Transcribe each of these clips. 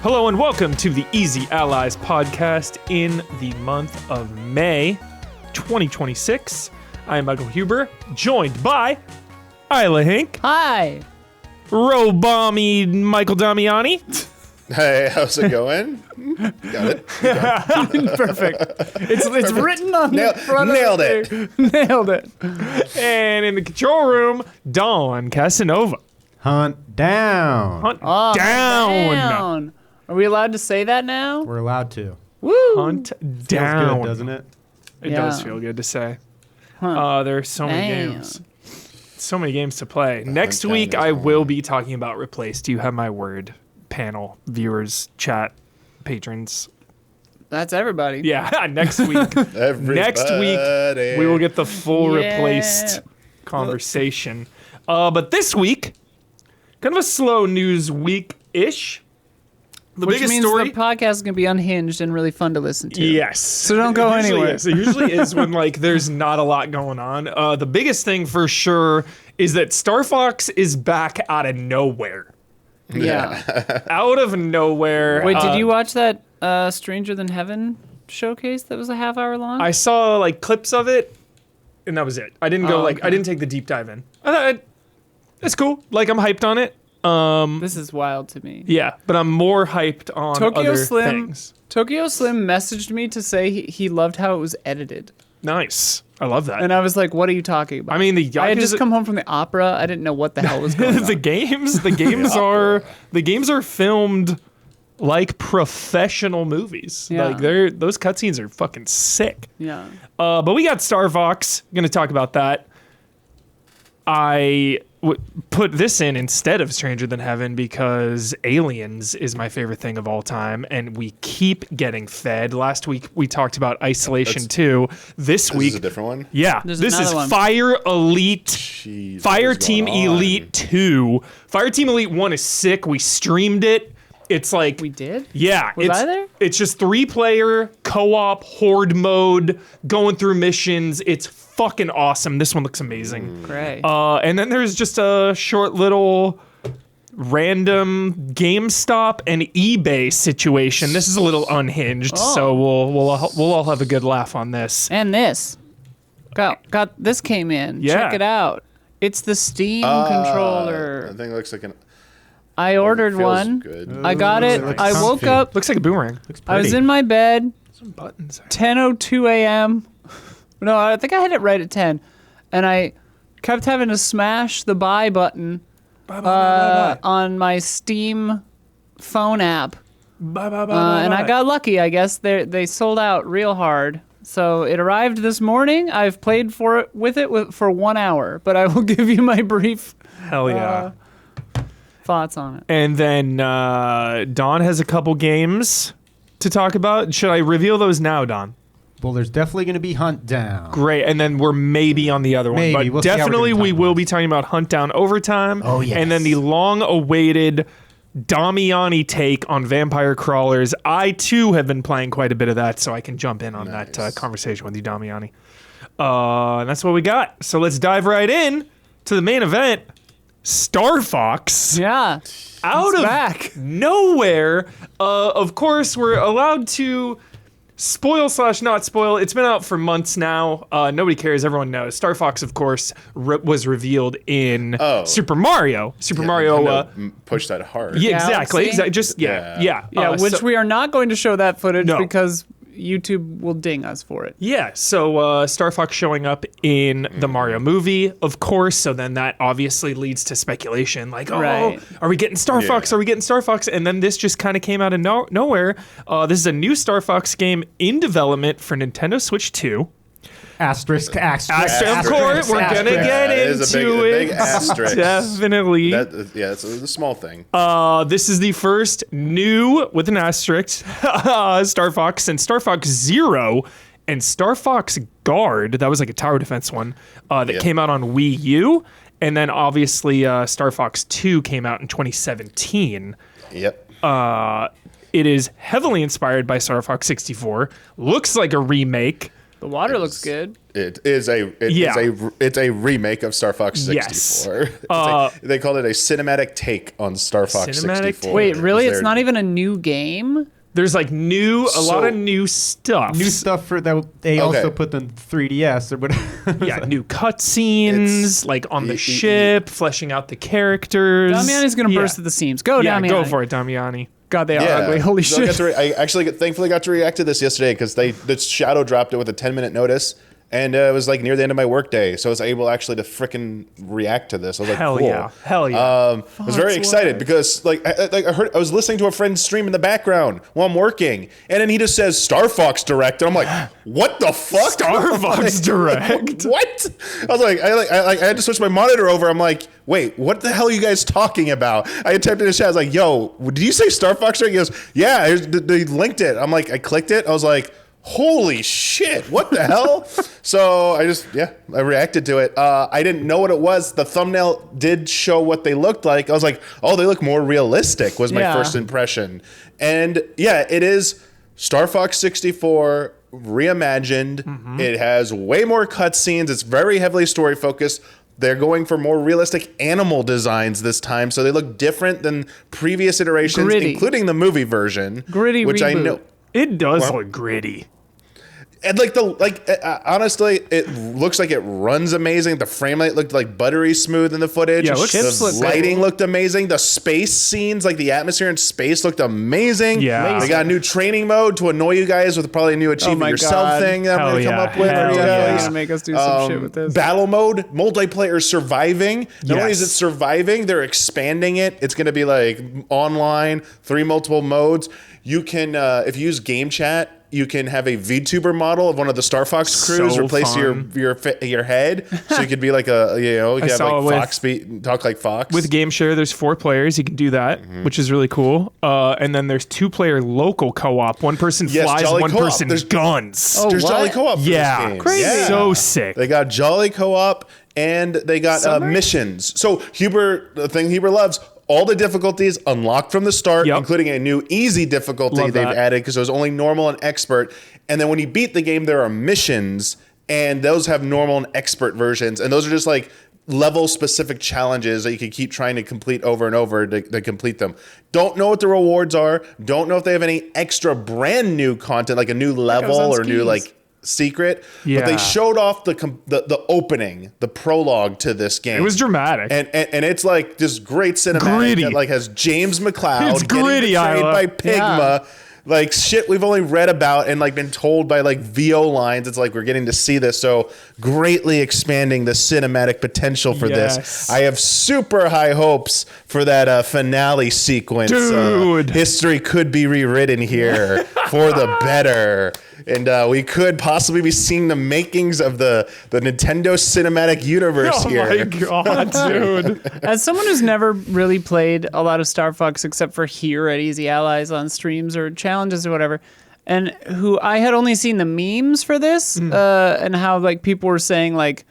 Hello and welcome to the Easy Allies podcast in the month of May 2026. I am Michael Huber, joined by Isla Hink. Hi. Robami Michael Damiani. Hey, how's it going? Got it. Perfect. It's written on the front nailed of it. Nailed it. And in the control room, Dawn Casanova. Huntdown. Hunt Oh, down. Are we allowed to say that now? We're allowed to. Woo. Hunt Feels down. good, doesn't it? It Yeah. does feel good to say. Huh. There are so many Damn. games. So many games to play. Next Huntdown week, is I one. will be talking about Replace. Do you have my word? Panel, viewers, chat, patrons. That's everybody. Yeah, next week. Next week, we will get the full Yeah. Replaced conversation. But this week, kind of a slow news week-ish. The Which biggest means story. the podcast is going to be unhinged and really fun to listen to. Yes. So don't go It usually anywhere. is. It usually is when there's not a lot going on. The biggest thing for sure is that Star Fox is back out of nowhere. Yeah. Out of nowhere. Wait, did you watch that Stranger Than Heaven showcase that was a half hour long? I saw clips of it, and that was it. I didn't go okay. I didn't take the deep dive in. I thought it's cool. I'm hyped on it. This is wild to me. Yeah, but I'm more hyped on Tokyo other Slim. things. Tokyo Slim messaged me to say he loved how it was edited. Nice. I love that. And I was like, what are you talking about? I mean, the I had Yakuza- just come home from the opera. I didn't know what the hell was going on. the games are filmed like professional movies. Yeah. Those cutscenes are fucking sick. Yeah. But we got Star Fox. Going to talk about that. I put this in instead of Stranger Than Heaven because Aliens is my favorite thing of all time, and we keep getting fed. Last week we talked about Isolation 2. This This week, is a different one? yeah, There's this is another one. Fire Elite. Jeez, Fireteam what is going on? Elite 2. Fireteam Elite 1 is sick. We streamed it. It's like We did? yeah, Was I there? It's just 3-player co-op horde mode, going through missions. It's fucking awesome. This one looks amazing. Great. And then there's just a short little random GameStop and eBay situation. This is a little unhinged, so we'll all have a good laugh on this. And this. Got this came in. Yeah. Check it out. It's the Steam controller. I think it looks like an. I ordered feels one. Good. I got it. looks I woke comfy. up. Looks like a boomerang. Looks I was pretty. in my bed, Some buttons. 10:02 a.m. No, I think I hit it right at 10. And I kept having to smash the buy button on my Steam phone app. And I got lucky, I guess. They sold out real hard. So it arrived this morning. I've played with it for 1 hour, but I will give you my brief Hell yeah. thoughts on it. And then Don has a couple games to talk about. Should I reveal those now, Don? Well, there's definitely going to be Huntdown. Great. And then we're maybe on the other one. Maybe. But We'll see how we're definitely doing we time-wise. will be talking about Huntdown Overtime. Oh, yes. And then the long-awaited Damiani take on Vampire Crawlers. I, too, have been playing quite a bit of that, so I can jump in on that conversation with you, Damiani. And that's what we got. So let's dive right in to the main event. Star Fox. Yeah. Out of back. nowhere. Of course, we're allowed to spoil/not spoil. It's been out for months now. Nobody cares. Everyone knows. Star Fox, of course, was revealed in Super Mario. Mario. Nintendo pushed that hard. Yeah, exactly. Galaxy? Exactly. Just yeah. Yeah, which so- we are not going to show that footage No. because YouTube will ding us for it. Yeah, so Star Fox showing up in the Mario movie, of course, so then that obviously leads to speculation, like, oh, Right. are we getting Star Fox? Are we getting Star Fox? And then this just kind of came out of nowhere. This is a new Star Fox game in development for Nintendo Switch 2. Asterisk. Of course, we're going to get It is a into big it. asterisk. Definitely. It's a small thing. This is the first new, with an asterisk, Star Fox and Star Fox Zero and Star Fox Guard. That was like a tower defense one that came out on Wii U. And then obviously Star Fox 2 came out in 2017. Yep. It is heavily inspired by Star Fox 64. Looks like a remake. The water looks good. It's a remake of Star Fox 64. Yes. They called it a cinematic take on Star Fox Cinematic 64. Wait, really? It's not even a new game? There's like a lot of new stuff. New stuff for that they also put in 3DS or whatever. Yeah, new cutscenes, like on the ship, fleshing out the characters. Damiani's going to burst at the seams. Go, Yeah, Damiani. go for it, Damiani. God, they are ugly. Holy So shit. I actually thankfully got to react to this yesterday because the shadow dropped it with a 10-minute notice. And it was like near the end of my workday, so I was able actually to frickin' react to this. I was like, Hell cool. yeah. I was very excited because I was listening to a friend's stream in the background while I'm working, and then he just says Star Fox Direct, and I'm like, what the fuck? Star Fox Direct. What? I was like, I had to switch my monitor over. I'm like, wait, what the hell are you guys talking about? I typed in the chat. I was like, yo, did you say Star Fox Direct? He goes, yeah, they linked it. I'm like, I clicked it. I was like, holy shit, what the hell? So I reacted to it. I didn't know what it was. The thumbnail did show what they looked like. I was like, oh, they look more realistic was my first impression. And yeah, it is Star Fox 64 reimagined. Mm-hmm. It has way more cutscenes. It's very heavily story focused. They're going for more realistic animal designs this time, so they look different than previous iterations, including the movie version. Gritty which reboot. I know. It does look gritty. And honestly, it looks like it runs amazing. The frame rate looked like buttery smooth in the footage. Yeah, the lighting looked amazing. The space scenes, like the atmosphere in space, looked amazing. Yeah, they got a new training mode to annoy you guys with probably a new achievement yourself thing that I'm gonna come up with. They're gonna make us do some shit with this. Battle mode, multiplayer surviving. Not only is it Yes. surviving, they're expanding it. It's gonna be like online, 3 multiple modes. You can, if you use game chat, you can have a VTuber model of one of the Star Fox crews replace your head, so you could be like you could have like Fox talk like Fox. With Game Share, there's 4 players. You can do that, which is really cool. And then there's 2-player local co-op. One person flies, one person guns. There's Jolly Co-op. For this game. Crazy. Yeah. So sick. They got Jolly Co-op and they got missions. So the thing Huber loves. All the difficulties unlocked from the start, including a new easy difficulty they've added because it was only normal and expert. And then when you beat the game, there are missions, and those have normal and expert versions. And those are just like level-specific challenges that you can keep trying to complete over and over to complete them. Don't know what the rewards are. Don't know if they have any extra brand new content, like a new level or new secret. But they showed off the opening, the prologue to this game. It was dramatic. And it's like this great cinematic that like has James McCloud It's getting gritty, betrayed Isla. by Pigma. Like shit we've only read about and like been told by like VO lines. It's like we're getting to see this. So greatly expanding the cinematic potential for this. I have super high hopes for that finale sequence. Dude. History could be rewritten here for the better. And we could possibly be seeing the makings of the Nintendo cinematic universe here. Oh my god, dude. As someone who's never really played a lot of Star Fox except for here at Easy Allies on streams or challenges or whatever, and who I had only seen the memes for this and how like people were saying like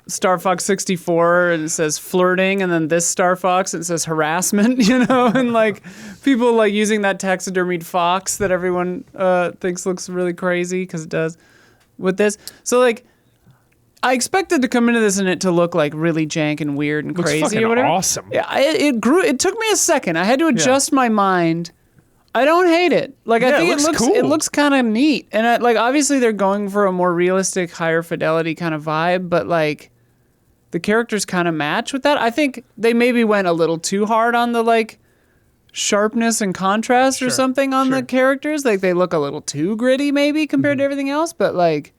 Star Fox 64 and it says flirting, and then this Star Fox and it says harassment, and like people like using that taxidermied fox that everyone thinks looks really crazy because it does with this. So like I expected to come into this and it to look like really jank and weird and Looks crazy fucking or whatever. awesome. Yeah, it took me a second. I had to adjust my mind. I don't hate it. Like I think it looks kind of neat, and like obviously they're going for a more realistic, higher fidelity kind of vibe, but like the characters kind of match with that. I think they maybe went a little too hard on the like sharpness and contrast or something on the characters. Like they look a little too gritty maybe compared to everything else, but like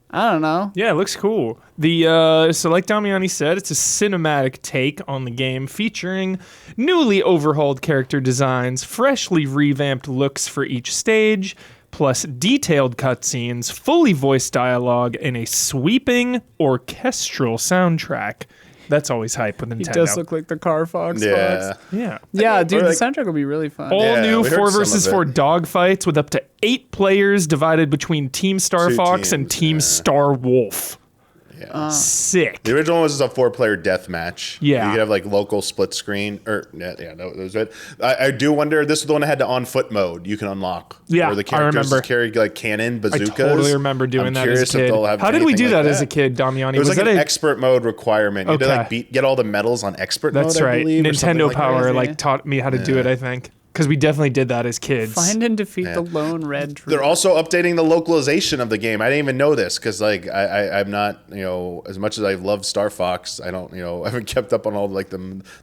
I don't know. Yeah, it looks cool. So like Damiani said, it's a cinematic take on the game featuring newly overhauled character designs, freshly revamped looks for each stage, plus detailed cutscenes, fully voiced dialogue, and a sweeping orchestral soundtrack. That's always hype with Nintendo. He does look like the Car Fox. Yeah. Fox. Yeah, dude, the soundtrack will be really fun. All new we heard 4 some versus of it. 4 dogfights with up to 8 players divided between Team Star 2 Fox and teams, Team Star Wolf. Yeah. Sick. The original was a 4-player death match. Yeah. You could have like local split screen no, that was it. I do wonder, this is the one that had the on foot mode you can unlock. Yeah, where the characters I remember. carry like cannon bazookas. I totally remember doing I'm that as a curious if kid. they'll have How did we anything do like that as a kid, Damiani? It was like that an expert mode requirement. You had to Okay. like get all the medals on expert mode, That's I right. believe, or something Nintendo like Power that. like taught me how to do it, I think. Because we definitely did that as kids. Find and defeat the lone red trooper. They're also updating the localization of the game. I didn't even know this because, like, I'm not, as much as I love Star Fox, I don't, I haven't kept up on all like the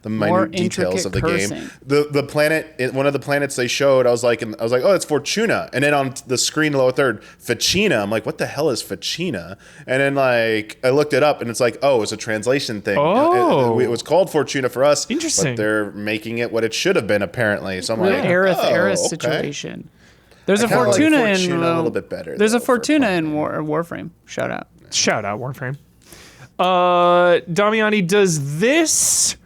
minute details of the game. The planet, one of the planets they showed, I was like, oh, it's Fortuna, and then on the screen lower third, Ficina. I'm like, what the hell is Ficina? And then like I looked it up, and it's like, oh, it's a translation thing. Oh, it was called Fortuna for us. Interesting. But they're making it what it should have been apparently. So I'm like, Aerith okay. situation. There's a I kinda like Fortuna Fortuna in a little bit better. There's though, a for Fortuna playing. in Warframe. Shout out. Shout out, Warframe. Damiani, does this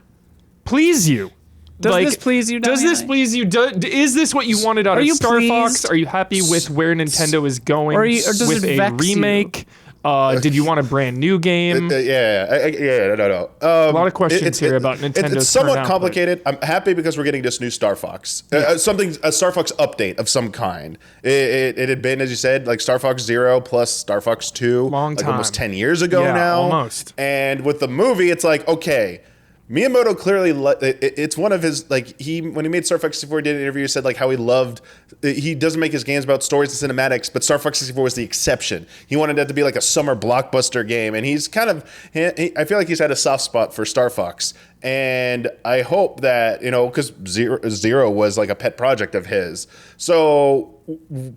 please you? Does this please you, Does this Damiani? please you? Is this what you wanted out of you Star Fox? pleased? Are you happy with where Nintendo is going Or does with it a vex you? remake? Did you want a brand new game? No. A lot of questions here about Nintendo's It's somewhat current output. complicated. I'm happy because we're getting this new Star Fox, a Star Fox update of some kind. It had been, as you said, like Star Fox 0 plus Star Fox 2, Long like time. almost 10 years ago now. Almost. And with the movie, it's like, okay, Miyamoto clearly, it's one of his, like, when he made Star Fox 64, he did an interview, he said, like, how he doesn't make his games about stories and cinematics, but Star Fox 64 was the exception. He wanted that to be like a summer blockbuster game, and he's kind of, I feel like he's had a soft spot for Star Fox. And I hope that, because Zero was like a pet project of his. So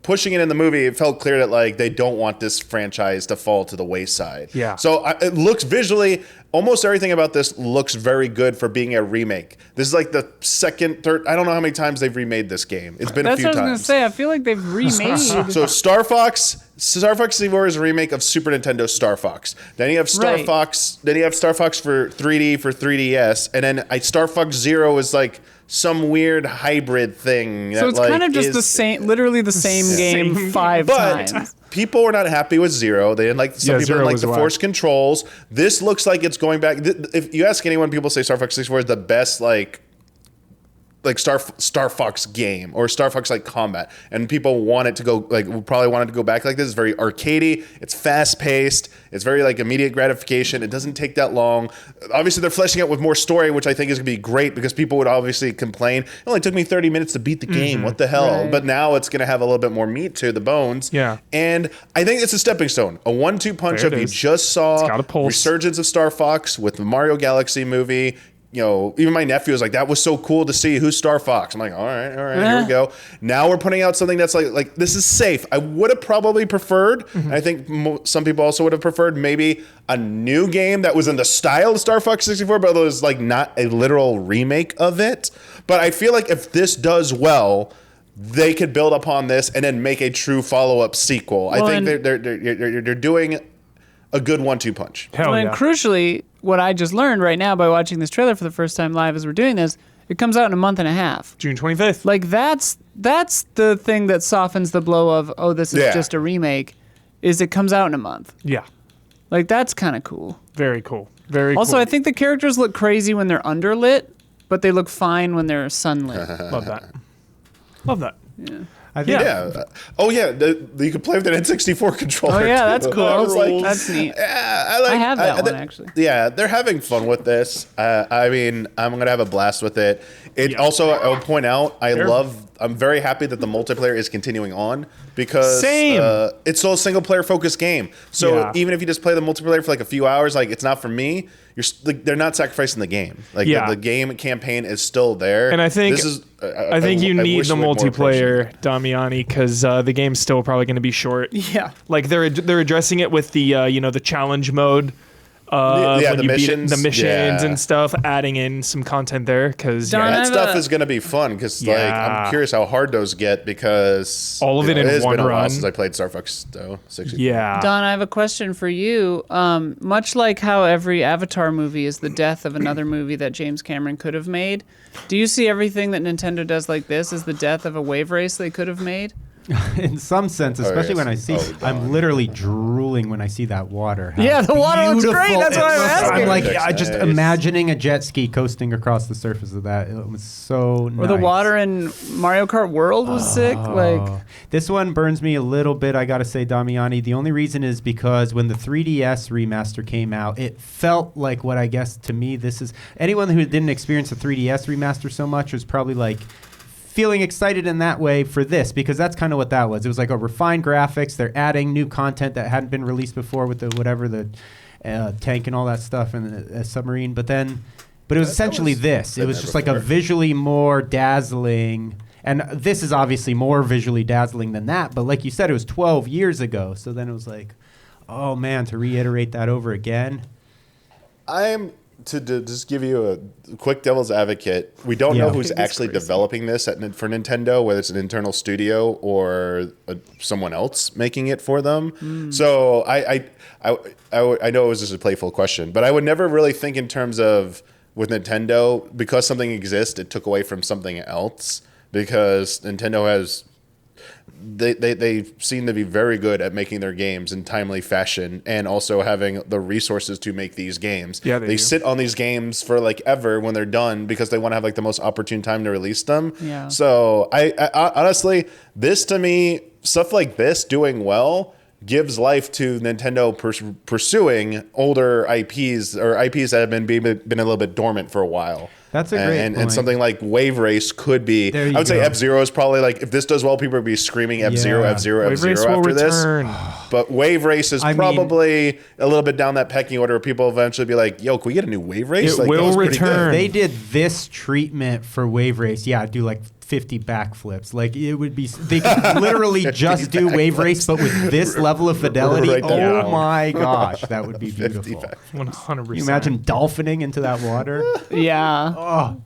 pushing it in the movie, it felt clear that like they don't want this franchise to fall to the wayside. Yeah. So it looks visually, almost everything about this looks very good for being a remake. This is like the second, third, I don't know how many times they've remade this game. It's been a few That's what I was times. gonna say. I feel like they've remade. So Star Fox 64 is a remake of Super Nintendo Star Fox. Then you have Star Right. Fox. Then you have Star Fox for 3D for 3DS, and then Star Fox Zero is like some weird hybrid thing. So it's kind of just the same, literally the same game five But times. people were not happy with Zero. They didn't like some people Zero didn't like was the whack. force controls. This looks like it's going back. If you ask anyone, people say Star Fox 64 is the best like Star Fox game or Star Fox like combat, and people want it to go probably wanted to go back like this. It's very arcadey. It's fast paced. It's very like immediate gratification. It doesn't take that long. Obviously, they're fleshing out with more story, which I think is gonna be great because people would obviously complain. It only took me 30 minutes to beat the game. What the hell? Right. But now it's gonna have a little bit more meat to the bones. Yeah. And I think it's a stepping stone, a 1-2 punch There of it you is. just saw got a pulse. resurgence of Star Fox with the Mario Galaxy movie. Even my nephew was like, that was so cool to see. Who's Star Fox? I'm like, all right, here we go. Now we're putting out something that's like this is safe. I would have probably preferred, and I think some people also would have preferred maybe a new game that was in the style of Star Fox 64, but it was like not a literal remake of it. But I feel like if this does well, they could build upon this and then make a true follow-up sequel. Well, I think they're doing a good 1-2 punch. Hell And yeah. crucially, what I just learned right now by watching this trailer for the first time live as we're doing this, it comes out in a month and a half. June 25th. Like that's the thing that softens the blow of, oh, this is Yeah. just a remake, is it comes out in a month. Yeah. Like that's kind of cool. Very cool. Very Also, cool. I think the characters look crazy when they're underlit, but they look fine when they're sunlit. Love that. Love that. I think Yeah. Oh yeah. You could play with an N64 controller. Oh, yeah, that's too. cool. I was like, That's neat. I have that one, actually. Yeah, they're having fun with this. I mean, I'm gonna have a blast with it. Also, I will point out, I'm very happy that the multiplayer is continuing on because Same. It's still a single player focused game. So Yeah. even if you just play the multiplayer for like a few hours, like it's not for me. They're not sacrificing the game. Like Yeah. the game campaign is still there. And I think this is. I think you need wish the we had more multiplayer, Damiani, because the game's still probably going to be short. Yeah. Like they're addressing it with the the challenge mode. Yeah, when the you beat missions. the missions Yeah. and stuff, adding in some content there because Don, That I have stuff a- is going to be fun because Yeah. I'm curious how hard those get because All of it in has one been a while run. since I played Star Fox 64. yeah, Don, I have a question for you. Much like how every Avatar movie is the death of another movie that James Cameron could have made, do you see everything that Nintendo does like this as the death of a wave race they could have made? In some sense, especially when I see, I'm literally drooling when I see that water. How the water looks great. That's why I'm asking. I'm like, just imagining a jet ski coasting across the surface of that. It was so nice. Or the water in Mario Kart World was sick. Like this one burns me a little bit, I gotta say, Damiani. The only reason is because when the 3DS remaster came out, it felt like what I guess to me this is. Anyone who didn't experience the 3DS remaster so much was probably like feeling excited in that way for this, because that's kind of what that was. It was like a refined graphics. They're adding new content that hadn't been released before with the tank and all that stuff and the submarine. But it was essentially this. It was just like a visually more dazzling. And this is obviously more visually dazzling than that. But like you said, it was 12 years ago. So then it was like, oh man, to reiterate that over again. To just give you a quick devil's advocate, we don't know who's actually developing this for Nintendo, whether it's an internal studio or someone else making it for them. So I know it was just a playful question, but I would never really think in terms of with Nintendo, because something exists, it took away from something else, because Nintendo has... They seem to be very good at making their games in timely fashion and also having the resources to make these games. Yeah, they sit on these games for like ever when they're done because they want to have like the most opportune time to release them. Yeah. So I honestly, this to me, stuff like this doing well gives life to Nintendo pursuing older IPs or IPs that have been a little bit dormant for a while. That's a great point. And something like Wave Race could be. I would say F-Zero is probably like, if this does well, people would be screaming F-Zero, F-Zero, F-Zero after this. But Wave Race is probably a little bit down that pecking order where people eventually be like, yo, can we get a new Wave Race? It will return. If they did this treatment for Wave Race, do like 50 backflips. Like it would be, they could literally just do Wave Race, but with this level of fidelity. Oh my gosh, that would be beautiful. 100%. Can you imagine dolphining into that water? Yeah. Oh,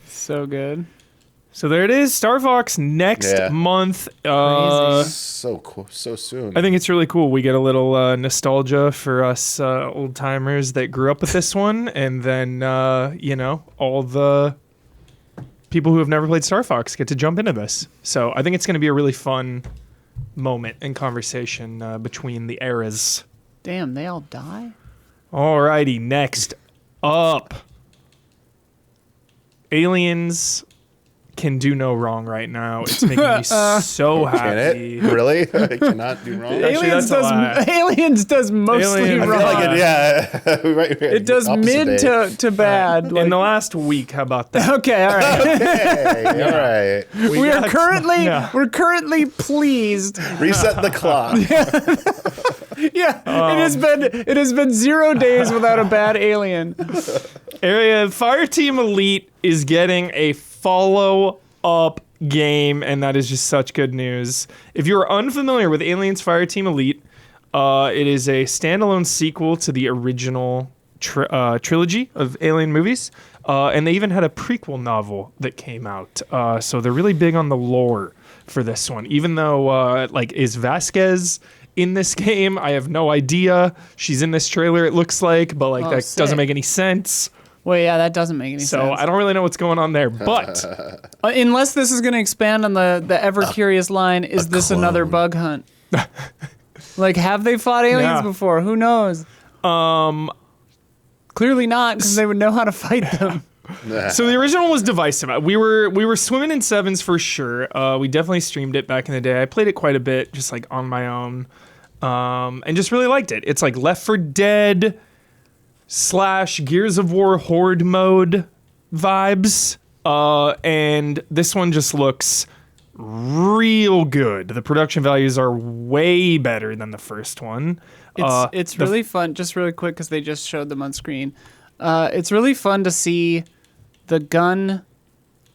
so good. So there it is, Star Fox next month. So cool, so soon. I think it's really cool. We get a little nostalgia for us old timers that grew up with this one, and then all the people who have never played Star Fox get to jump into this. So I think it's going to be a really fun moment and conversation between the eras. Damn, they all die? Alrighty, next up. Aliens can do no wrong right now. It's making me so happy. Can it? Really? It cannot do wrong? Aliens does mostly wrong. It does mid to bad. In the last week, how about that? Okay, all right. All right. We're currently pleased. Reset the clock. It has been 0 days without a bad alien. Fireteam Elite is getting a follow-up game, and that is just such good news. If you're unfamiliar with Aliens Fireteam Elite, it is a standalone sequel to the original trilogy of Alien movies, and they even had a prequel novel that came out. So they're really big on the lore for this one. Even though, is Vasquez in this game? I have no idea. She's in this trailer, it looks like, but that doesn't make any sense. Well, yeah, that doesn't make any sense. So I don't really know what's going on there, but... unless this is going to expand on the ever-curious line, is this another bug hunt? Have they fought aliens before? Who knows? Clearly not, because they would know how to fight them. So the original was divisive. We were swimming in sevens for sure. We definitely streamed it back in the day. I played it quite a bit, just on my own, and just really liked it. It's like Left 4 Dead / Gears of War Horde mode vibes, and this one just looks real good. The production values are way better than the first one. It's really fun. Just really quick, because they just showed them on screen. It's really fun to see the gun.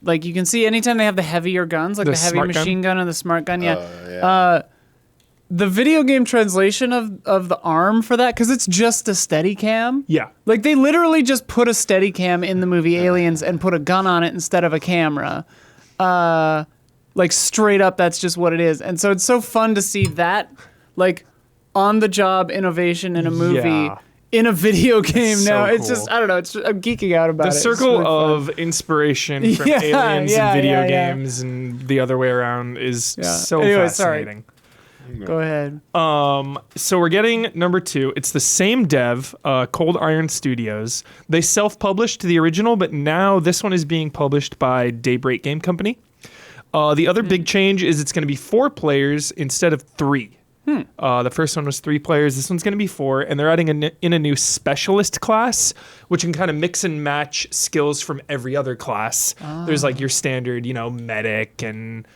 You can see anytime they have the heavier guns, the heavy machine gun and the smart gun. The video game translation of the arm for that, because it's just a Steadicam. Yeah. They literally just put a Steadicam in the movie Aliens and put a gun on it instead of a camera. Straight up, that's just what it is. And so it's so fun to see that, on-the-job innovation in a movie in a video game now. It's just, I don't know, I'm geeking out about it. The circle of inspiration from aliens and video games and the other way around is so Anyway, fascinating. Go ahead. So we're getting number 2. It's the same dev, Cold Iron Studios. They self-published the original, but now this one is being published by Daybreak Game Company. The other big change is it's going to be 4 players instead of 3. The first one was 3 players. This one's going to be 4, and they're adding in a new specialist class, which can kind of mix and match skills from every other class. There's like your standard, medic and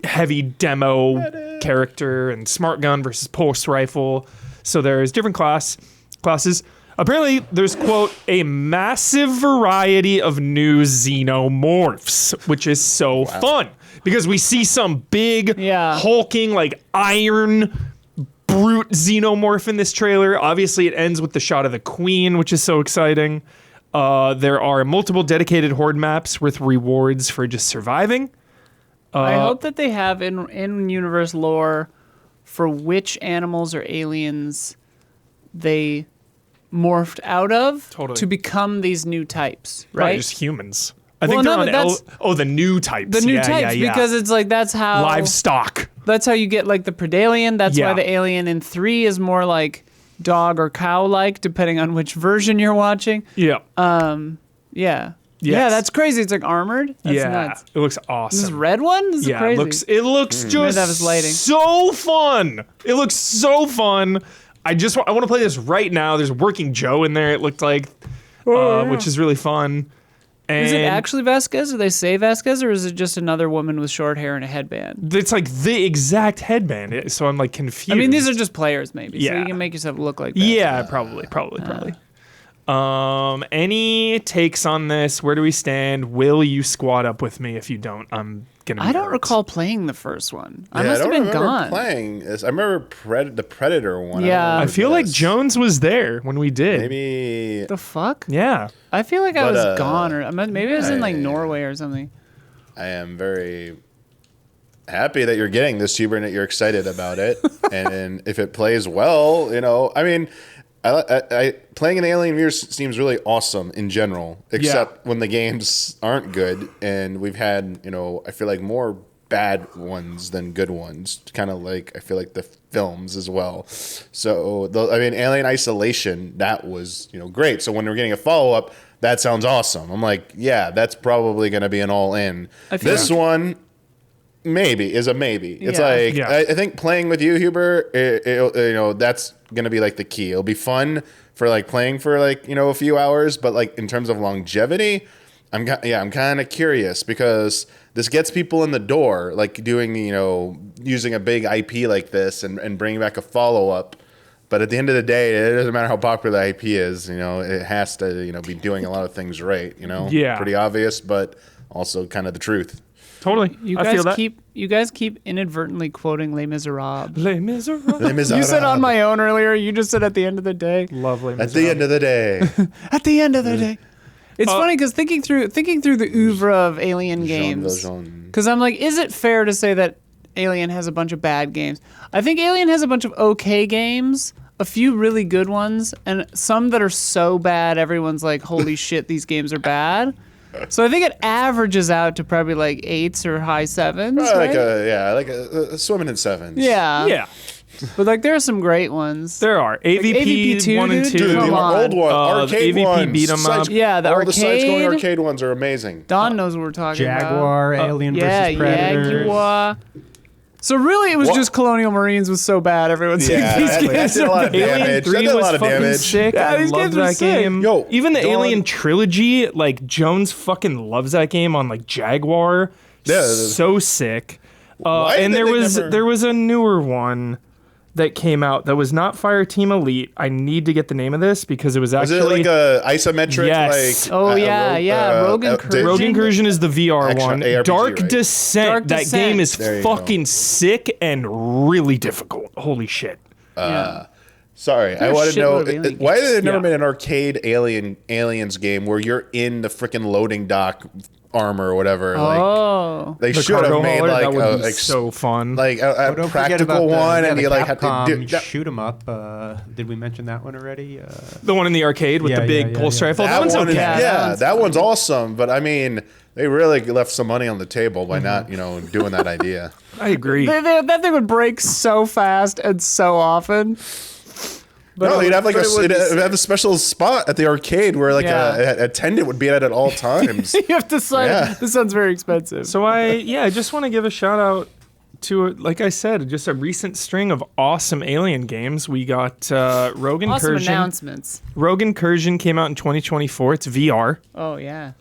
heavy demo character and smart gun versus pulse rifle. So there's different classes. Apparently, there's, quote, a massive variety of new xenomorphs, which is so fun because we see some big, hulking, like iron brute xenomorph in this trailer. Obviously, it ends with the shot of the queen, which is so exciting. There are multiple dedicated horde maps with rewards for just surviving. I hope that they have in universe lore for which animals or aliens they morphed out of to become these new types, right? Probably just humans. I think they're on the new types. The new types, because it's like that's how livestock. That's how you get like the Predalien. That's why the alien in 3 is more like dog or cow-like, depending on which version you're watching. Yeah. Yeah. Yeah, that's crazy. It's like armored. That's nuts. It looks awesome. This red one? This is crazy. It looks just so fun. It looks so fun. I want to play this right now. There's Working Joe in there, it looked like, which is really fun. And is it actually Vasquez? Do they say Vasquez, or is it just another woman with short hair and a headband? It's like the exact headband, so I'm like confused. I mean, these are just players, maybe, so you can make yourself look like that. Yeah, probably. Any takes on this? Where do we stand? Will you squad up with me? If you don't, I'm gonna be I don't hurt. recall playing the first one. I Yeah, must have been gone. Playing this. I remember the Predator one. Yeah. I feel like Jones was there when we did. Maybe. The fuck? Yeah. I feel like I was gone, or maybe I was in like Norway or something. I am very happy that you're getting this, Hubert, and that you're excited about it. And if it plays well, I mean, I playing an Alien Mirror seems really awesome in general, except when the games aren't good, and we've had, I feel like more bad ones than good ones, kind of like I feel like the films as well. So, Alien Isolation, that was, great. So when we're getting a follow-up, that sounds awesome. I'm like, yeah, that's probably going to be an all-in. This one maybe is a maybe. It's I think playing with you, Huber, that's gonna be like the key. It'll be fun for like playing for like a few hours, but like in terms of longevity, I'm kind of curious because this gets people in the door, like doing using a big IP like this and bringing back a follow up. But at the end of the day, it doesn't matter how popular the IP is. It has to be doing a lot of things right. Pretty obvious, but also kind of the truth. Totally. You guys keep inadvertently quoting Les Miserables. Les Miserables. Les Miserables. You said on my own earlier. You just said at the end of the day. Lovely. At the end of the day. At the end of the day. It's funny because thinking through the oeuvre of Alien games, because I'm like, is it fair to say that Alien has a bunch of bad games? I think Alien has a bunch of okay games, a few really good ones, and some that are so bad everyone's like, holy shit, these games are bad. So I think it averages out to probably like 8s or high 7s. Right? Like a swimming in 7s. Yeah. But like there are some great ones. There are AVP 2, 1 and 2. Dude, the old one, arcade AVP ones. beat 'em up. Yeah, the all arcade. the side-scrolling arcade ones are amazing. Don knows what we're talking Jaguar, about. Alien versus Predator. Jaguar. So really, it was just Colonial Marines was so bad. Everyone's like, these games did a lot of Alien damage. 3 That did a was lot of fucking damage. sick. Yeah, I these loved games were that sick. game. Yo, even the Dawn- Alien trilogy, like Jones fucking loves that game on like Jaguar. Yeah. So sick. Why And did they there never- was a newer one that came out that was not Fireteam Elite. I need to get the name of this because it was Was actually it like a isometric? Yes. Rogue Incursion. Rogue Incursion is the VR Extra one. ARPG, Dark right? Descent. Dark That Descent. game is There you fucking sick and really difficult. Holy shit. Sorry, I want to shitload of know alien why they never Yeah. made an arcade aliens game where you're in the freaking loading dock armor or whatever. Oh. They The should have cargo made hauler, like that would a be so fun. like Oh, a don't forget about practical one, and the you like have to Capcom do shoot 'em up. Did we mention that one already? The one in the arcade with Yeah, the big yeah, pulse yeah. rifle. That that one's one. okay. Yeah, That one's awesome. But I mean, they really left some money on the table by not doing that idea. I agree. That thing would break so fast and so often. But No, it you'd have like but it would be it'd have a special spot at the arcade where like Yeah. a attendant would be at all times. you have to sign. Yeah. This sounds very expensive. So I just want to give a shout out to, like I said, just a recent string of awesome Alien games. We got Rogue Awesome Incursion. announcements. Rogue Incursion came out in 2024. It's VR. Oh yeah.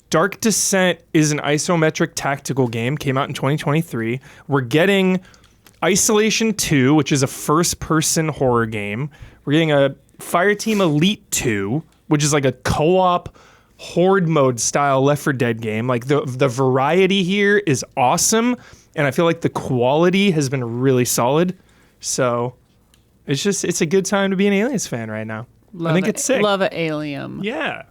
Dark Descent is an isometric tactical game. Came out in 2023. We're getting Isolation 2, which is a first-person horror game. We're getting a Fireteam Elite 2, which is like a co-op horde mode style Left 4 Dead game. Like the variety here is awesome, and I feel like the quality has been really solid. So it's a good time to be an Aliens fan right now. I think it's sick. Love a Alien. Yeah.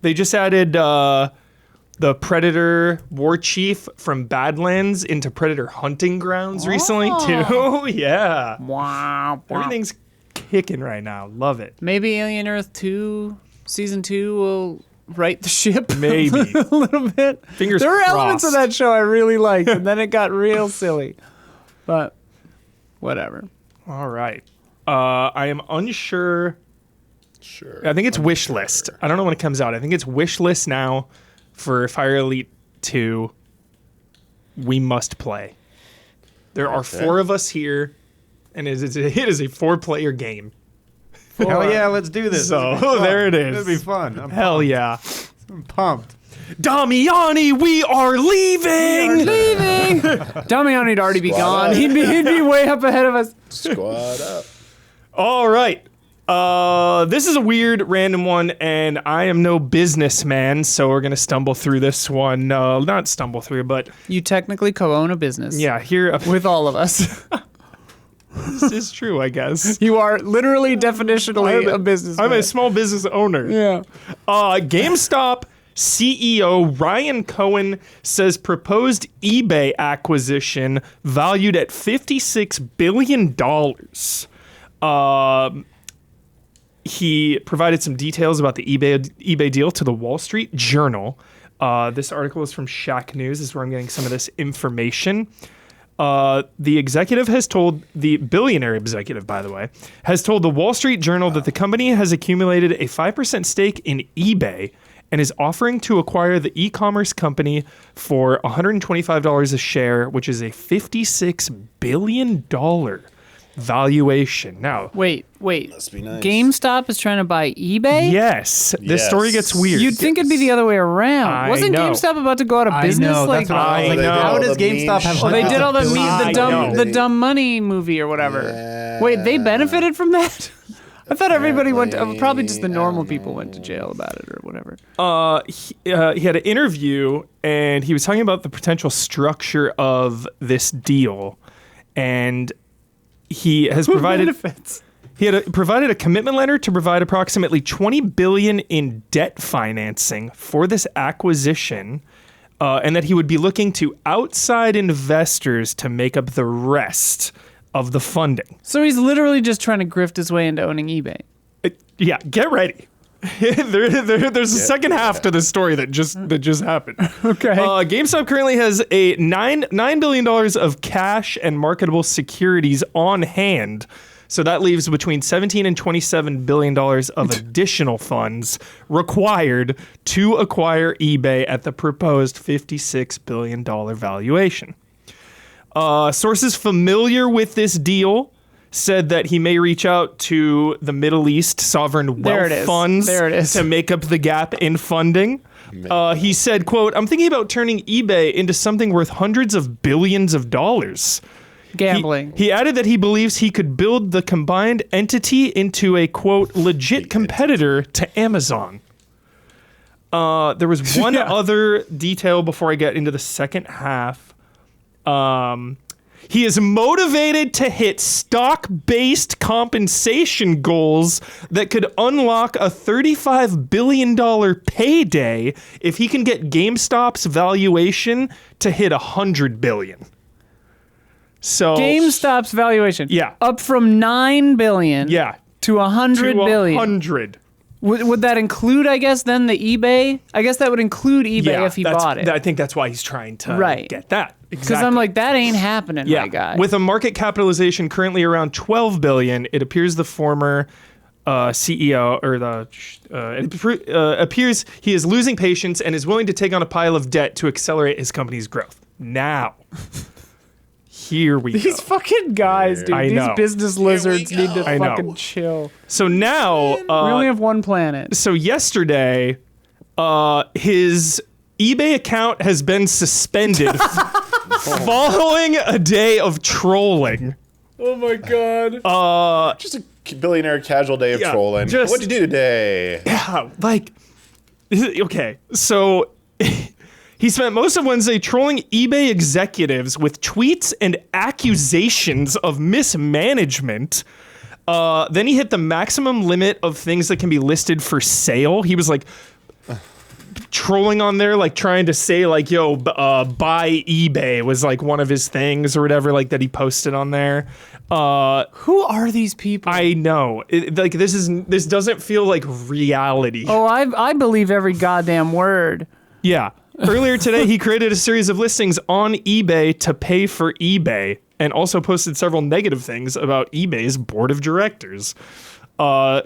They just added the Predator War Chief from Badlands into Predator Hunting Grounds recently too. Yeah. Wow. Everything's kicking right now. Love it. Maybe Alien Earth 2 season 2 will right the ship. Maybe. a little bit. Fingers There were elements of crossed. that show I really liked, and then it got real silly. But whatever. All right. I am unsure. Sure. I think it's wish list. I don't know when it comes out. I think it's wish list now for Fire Elite 2. We must play. There are 4 of us here, and it is a 4-player game. Hell yeah, let's do this. So, This will be fun. there it is. It'll be fun. I'm Hell pumped. yeah. I'm pumped. Damiani, we are leaving. Damiani'd already be Squad gone. up. He'd be way up ahead of us. Squad up. All right. This is a weird random one, and I am no businessman, so we're gonna stumble through this one. Not stumble through, but You technically co-own a business. yeah, here With all of us. this is true, I guess. You are literally definitionally a business. I'm a small business owner. Yeah. GameStop CEO Ryan Cohen says proposed eBay acquisition valued at $56 billion. He provided some details about the eBay deal to the Wall Street Journal. This article is from Shack News. This is where I'm getting some of this information. The executive has told, the billionaire executive, by the way, has told the Wall Street Journal that the company has accumulated a 5% stake in eBay and is offering to acquire the e-commerce company for $125 a share, which is a $56 billion valuation. Now, Wait. Must be nice. GameStop is trying to buy eBay? yes, this Yes. story gets weird. You'd think it'd be the other way around. I Wasn't know. GameStop about to go out of business? I know. Like, That's what I was like. I know. How does The mean GameStop have? shit. well, they did all the I know. the dumb money movie or whatever. Yeah. Wait, they benefited from that? I thought everybody went to, probably just the normal people went to jail about it or whatever. He had an interview and he was talking about the potential structure of this deal, and he has provided Benefits. provided a commitment letter to provide approximately $20 billion in debt financing for this acquisition, and that he would be looking to outside investors to make up the rest of the funding. So he's literally just trying to grift his way into owning eBay. Yeah, get ready. There's a second half to this story that just happened. Okay. GameStop currently has a $9 billion of cash and marketable securities on hand. So that leaves between $17 and $27 billion of additional funds required to acquire eBay at the proposed $56 billion valuation. Sources familiar with this deal said that he may reach out to the Middle East sovereign There it wealth is. funds There it is. to make up the gap in funding. He said, quote, "I'm thinking about turning eBay into something worth hundreds of billions of dollars." Gambling. He added that he believes he could build the combined entity into a, quote, legit competitor to Amazon. There was one other detail before I get into the second half. He is motivated to hit stock-based compensation goals that could unlock a $35 billion payday if he can get GameStop's valuation to hit $100 billion. So GameStop's valuation. Yeah. Up from $9 billion. Yeah. To $100 billion. 100. Would that include, I guess, then the eBay? I guess that would include eBay if he bought it. I think that's why he's trying to get that. Because I'm like, that ain't happening, my guy. With a market capitalization currently around $12 billion, it appears the former CEO appears he is losing patience and is willing to take on a pile of debt to accelerate his company's growth. Now, here we go. These fucking guys, dude. These business lizards need to fucking chill. So now, we only have one planet. So yesterday, his eBay account has been suspended following a day of trolling. Oh my god. Just a billionaire casual day of trolling. What'd you do today? Yeah, like, okay, so he spent most of Wednesday trolling eBay executives with tweets and accusations of mismanagement. Then he hit the maximum limit of things that can be listed for sale. He was like trolling on there, like trying to say like, yo, buy eBay was like one of his things or whatever, like that he posted on there. Who are these people? I know. Like this doesn't feel like reality. Oh, I believe every goddamn word. Yeah. Earlier today, he created a series of listings on eBay to pay for eBay and also posted several negative things about eBay's board of directors. So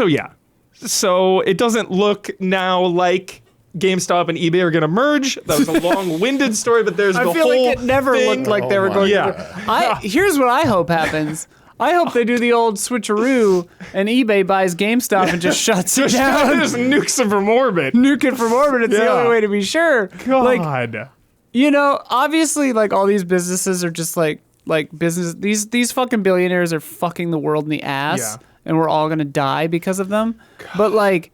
yeah. So it doesn't look now like GameStop and eBay are going to merge. That was a long-winded story, but there's the whole I feel like it never looked like they were going to. Here's what I hope happens. I hope they do the old switcheroo and eBay buys GameStop and just shuts it down. Just nukes it from orbit. Nuke it from orbit. It's the only way to be sure. God. Like, you know, obviously, like all these businesses are just like business. These fucking billionaires are fucking the world in the ass, and we're all gonna die because of them. God. But like,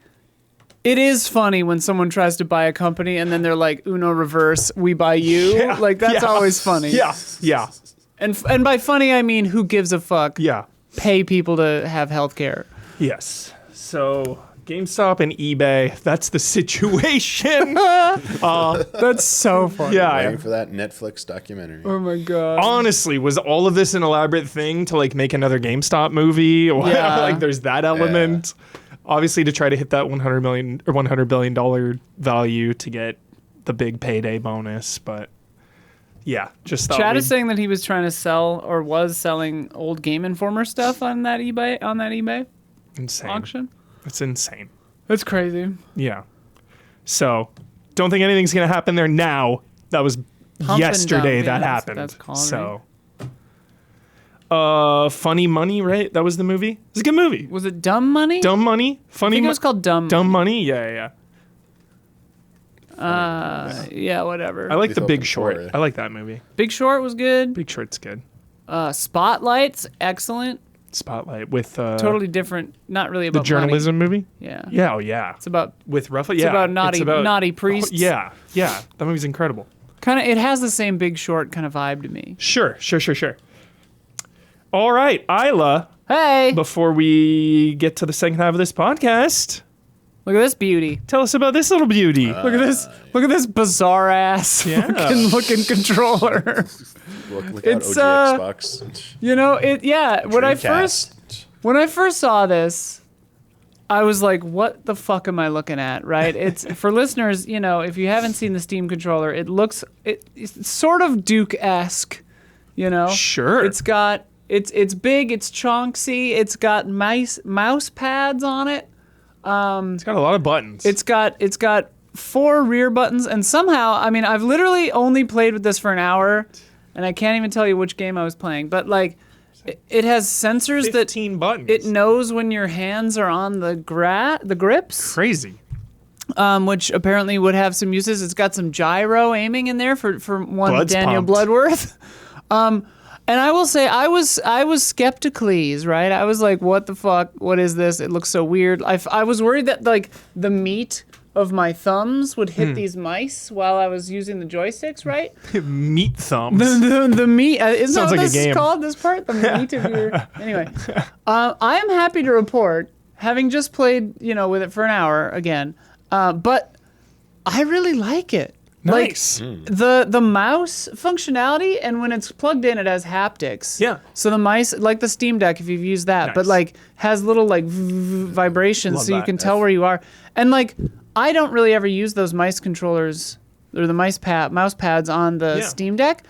it is funny when someone tries to buy a company and then they're like, Uno reverse, we buy you. Yeah. Like that's always funny. Yeah. Yeah. And by funny, I mean who gives a fuck? Yeah. Pay people to have health care. Yes. So GameStop and eBay, that's the situation. That's so funny. Yeah. Waiting for that Netflix documentary. Oh my god. Honestly, was all of this an elaborate thing to like make another GameStop movie? Or like there's that element. Obviously to try to hit that $100 million or $100 billion value to get the big payday bonus, but yeah, just thought Chad is saying that he was trying to sell or was selling old Game Informer stuff on that eBay insane auction. It's insane. That's crazy. Yeah. So, don't think anything's gonna happen there now. That was yesterday that happened. That's called, so, Funny Money, right? That was the movie. It was a good movie. Was it Dumb Money? Dumb Money. Funny. I think it was called Dumb. Dumb Money. Yeah. Yeah, whatever. I like The Lethal Big Victoria. Short. I like that movie. Big Short was good. Big Short's good. Spotlight's excellent. Spotlight with Totally different. Not really the about journalism money. movie. Yeah. Yeah. Oh yeah. It's about With Ruffalo. it's Yeah. about naughty priests. Yeah. That movie's incredible. Kind of. It has the same Big Short kind of vibe to me. Sure. All right, Isla. Hey, Before we get to the second half of this podcast, look at this beauty. tell us about this little beauty. Look at this bizarre ass fucking looking controller. Look It's, out, OG Xbox. You know it. Yeah. When I Dreamcast. first saw this, I was like, "What the fuck am I looking at?" Right? It's for listeners. You know, if you haven't seen the Steam controller, it's sort of Duke-esque. You know, Sure. It's got it's big. It's chonky. It's got mouse pads on it. It's got a lot of buttons. It's got 4 rear buttons, and somehow, I mean, I've literally only played with this for an hour, and I can't even tell you which game I was playing. But like, it has sensors 15 buttons. it knows when your hands are on the grips, Crazy. which apparently would have some uses. It's got some gyro aiming in there for one Blood's Daniel pumped. Bloodworth. And I will say, I was skeptically, right? I was like, what the fuck? What is this? It looks so weird. I was worried that like the meat of my thumbs would hit these mice while I was using the joysticks, right? Meat thumbs. The meat. Isn't Sounds that like what a this game. is called? This part? The meat of your... Anyway. I am happy to report, having just played, with it for an hour again, but I really like it. Nice. Like, the mouse functionality, and when it's plugged in, it has haptics. Yeah. So the mice, like the Steam Deck, if you've used that, Nice. but like has little like vibrations, Love so you that. can tell where you are. And like, I don't really ever use those mice controllers or the mouse pads on the Yeah. Steam Deck.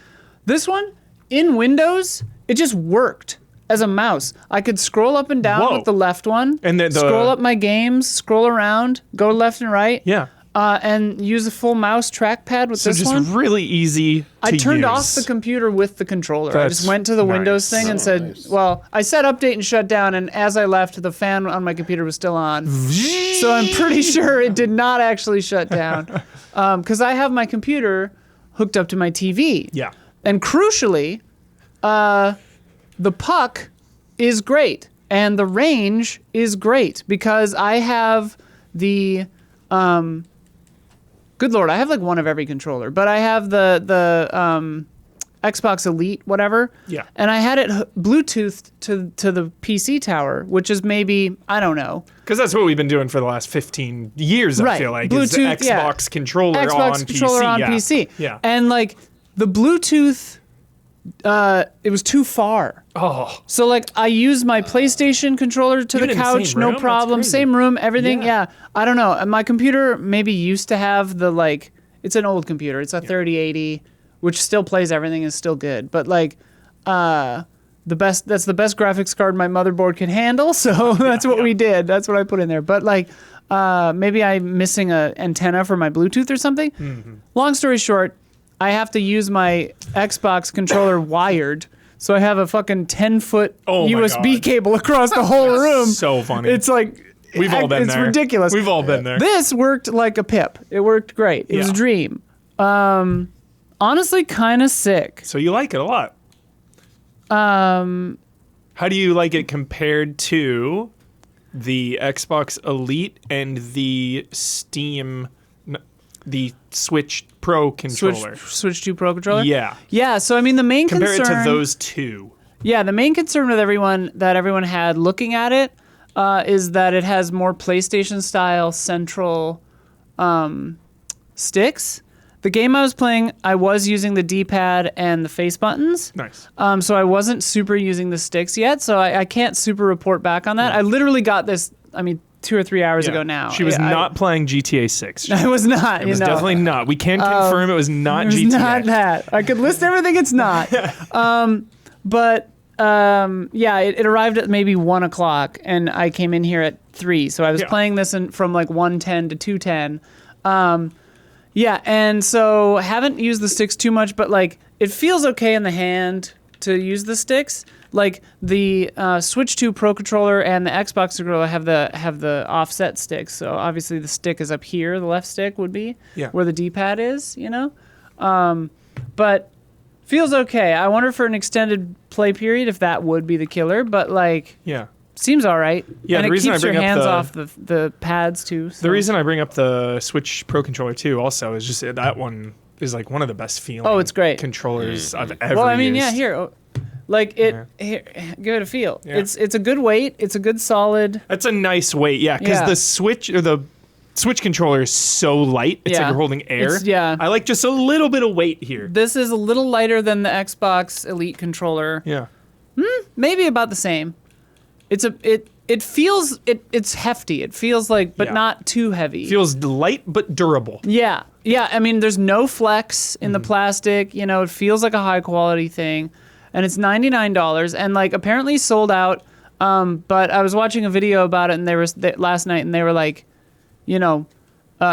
This one in Windows, it just worked as a mouse. I could scroll up and down Whoa. with the left one, And the scroll up my games, scroll around, go left and right. Yeah. And use a full mouse trackpad with So this just one. really easy to I turned off use. the computer with the controller. I That's just went to the Windows nice. thing and Oh, said, nice. well, I said update and shut down, and as I left, the fan on my computer was still on. So I'm pretty sure it did not actually shut down. Because I have my computer hooked up to my TV. Yeah. And crucially, the puck is great, and the range is great, because I have the... good Lord, I have like one of every controller, but I have the Xbox Elite, whatever. Yeah. And I had it Bluetoothed to the PC tower, which is maybe, I don't know. Because that's what we've been doing for the last 15 years, I Right. feel like. Is the Bluetooth, yeah. Xbox controller Xbox on controller PC. on yeah. PC. Yeah. And like the Bluetooth, it was too far. Oh. So like I use my PlayStation controller to Even the in the couch, same room? no That's problem. crazy. Same room, everything. Yeah. Yeah. I don't know. And my computer maybe used to have the like, it's an old computer. It's a 3080, which still plays everything, is still good. But like, that's the best graphics card my motherboard can handle. So that's what we did. That's what I put in there. But like, maybe I'm missing a antenna for my Bluetooth or something. Mm-hmm. Long story short, I have to use my Xbox controller wired. So I have a fucking 10-foot Oh my USB God. cable across the whole room. So funny. It's like, We've all been it's there. ridiculous. We've all been there. This worked like a pip. It worked great. It was a Yeah. dream. Honestly, kind of sick. So you like it a lot. How do you like it compared to the Xbox Elite and the the Switch Pro controller? Switch 2 Pro controller? Yeah. Yeah, so I mean the main Compare concern... it to those two. Yeah, the main concern with everyone had looking at it is that it has more PlayStation-style central sticks. The game I was playing, I was using the D-pad and the face buttons. Nice. So I wasn't super using the sticks yet, so I can't super report back on that. I literally got this, 2 or 3 hours ago now. She was I- not playing GTA 6. I was not. It was definitely not. We can confirm it was not It was GTA. not that. I could list everything it's not. It arrived at maybe 1 o'clock, and I came in here at 3. So I was Yeah. playing this from like 1:10 to 2:10. And so haven't used the sticks too much, but like it feels okay in the hand to use the sticks. Like the Switch 2 Pro controller and the Xbox controller have the offset sticks. So obviously the stick is up here. The left stick would be where the D-pad is, But feels okay. I wonder for an extended play period if that would be the killer. But like, Yeah. seems all right. Yeah, and the it reason I keeps your bring up hands the- off the pads too. So. The reason I bring up the Switch Pro controller too also is just that one is like one of the best feeling It's great. controllers I've ever Well, I mean, used. here, like it. Here, give it a feel. Yeah. It's a good weight. It's a good solid. That's a nice weight, yeah, because Yeah. the Switch controller is so light. It's Yeah. like you're holding air. Yeah. I like just a little bit of weight here. This is a little lighter than the Xbox Elite controller. Yeah. Maybe about the same. It feels it's hefty. It feels like, but Yeah. not too heavy. Feels light but durable. Yeah. I mean, there's no flex in the plastic. It feels like a high quality thing, and it's $99 and like apparently sold out. But I was watching a video about it, and last night, and they were like,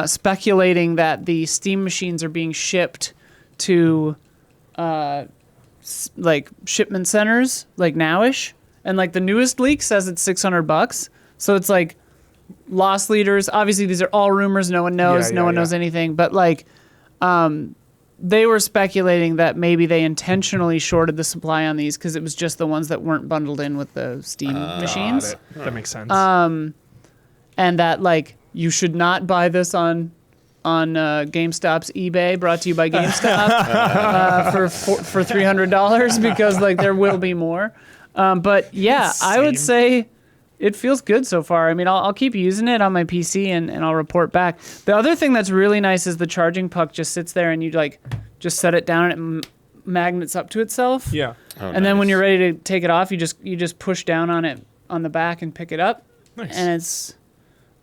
speculating that the Steam machines are being shipped to, like shipment centers, like nowish, and like the newest leak says it's $600. So it's like loss leaders. Obviously, these are all rumors. No one knows. No one knows anything. But like, they were speculating that maybe they intentionally shorted the supply on these because it was just the ones that weren't bundled in with the Steam machines. That makes sense. And that like you should not buy this on GameStop's eBay, brought to you by GameStop, for $300 because like there will be more. But yeah, I would say it feels good so far. I mean, I'll keep using it on my PC and I'll report back. The other thing that's really nice is the charging puck just sits there and you like just set it down and it magnets up to itself. Yeah. Oh, And then nice. when you're ready to take it off, you just push down on it on the back and pick it up. Nice. And it's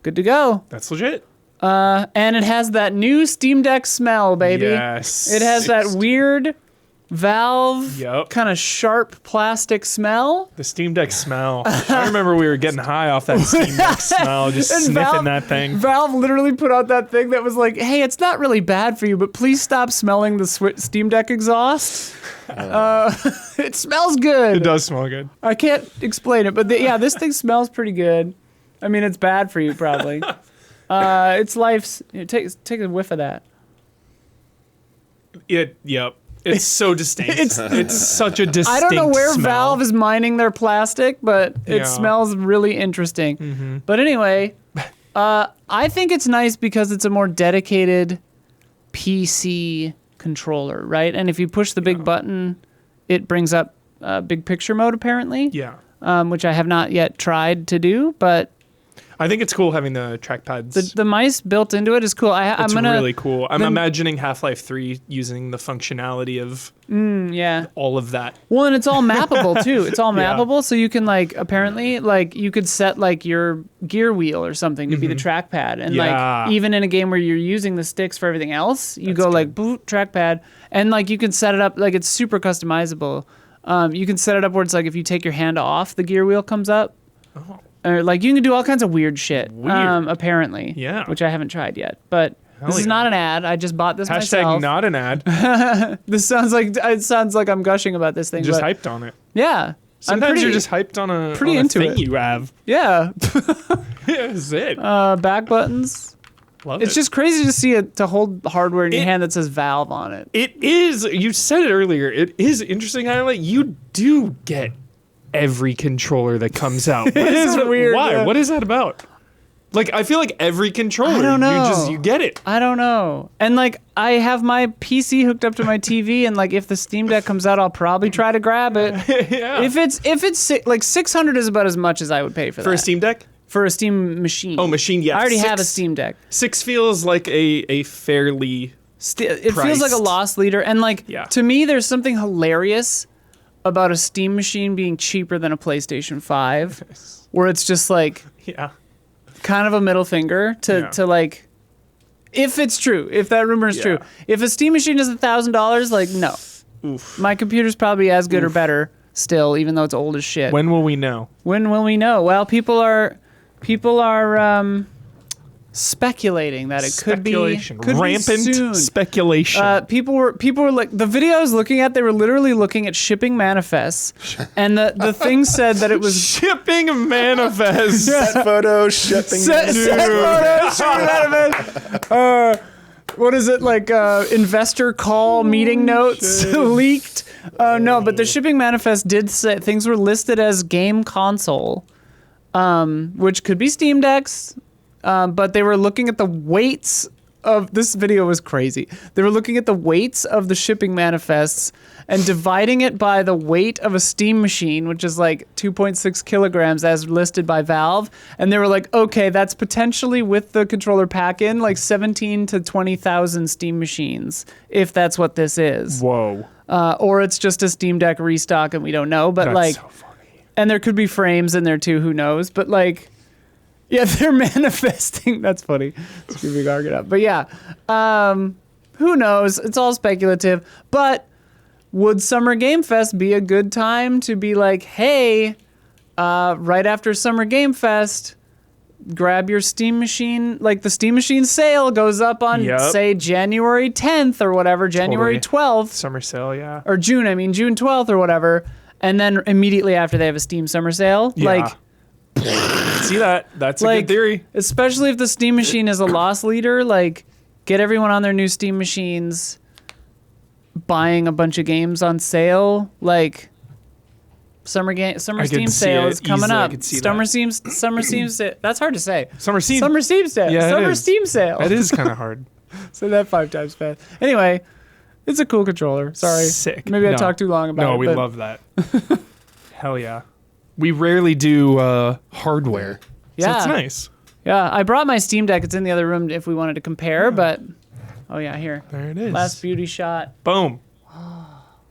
good to go. That's legit. And it has that new Steam Deck smell, baby. Yes. It has that weird Valve Yup. kind of sharp plastic smell. The Steam Deck smell. I remember we were getting high off that Steam Deck smell, just And sniffing that thing. Valve literally put out that thing that was like, hey, it's not really bad for you, but please stop smelling the Steam Deck exhaust. It smells good. It does smell good. I can't explain it, but yeah, this thing smells pretty good. I mean, it's bad for you probably. It's life's. Take a whiff of that. Yep. It's so distinct. It's such a distinct I don't know where smell. Valve is mining their plastic, but it Yeah. smells really interesting. Mm-hmm. But anyway, I think it's nice because it's a more dedicated PC controller, right? And if you push the big button, it brings up big picture mode apparently. Yeah. Which I have not yet tried to do, but I think it's cool having the trackpads. the mice built into it is cool. I'm It's gonna really cool. I'm the- imagining Half-Life 3 using the functionality of yeah. all of that. Well, and it's all mappable too. It's all Yeah. mappable, so you can like apparently like you could set like your gear wheel or something to be the trackpad, and Yeah. like even in a game where you're using the sticks for everything else, you go like boot trackpad, and like you can set it up like it's super customizable. You can set it up where it's like if you take your hand off, the gear wheel comes up. Oh. Or like you can do all kinds of weird shit. Weird. Apparently. Yeah. Which I haven't tried yet, but. This is yeah. not an ad. I just bought this Hashtag myself. not an ad. This sounds like I'm gushing about this thing. Just but hyped on it. yeah, Sometimes you're just hyped on a pretty on a into thing it. you have. yeah. Yeah, that's it. Back buttons. Love It's it. just crazy to see it to hold hardware in your It- hand that says Valve on it. It is. You said it earlier. It is interesting how like you do get every controller that comes out. What is that- weird, Why? yeah. What is that about? Like I feel like every controller, I don't know. you get it. I don't know. And like I have my PC hooked up to my TV, and like if the Steam Deck comes out, I'll probably try to grab it. Yeah. If it's like 600 is about as much as I would pay for For that. a Steam Deck? For a Steam machine. Oh, machine. Yeah. I already have a Six- Steam Deck. 6 feels like a fairly. It feels like a priced. loss leader, and like Yeah. to me, there's something hilarious about a Steam machine being cheaper than a PlayStation 5, where it's just like Yeah. kind of a middle finger Yeah. to like, if it's true, if that rumor is true. If a Steam machine is $1,000, like no, Oof. my computer's probably as good or better still, even though it's old as shit. When will we know? When will we know? Well, people are speculating that it could be Speculation. could be Rampant soon. speculation. People were like the video I was looking at. They were literally looking at shipping manifests, and the thing said that it was Shipping manifest. Set photo, shipping. set photos, shipping manifest. What is it like? Investor call meeting notes leaked. No, but the shipping manifest did say things were listed as game console, which could be Steam Decks. But they were looking at the weights of this video was crazy. They were looking at the weights of the shipping manifests and dividing it by the weight of a Steam machine, which is like 2.6 kilograms as listed by Valve. And they were like, okay, that's potentially with the controller pack in like 17 to 20,000 Steam machines, if that's what this is. Whoa. Or it's just a Steam Deck restock and we don't know. But That's like, so funny. and there could be frames in there too, who knows? But like, yeah, they're manifesting. That's funny. It's gonna be argued up. But yeah, who knows? It's all speculative. But would Summer Game Fest be a good time to be like, hey, right after Summer Game Fest, grab your Steam machine. Like the Steam machine sale goes up on, Yep. say, January 10th or whatever, January Totally. 12th. Summer sale, yeah. Or June 12th or whatever. And then immediately after they have a Steam Summer Sale. Yeah. Like, See that? That's a like good theory. especially if the Steam machine is a loss leader, like get everyone on their new Steam machines, buying a bunch of games on sale, like Summer I Steam could see sale it is coming easily. I up. could see Summer that. Steam sale. That's hard to say. Summer Steam. Summer Steam sale. Yeah, it Summer is. Steam sale. That is kind of hard. Say that 5 times fast. Anyway, it's a cool controller. Sorry. Sick. Maybe I No. talked too long about it. No, we but love that. Hell yeah. We rarely do hardware. So Yeah. it's nice. Yeah, I brought my Steam Deck. It's in the other room if we wanted to compare, but oh yeah, here. There it is. Last beauty shot. Boom.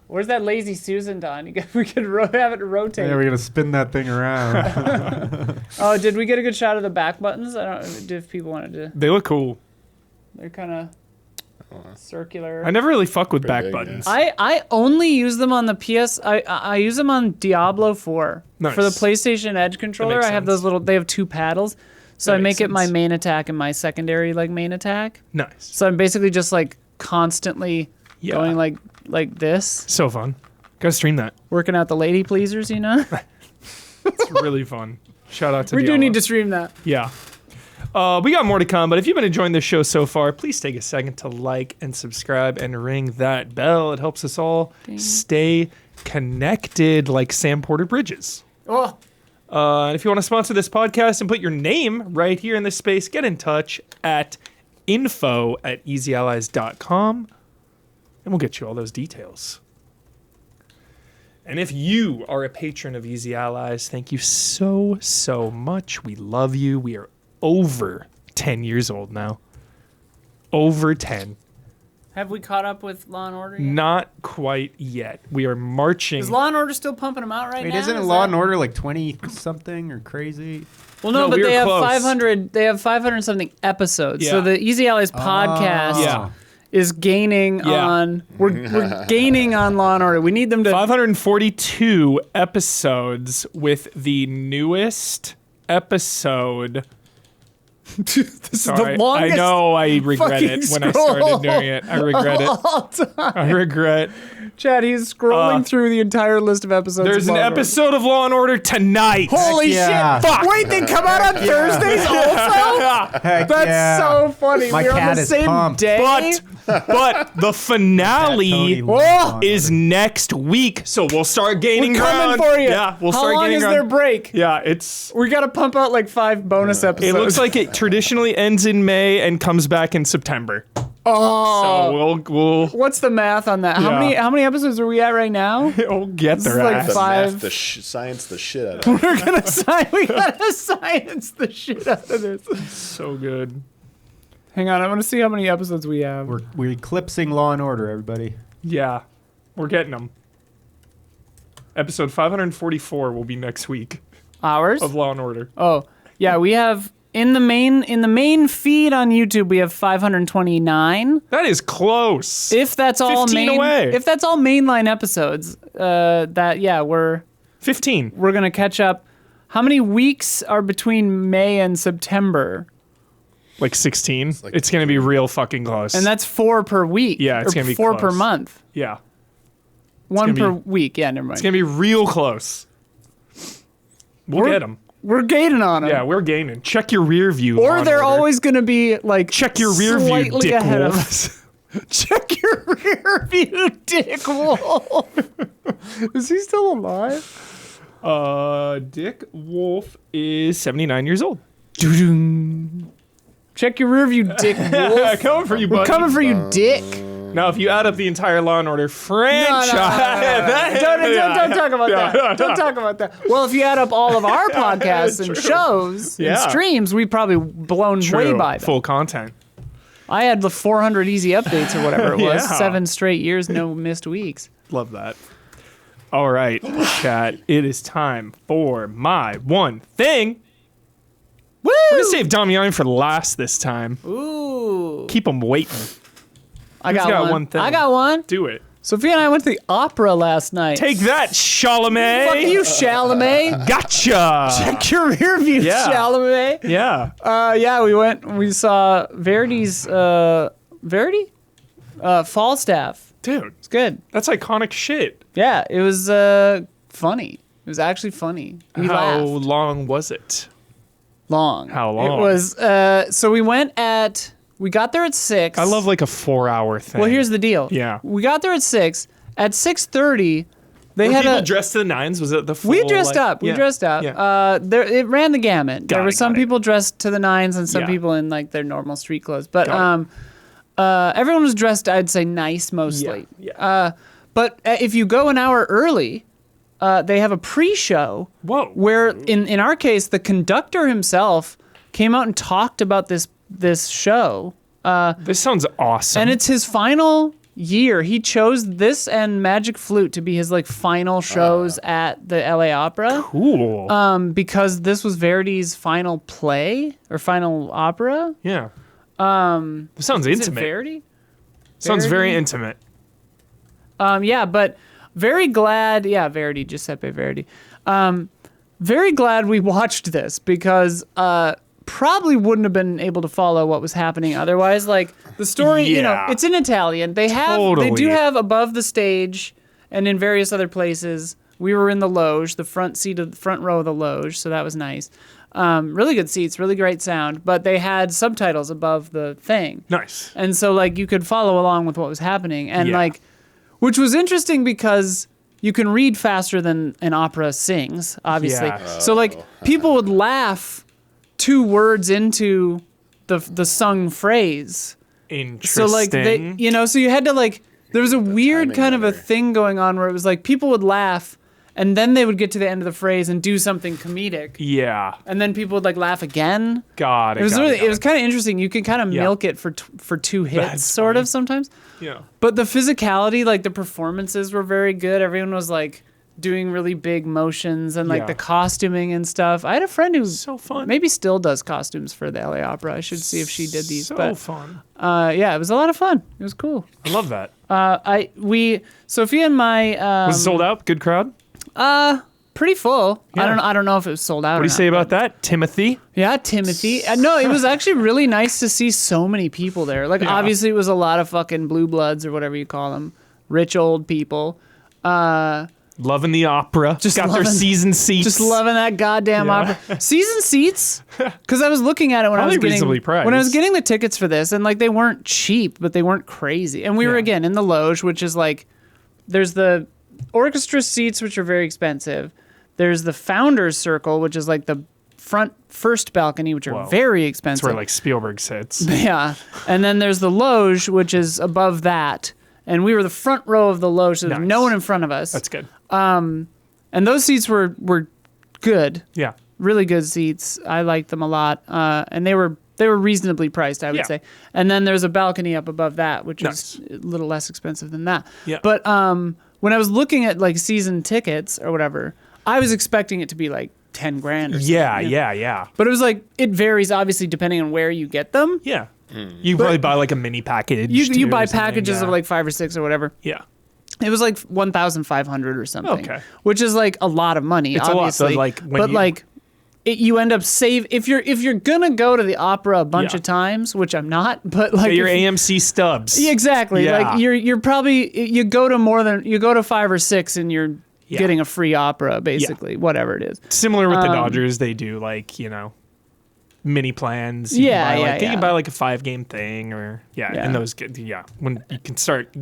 Where's that lazy Susan done? We could have it rotate. Yeah, we're gonna spin that thing around. Oh, did we get a good shot of the back buttons? I don't if people wanted to. They look cool. They're kind of circular. I never really fuck with Pretty back big, buttons. I only use them on the PS. I use them on Diablo 4 Nice. for the PlayStation Edge controller. makes I have sense. those little. They have 2 paddles, so That I makes make it my sense. main attack and my secondary main attack. Nice. So I'm basically just constantly Yeah. going like this, So fun. Gotta stream that. working out the lady pleasers. You know, It's really fun. Shout out to we do Diallo. need to stream that. Yeah. We got more to come, but if you've been enjoying this show so far, please take a second to like and subscribe and ring that bell. It helps us all stay connected like Sam Porter Bridges. Oh, And if you want to sponsor this podcast and put your name right here in this space, get in touch at info@easyallies.com and we'll get you all those details. And if you are a patron of Easy Allies, thank you so, so much. We love you. We are over 10 years old now. Over 10. have we caught up with Law and Order yet? Not quite yet. We are marching. Is Law and Order still pumping them out right Wait, now? isn't Is Law that- and Order like 20 something or crazy? Well, no, No, but we were they have close. 500. They have 500 something episodes. So Yeah. the Easy Allies podcast Yeah. is gaining Yeah. on. We're gaining on Law and Order. We need them to. 542 episodes with the newest episode. This is Sorry, the longest. I know I regret it when I started scroll doing it. I regret it. all time. I regret. Chad, he's scrolling through the entire list of episodes. There's of an Law and Order. episode of Law and Order tonight. Holy yeah. shit! Fuck. Wait, they come out on Thursdays also. Heck That's yeah. so funny. My We're on cat the is same pumped. day. But the finale Tony Whoa. is next week, so we'll start gaining We're ground. coming for you. Yeah, we'll How start long gaining is ground. their break? Yeah, it's. We got to pump out like 5 bonus episodes. It looks like it traditionally ends in May and comes back in September. Oh. So we'll What's the math on that? Yeah. How many episodes are we at right now? we'll get This their is like ass. The five- math, the science, the shit out of it. We gotta science the shit out of this. So good. Hang on, I want to see how many episodes we have. We're eclipsing Law and Order, everybody. Yeah, we're getting them. Episode 544 will be next week Hours? of Law and Order. Oh, yeah, we have in the main feed on YouTube we have 529. That is close. If that's all 15 away. if that's all mainline episodes, we're 15. gonna catch up. How many weeks are between May and September? Like 16. like It's going to be real fucking close. And that's 4 per week. Yeah, it's or gonna be 4 per close. month. yeah. 1 gonna per week. Yeah, never mind. It's going to be real close. We'll get them. We're gaining on them. Yeah, we're gaining. Check your rear view. Law Or and they're Order. always going to be like Check your rear view, slightly Dick ahead of Wolf. us. Check your rear view, Dick Wolf. Is he still alive? Dick Wolf is 79 years old. Check your rear view, Dick Wolf. Coming for you, We're buddy. coming for you, Dick. Now, if you add up the entire Law and Order franchise, Don't talk about that. Don't talk about that. Well, if you add up all of our podcasts and True. shows and Yeah. streams, we've probably blown way by them. full content. I had the 400 easy updates or whatever it was. Yeah. 7 straight years, no missed weeks. Love that. All right, chat. It is time for my one thing. Woo! We're gonna save Damiani for last this time. Ooh. Keep him waiting. I Who's got, got one. one thing? I got one. Do it. Sophia and I went to the opera last night. Take that, Chalamet. Fuck you, Chalamet. Gotcha. Check your rear view, Yeah. Chalamet. Yeah. We saw Verdi's, Falstaff. Dude, It's good. that's iconic shit. Yeah, it was funny. It was actually funny. We How laughed. long was it? Long. How long? It was, so we got there at 6. I love like a 4-hour thing. Well, here's the deal. Yeah. We got there at 6. At 6:30, They Were had people a dressed to the nines? Was it the full? we dressed like- up. We Yeah. dressed up. Yeah. It ran the gamut. There were some got it. people dressed to the nines and some Yeah. people in like their normal street clothes. But Got everyone was dressed, I'd say, nice mostly. Yeah. But if you go an hour early, they have a pre-show. Whoa. Where in our case, the conductor himself came out and talked about this show. This sounds awesome. And it's his final year. He chose this and Magic Flute to be his like final shows at the LA Opera. cool. Because this was Verdi's final play or final opera. Yeah. This sounds Is it intimate. Verdi? Sounds very Verdi? intimate. Yeah, but very glad. Yeah, Verdi, Giuseppe Verdi. Very glad we watched this because probably wouldn't have been able to follow what was happening otherwise. Like the story, Yeah. it's in Italian. They do Totally. have above the stage and in various other places. We were in the loge, the front row of the loge, so that was nice. Really good seats, really great sound, but they had subtitles above the thing. Nice. And so like you could follow along with what was happening. And Yeah. like which was interesting because you can read faster than an opera sings, obviously. Yeah. So like people would laugh 2 words into the sung phrase. Interesting. So like so you had to like there was a weird timing kind of a there. thing going on where it was like people would laugh and then they would get to the end of the phrase and do something comedic. Yeah. And then people would like laugh again. Got it. It was got really got it was kind of interesting. You can kind of Yeah. milk it for 2 hits That's sort funny. of sometimes. Yeah. But the physicality, like the performances were very good. Everyone was like doing really big motions and like Yeah. the costuming and stuff. I had a friend who So fun. maybe still does costumes for the LA Opera. I should see if she did these. So But fun. yeah, it was a lot of fun. It was cool. I love that. Sophia and my Was it sold out? Good crowd. pretty full. Yeah. I don't know if it was sold out. What do you say about that, Timothy? Yeah, Timothy. No, it was actually really nice to see so many people there. Like, Yeah. obviously, it was a lot of fucking blue bloods or whatever you call them, rich old people. Loving the opera. Just got their loving- season seats. Just loving that goddamn Yeah. opera. Season seats, because I was looking at it when I was Probably getting reasonably priced. when I was getting the tickets for this, and like they weren't cheap, but they weren't crazy. And we were Yeah. again in the loge, which is like there's the orchestra seats, which are very expensive. There's the founders circle, which is like the first balcony, which are Whoa. very That's expensive. where like Spielberg sits. Yeah. And then there's the loge, which is above that. And we were the front row of the loge, so there's Nice. no one in front of us. That's good. And those seats were good, Yeah. really good seats. I liked them a lot. And they were reasonably priced, I would Yeah. say. And then there's a balcony up above that, which Nice. is a little less expensive than that. Yeah. But when I was looking at like season tickets or whatever, I was expecting it to be like 10 grand or something. Yeah, you know? yeah. But it was like, it varies obviously depending on where you get them. Yeah. You probably buy like a mini package. You too, buy or something, packages yeah. of like 5 or 6 or whatever. Yeah. It was like 1,500 or something. Okay. Which is like a lot of money, It's a lot, so, obviously. like, when but you- like you end up if you're gonna go to the opera a bunch Yeah. of times, which I'm not, but like Get your if- AMC stubs. Yeah, exactly. Yeah. Like you're probably you go to 5 or 6 and you're Yeah. getting a free opera basically, whatever it is. Similar with the Dodgers, they do like, mini plans. You Yeah, can buy, yeah, like, you yeah. can buy like a 5-game thing or Yeah. and those get when you can start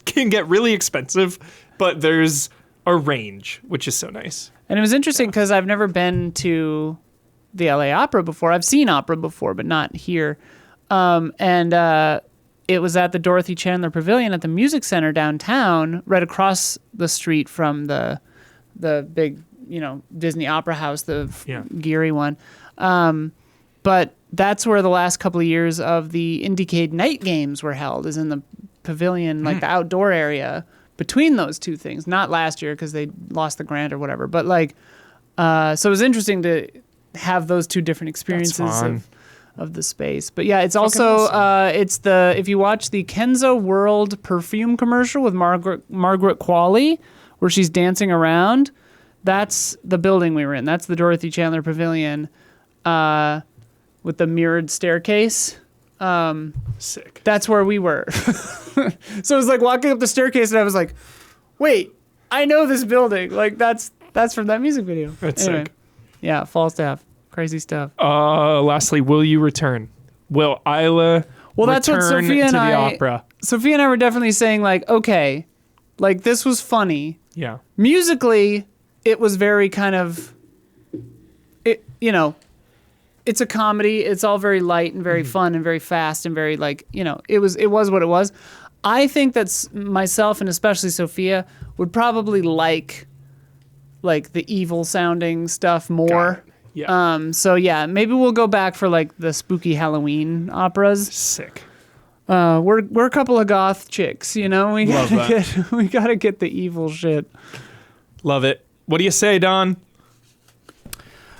can get really expensive, but there's a range, which is so nice. And it was interesting because I've never been to the LA Opera before. I've seen opera before, but not here. It was at the Dorothy Chandler Pavilion at the Music Center downtown, right across the street from the big, Disney Opera House, the Yeah. Geary one. But that's where the last couple of years of the Indiecade Night Games were held, is in the pavilion, like the outdoor area between those two things. Not last year because they lost the grant or whatever, but like, so it was interesting to have those two different experiences fun. of the space. But yeah, it's also awesome. if you watch the Kenzo World perfume commercial with Margaret Qualley, where she's dancing around, that's the building we were in. That's the Dorothy Chandler Pavilion, with the mirrored staircase. Sick. That's where we were. So it was like walking up the staircase, and I was like, "Wait, I know this building. Like that's from that music video." That's Anyway, sick. yeah, fall staff, crazy stuff. Lastly, will you return? Will Isla Well, that's what return Sophia and to the I. opera? Sophia and I were definitely saying like, okay, Like, this was funny. Yeah. Musically, it was very kind of, it's a comedy. It's all very light and very fun and very fast and very it was what it was. I think that's myself and especially Sophia would probably like the evil sounding stuff more. Yeah. So yeah, maybe we'll go back for like the spooky Halloween operas. Sick. We're a couple of goth chicks, We Love gotta get the evil shit. Love it. What do you say, Don?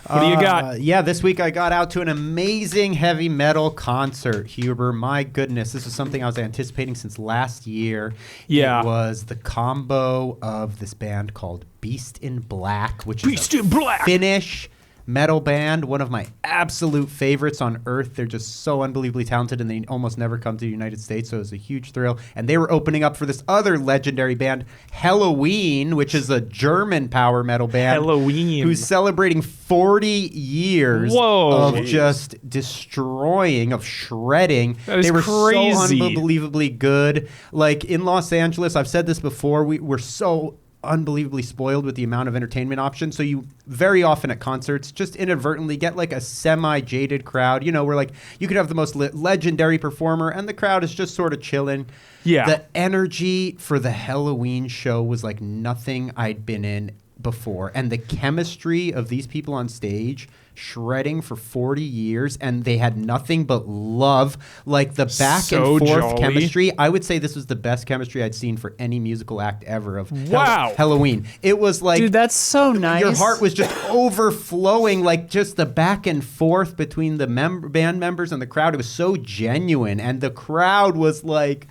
What do you got? Yeah, this week I got out to an amazing heavy metal concert, Huber. My goodness, this is something I was anticipating since last year. Yeah. It was the combo of this band called Beast in Black, which Beast is in Black. Finnish metal band, one of my absolute favorites on earth. They're just so unbelievably talented, and they almost never come to the United States, so it was a huge thrill. And they were opening up for this other legendary band, Helloween, which is a German power metal band. Helloween. Who's celebrating 40 years Whoa. of just destroying, of shredding. That is they were crazy. so unbelievably good. Like, in Los Angeles, I've said this before, we're so unbelievably spoiled with the amount of entertainment options. So you very often at concerts just inadvertently get like a semi-jaded crowd, where like you could have the most legendary performer and the crowd is just sort of chilling. Yeah. The energy for the Helloween show was like nothing I'd been in before. And the chemistry of these people on stage shredding for 40 years, and they had nothing but love. Like the back So and forth jolly. chemistry. I would say this was the best chemistry I'd seen for any musical act ever of Wow. Helloween. It was like, Dude, that's so nice. your heart was just overflowing, like just the back and forth between the band members and the crowd. It was so genuine, and the crowd was like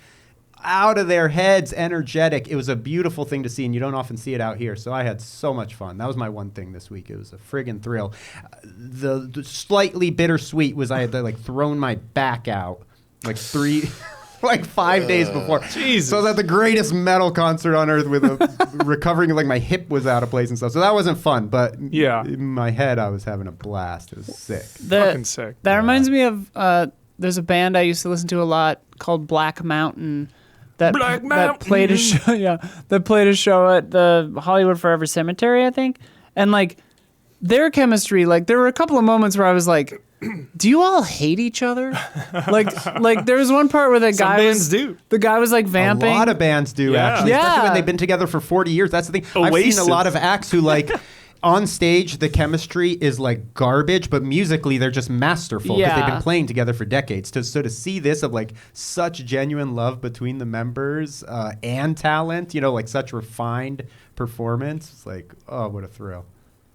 out of their heads, energetic. It was a beautiful thing to see, and you don't often see it out here. So I had so much fun. That was my one thing this week. It was a friggin' thrill. The slightly bittersweet was I had like thrown my back out like 5 days before. Jesus. So I was at the greatest metal concert on earth with recovering, like my hip was out of place and stuff. So that wasn't fun, but Yeah. in my head I was having a blast. It was sick. Fucking sick. That reminds me of there's a band I used to listen to a lot called Black Mountain. That played a show. Yeah, that played a show at the Hollywood Forever Cemetery, I think. And like their chemistry, like there were a couple of moments where I was like, "Do you all hate each other?" like there was one part where the Some guy bands do. The guy was like vamping. A lot of bands do, Yeah. actually. Yeah. Especially when they've been together for 40 years. That's the thing. I've Oasis. seen a lot of acts who, like, on stage, the chemistry is, like, garbage, but musically, they're just masterful because they've Yeah. been playing together for decades. So to see this of, like, such genuine love between the members and talent, like, such refined performance, it's like, oh, what a thrill.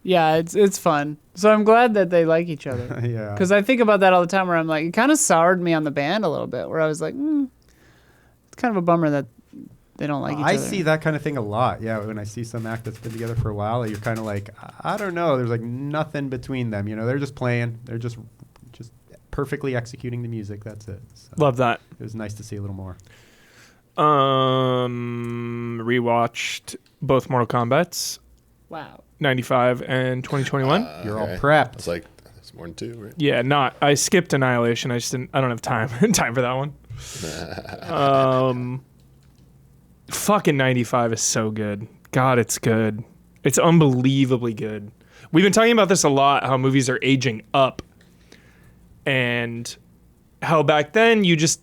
Yeah, it's fun. So I'm glad that they like each other. Yeah. Because I think about that all the time where I'm like, it kind of soured me on the band a little bit, where I was like, it's kind of a bummer that they don't like each I other. see that kind of thing a lot. Yeah, when I see some act that's been together for a while, you're kind of like, I don't know. There's like nothing between them. They're just playing. They're just perfectly executing the music. That's it. So Love that. it was nice to see a little more. Rewatched both Mortal Kombats, Wow. 95 and 2021. You're all Okay. prepped. It's like, that's more than two, right? Yeah, I skipped Annihilation. I don't have time for that one. Fucking 95 is so good. God, it's good. It's unbelievably good. We've been talking about this a lot, how movies are aging up. And how back then you just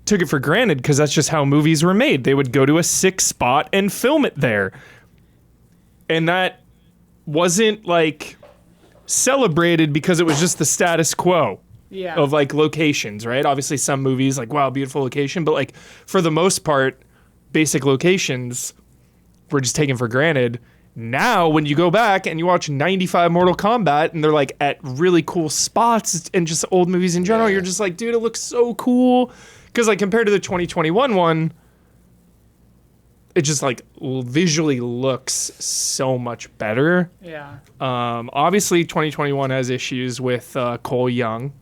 took it for granted because that's just how movies were made. They would go to a sick spot and film it there. And that wasn't like celebrated because it was just the status quo of like locations, right? Obviously some movies like, wow, beautiful location. But like for the most part, basic locations were just taken for granted. Now, when you go back and you watch 95 Mortal Kombat and they're like at really cool spots and just old movies in general, you're just like, dude, it looks so cool. Because like compared to the 2021 one, it just like visually looks so much better. Yeah. Obviously, 2021 has issues with Cole Young.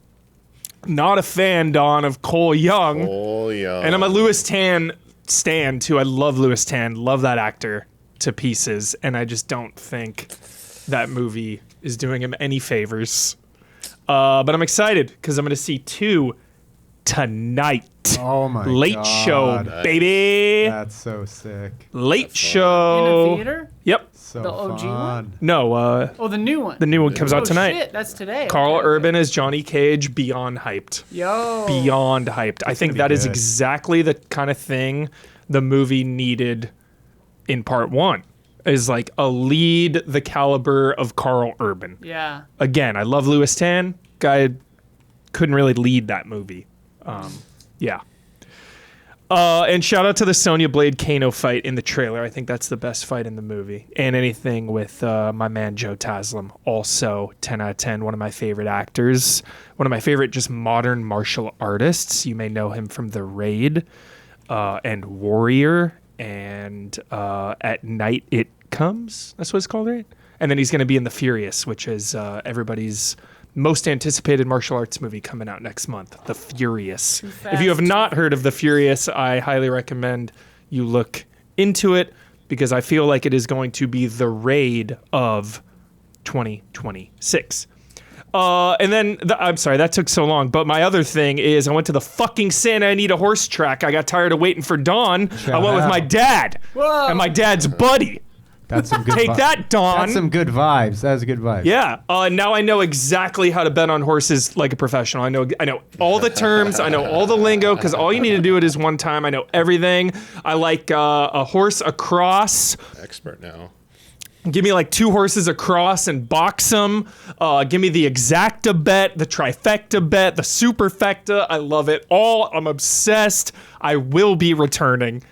Not a fan, Don, of Cole Young. Oh, yeah. And I'm a Louis Tan stan, too. I love Louis Tan. Love that actor to pieces. And I just don't think that movie is doing him any favors. But I'm excited because I'm going to see two tonight. Oh my Late God. show, Nice. baby. That's so sick. Late In show. the theater? Yep. So The OG fun. one? No, Oh, the new one. the new one comes out tonight. Shit, that's today. Carl Okay. Urban as Johnny Cage, beyond hyped. Yo. Beyond hyped. I think gonna that be is good. exactly the kind of thing the movie needed in part one. Is like a lead the caliber of Carl Urban. Yeah. Again, I love Louis Tan. Guy couldn't really lead that movie. Yeah. And shout out to the Sonya Blade Kano fight in the trailer. I think that's the best fight in the movie. And anything with my man Joe Taslim. Also 10 out of 10. One of my favorite actors. One of my favorite just modern martial artists. You may know him from The Raid and Warrior and At Night It Comes. That's what it's called, right? And then he's going to be in The Furious, which is everybody's most anticipated martial arts movie coming out next month, The Furious. If you have not heard of The Furious, I highly recommend you look into it because I feel like it is going to be the Raid of 2026. And then, I'm sorry, that took so long. But my other thing is I went to the fucking Santa Anita horse track. I got tired of waiting for Dawn. I went with out. my dad Whoa. and my dad's buddy. That's some good Take that, Dawn. That's some good vibes. That was a good vibe. Yeah. Now I know exactly how to bet on horses like a professional. I know all the terms. I know all the lingo because all you need to do it is one time. I know everything. I like a horse across. Expert now. Give me like 2 horses across and box them. Give me the exacta bet, the trifecta bet, the superfecta. I love it all. I'm obsessed. I will be returning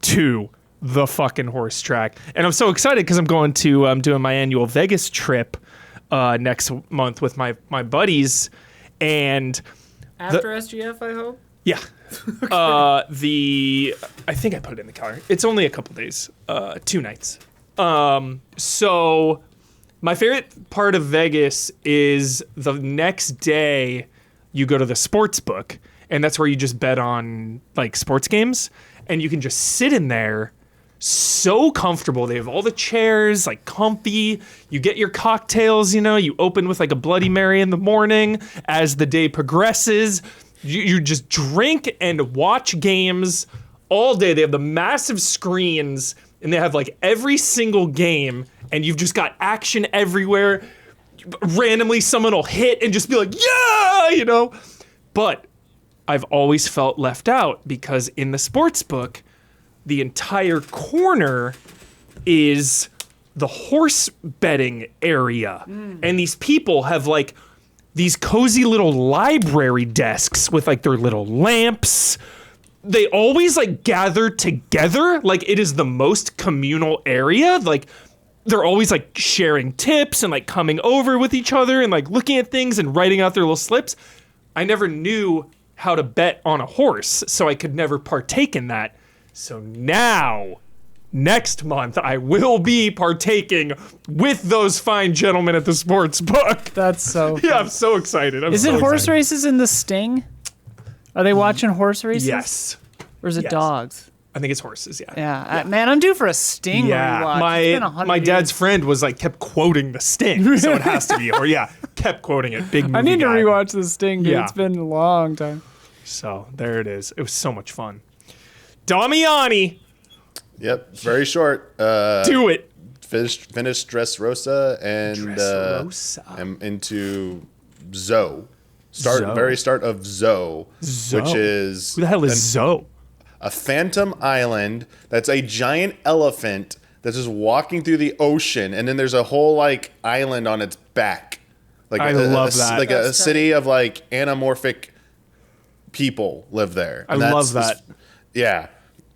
to the fucking horse track. And I'm so excited because I'm going to doing my annual Vegas trip next month with my buddies. And After SGF, I hope. yeah. I think I put it in the calendar. It's only a couple days, 2 nights. So my favorite part of Vegas is the next day you go to the sports book, and that's where you just bet on like sports games, and you can just sit in there so comfortable. They have all the chairs, like comfy. You get your cocktails, you open with like a Bloody Mary in the morning. As the day progresses, you just drink and watch games all day. They have the massive screens and they have like every single game and you've just got action everywhere. Randomly someone will hit and just be like, yeah, But I've always felt left out because in the sports book, the entire corner is the horse betting area. And these people have like these cozy little library desks with like their little lamps. They always like gather together. Like it is the most communal area. Like they're always like sharing tips and like coming over with each other and like looking at things and writing out their little slips. I never knew how to bet on a horse, so I could never partake in that. So now, next month, I will be partaking with those fine gentlemen at the sports book. That's so. Yeah, I'm so excited. Is it horse races in the Sting? Are they watching horse races? Yes. Or is it Yes. dogs? I think it's horses, yeah. Yeah. Man, I'm due for a Sting Yeah, rewatch. It's been 100 my dad's years. friend was like kept quoting the Sting, so it has to be. Or yeah, kept quoting it. Big movie I need to guy. rewatch the Sting, dude. Yeah. It's been a long time. So there it is. It was so much fun. Damiani, Yep, very short. do it. Finished Dressrosa and Dressrosa. I'm into Zoe. Zoe. Very start of Zoe, Zoe. which is Who the hell is Zoe? a phantom island that's a giant elephant that's just walking through the ocean, and then there's a whole like island on its back. Like I love that. Like That's a city of like anamorphic people live there. I And love that's- that. Yeah,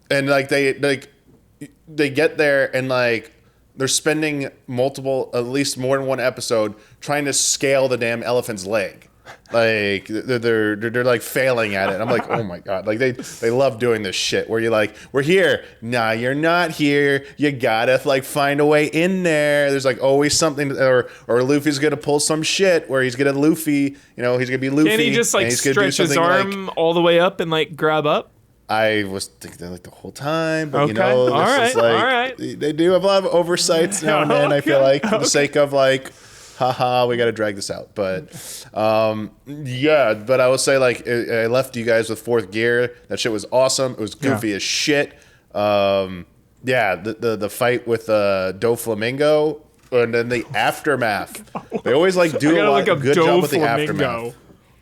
and like they get there and like they're spending at least more than one episode trying to scale the damn elephant's leg. Like they're like failing at it. I'm like, oh my god! Like they love doing this shit where you're like, we're here. Nah, you're not here. You gotta like find a way in there. There's like always something, or Luffy's gonna pull some shit where he's gonna Luffy. He's gonna be Luffy. Can he just and like he's gonna do stretch his something, arm all the way up and like grab up? I was thinking that like the whole time, but Okay. this All is like right. they do have a lot of oversights now and then. I feel Okay. like for the sake of like haha, we got to drag this out. But yeah, but I will say, like, I left you guys with fourth gear. That shit was awesome. It was goofy as shit. Yeah, the fight with Doflamingo, and then the aftermath. They always like do a good job with the aftermath.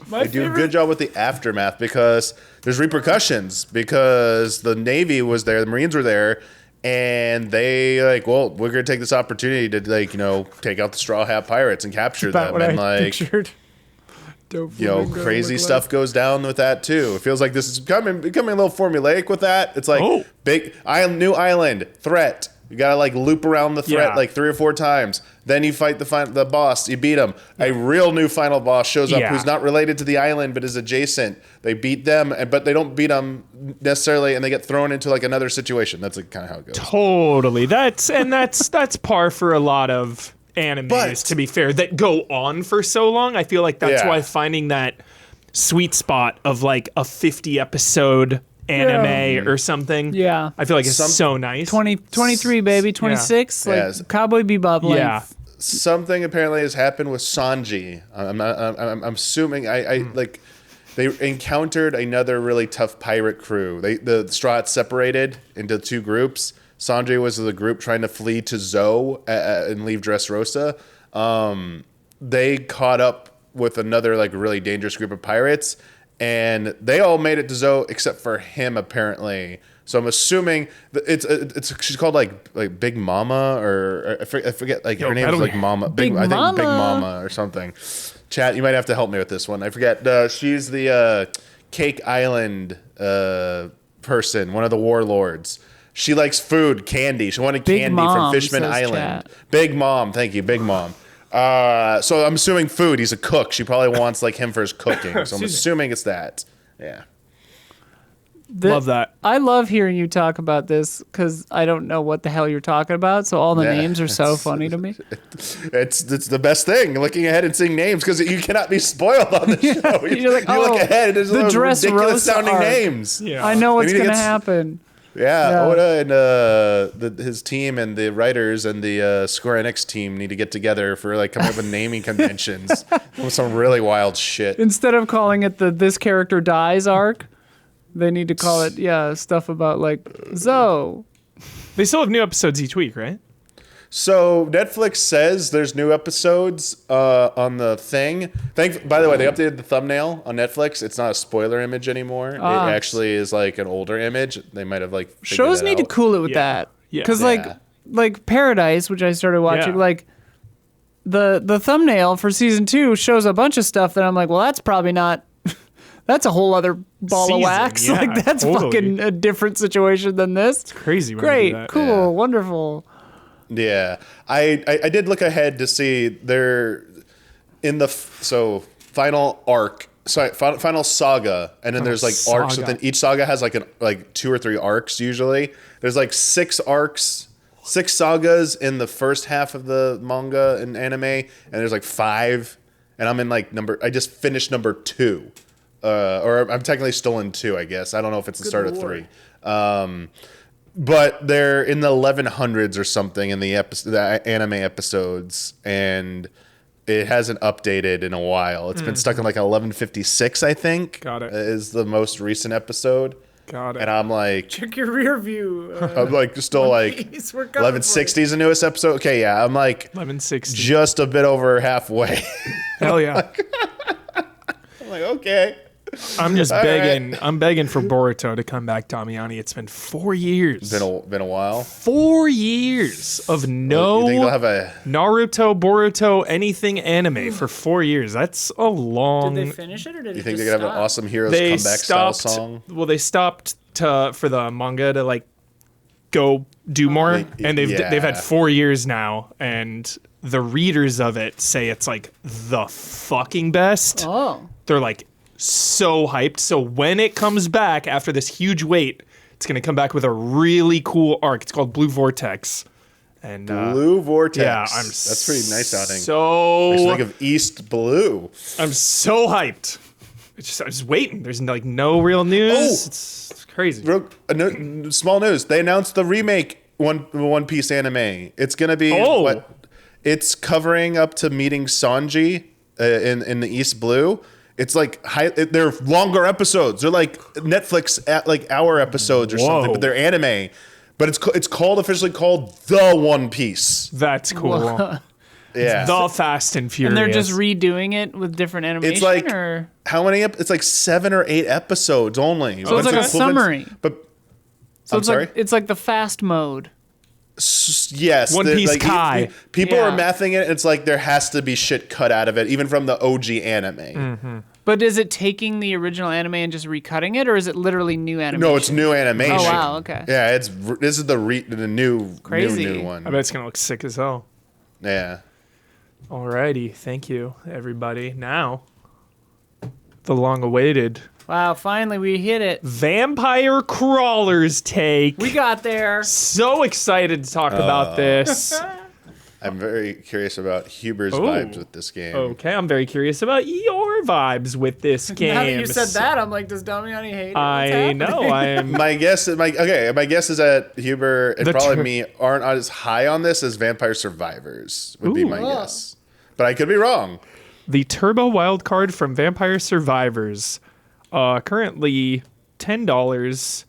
They do a good job with the aftermath because there's repercussions, because the Navy was there, the Marines were there, and they like, well, we're gonna take this opportunity to, like, take out the Straw Hat Pirates and capture them, and like, pictured. Crazy stuff goes down with that too. It feels like this is becoming a little formulaic with that. It's like big new island threat. You gotta like loop around the threat like 3 or 4 times. Then you fight the boss. You beat him. A real new final boss shows up who's not related to the island but is adjacent. They beat them, but they don't beat them necessarily, and they get thrown into like another situation. That's like kind of how it goes. Totally. That's par for a lot of animes, to be fair, that go on for so long. I feel like that's why finding that sweet spot of like a 50 episode anime or something. Yeah. I feel like it's so nice. 23, baby, 26, like Cowboy Bebop length. Yeah. Something apparently has happened with Sanji. I'm assuming like they encountered another really tough pirate crew. The Straw Hats separated into 2 groups. Sanji was the group trying to flee to Zou and leave Dressrosa. They caught up with another like really dangerous group of pirates, and they all made it to Zou except for him, apparently. So I'm assuming that she's called like Big Mama, or I forget, like her name is like Mama. I think Big Mama or something. Chat, you might have to help me with this one. I forget. She's the Cake Island person, one of the warlords. She likes food, candy. She wanted candy from Fishman Island. Chat. Big Mom, thank you, Big Mom. So I'm assuming food. He's a cook. She probably wants like him for his cooking. So I'm assuming it's that. Yeah. Love that. I love hearing you talk about this because I don't know what the hell you're talking about. So all the names are so funny to me. It's the best thing, looking ahead and seeing names, because you cannot be spoiled on the show. You're like, you look ahead, there's the ridiculous sounding names. Yeah. I know what's going to happen. Yeah, Oda and his team and the writers and the Square Enix team need to get together for like coming up with naming conventions with some really wild shit. Instead of calling it the "This Character Dies" arc, they need to call it stuff about like Zou. They still have new episodes each week, right? So Netflix says there's new episodes on the thing. By the way, they updated the thumbnail on Netflix. It's not a spoiler image anymore. It actually is like an older image. They might have like shows need to cool it with that. Yeah. Because like Paradise, which I started watching, like the thumbnail for season 2 shows a bunch of stuff that I'm like, well, that's probably not. That's a whole other ball of wax. Yeah, like that's fucking a different situation than this. It's crazy. Great, cool, wonderful. Yeah, I did look ahead to see they're in the final arc, final saga, and then there's like arcs within each saga has like 2 or 3 arcs usually. There's like 6 arcs, 6 sagas in the first half of the manga and anime, and there's like 5, and I'm in like I just finished number 2, or I'm technically still in 2, I guess. I don't know if it's the start of 3. But they're in the 1100s or something in the anime episodes, and it hasn't updated in a while. It's been stuck in like 1156, I think. Got it. Is the most recent episode. Got it. And I'm like, check your rear view. I'm like still like 1160 is the newest episode. Okay, yeah, I'm like 1160, just a bit over halfway. Hell yeah. I'm like, okay. I'm just begging. Right. I'm begging for Boruto to come back, Damiani. It's been 4 years. Been a while. 4 years of no you think they'll have a Naruto, Boruto, anything anime for 4 years. That's a long. Did they finish it, or did you it think just they're gonna have an awesome Heroes Comeback style song? Well, they stopped for the manga to like go do more, and they've had 4 years now, and the readers of it say it's like the fucking best. Oh, they're like so hyped. So when it comes back after this huge wait, it's going to come back with a really cool arc. It's called Blue Vortex. And Blue Vortex. Yeah, that's pretty nice sounding. So makes me think of East Blue. I'm so hyped. I'm just waiting. There's like no real news. It's crazy. Small news. They announced the remake One Piece anime. It's going to be It's covering up to meeting Sanji in the East Blue. It's like they're longer episodes. They're like Netflix at like hour episodes or something, but they're anime. But it's officially called The One Piece. That's cool. Yeah. The Fast and Furious. And they're just redoing it with different animation? It's like or? How many? It's like 7 or 8 episodes only. So it's like a summary. But So I'm sorry. like it's like the fast mode. Yes, One Piece Kai. People are mathing it. It's like there has to be shit cut out of it, even from the OG anime. Mm-hmm. But is it taking the original anime and just recutting it, or is it literally new animation? No, it's new animation. Oh wow, okay. Yeah, this is the new Crazy. new one. I bet it's gonna look sick as hell. Yeah. Alrighty, thank you, everybody. Now, the long-awaited Wow, finally we hit it. Vampire Crawlers take. We got there. So excited to talk about this. I'm very curious about Huber's vibes with this game. Okay, I'm very curious about your vibes with this game. Now that you said that, I'm like, does Damiani hate it? What's I happening? know. I am. My guess is that Huber and probably me aren't as high on this as Vampire Survivors would be my guess. But I could be wrong. The Turbo Wildcard from Vampire Survivors. Currently $10.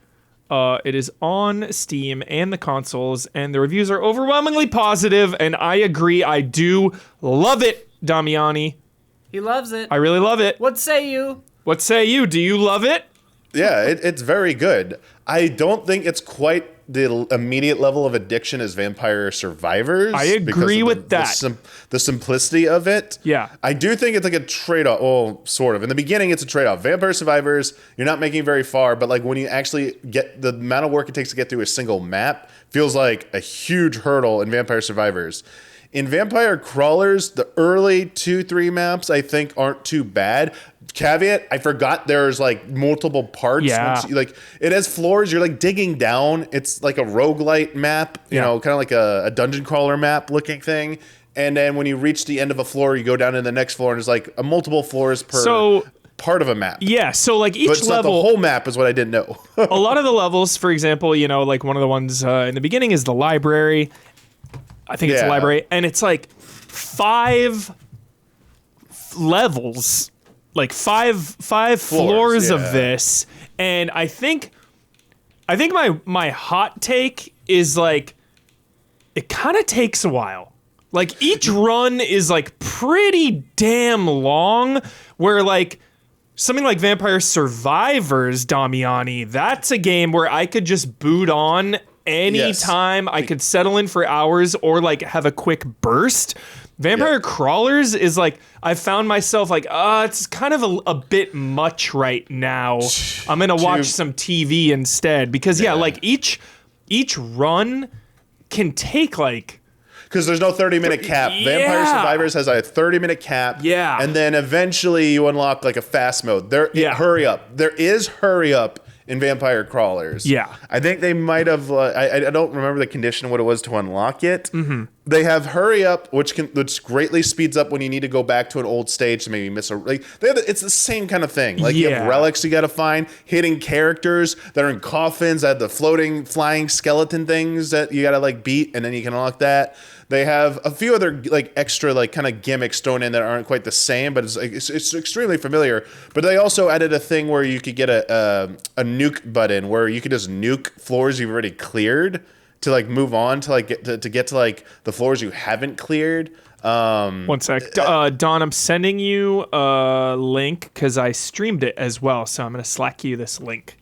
It is on Steam and the consoles, and the reviews are overwhelmingly positive, and I agree. I do love it, Damiani. He loves it. I really love it. What say you? What say you? Do you love it? Yeah, it's very good. I don't think it's quite the immediate level of addiction as Vampire Survivors. I agree with that. The simplicity of it. Yeah. I do think it's like a trade-off. Well, sort of. In the beginning, it's a trade-off. Vampire Survivors, you're not making very far, but like when you actually get the amount of work it takes to get through a single map, feels like a huge hurdle in Vampire Survivors. In Vampire Crawlers, the early 2-3 maps I think aren't too bad. Caveat, I forgot there's like multiple parts. Yeah. Like it has floors, you're like digging down. It's like a roguelite map, you know, kind of like a dungeon crawler map looking thing. And then when you reach the end of a floor, you go down to the next floor and there's like a multiple floors per part of a map. Yeah, so like each but it's level, not the whole map is what I didn't know. a lot of the levels, for example, you know, like one of the ones in the beginning is the library. I think it's a library, and it's like 5 levels, like five floors of this. And I think my hot take is like it kind of takes a while. Like each run is like pretty damn long, where like something like Vampire Survivors, Damiani, that's a game where I could just boot on anytime. I could settle in for hours or like have a quick burst. Vampire Crawlers is like, I found myself like, it's kind of a bit much right now. I'm going to watch some TV instead because like each run can take like, because there's no 30-minute cap. Vampire Survivors has a 30-minute cap. Yeah. And then eventually you unlock like a fast mode. Hurry up. There is hurry up in Vampire Crawlers. Yeah. I think they might have, I don't remember the condition, what it was to unlock it. Mm-hmm. They have hurry up, which greatly speeds up when you need to go back to an old stage to maybe miss it's the same kind of thing. Like you have relics you got to find, hidden characters that are in coffins, that have the floating, flying skeleton things that you got to like beat, and then you can unlock that. They have a few other like extra like kind of gimmicks thrown in that aren't quite the same, but it's extremely familiar. But they also added a thing where you could get a nuke button where you could just nuke floors you've already cleared to like move on to like get to like the floors you haven't cleared. One sec, Don, I'm sending you a link because I streamed it as well, so I'm gonna Slack you this link.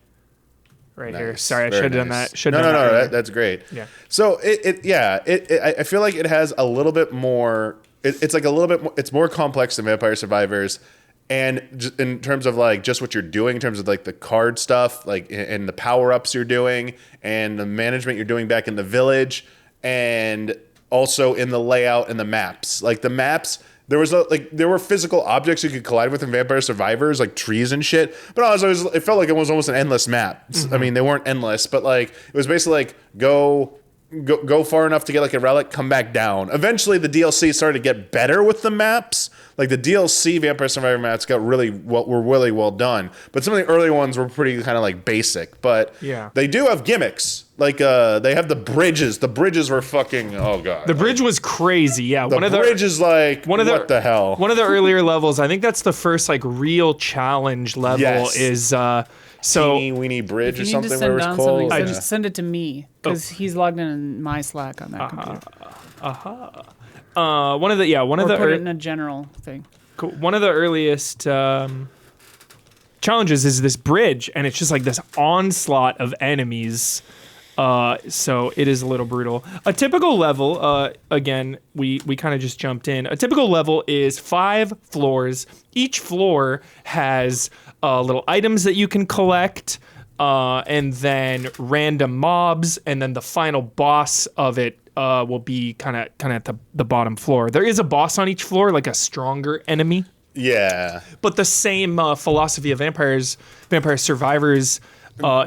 Right here. Sorry, I should have done that. No, that's great. Yeah. So I feel like it has a little bit more. It's like a little bit more. It's more complex than Vampire Survivors, and in terms of like just what you're doing, in terms of like the card stuff, like and the power ups you're doing, and the management you're doing back in the village, and also in the layout and the maps. Like the maps. There were physical objects you could collide with in Vampire Survivors, like trees and shit. But it felt like it was almost an endless map. Mm-hmm. I mean, they weren't endless, but like it was basically like go go far enough to get like a relic, come back down. Eventually, the DLC started to get better with the maps. Like the DLC Vampire Survivor maps were really well done. But some of the early ones were pretty kind of like basic. But they do have gimmicks. Like they have the bridges. The bridges were fucking god. The bridge was crazy. Yeah, The bridge is like what the hell? One of the earlier levels. I think that's the first like real challenge level. Yes. Is Teeny weeny bridge or something. Where it was called. Send it to me because he's logged in my Slack on that computer. One of the put it in a general thing. Cool. One of the earliest challenges is this bridge, and it's just like this onslaught of enemies. So it is a little brutal. A typical level, again, we kind of just jumped in. A typical level is 5 floors. Each floor has little items that you can collect, and then random mobs, and then the final boss of it will be kind of at the bottom floor. There is a boss on each floor, like a stronger enemy. Yeah. But the same philosophy of Vampire Survivors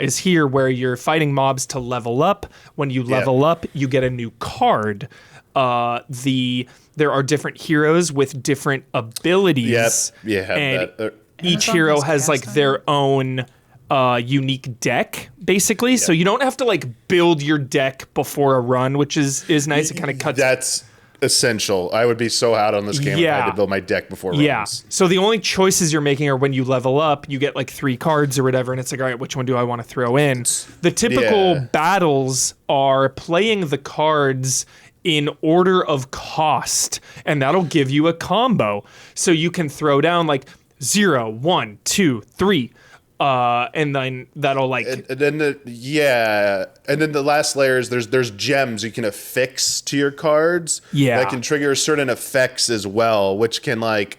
is here, where you're fighting mobs to level up. When you level up, you get a new card. There are different heroes with different abilities. Yep. And each hero has like their own unique deck, basically. So you don't have to like build your deck before a run, which is nice. It kind of cuts. That's essential. I would be so out on this game if I had to build my deck before runs. Yeah. So the only choices you're making are when you level up, you get like 3 cards or whatever, and it's like, all right, which one do I want to throw in? The typical battles are playing the cards in order of cost, and that'll give you a combo. So you can throw down like 0, 1, 2, 3. And then that'll like. And then the last layer is there's gems you can affix to your cards. Yeah. That can trigger certain effects as well, which can like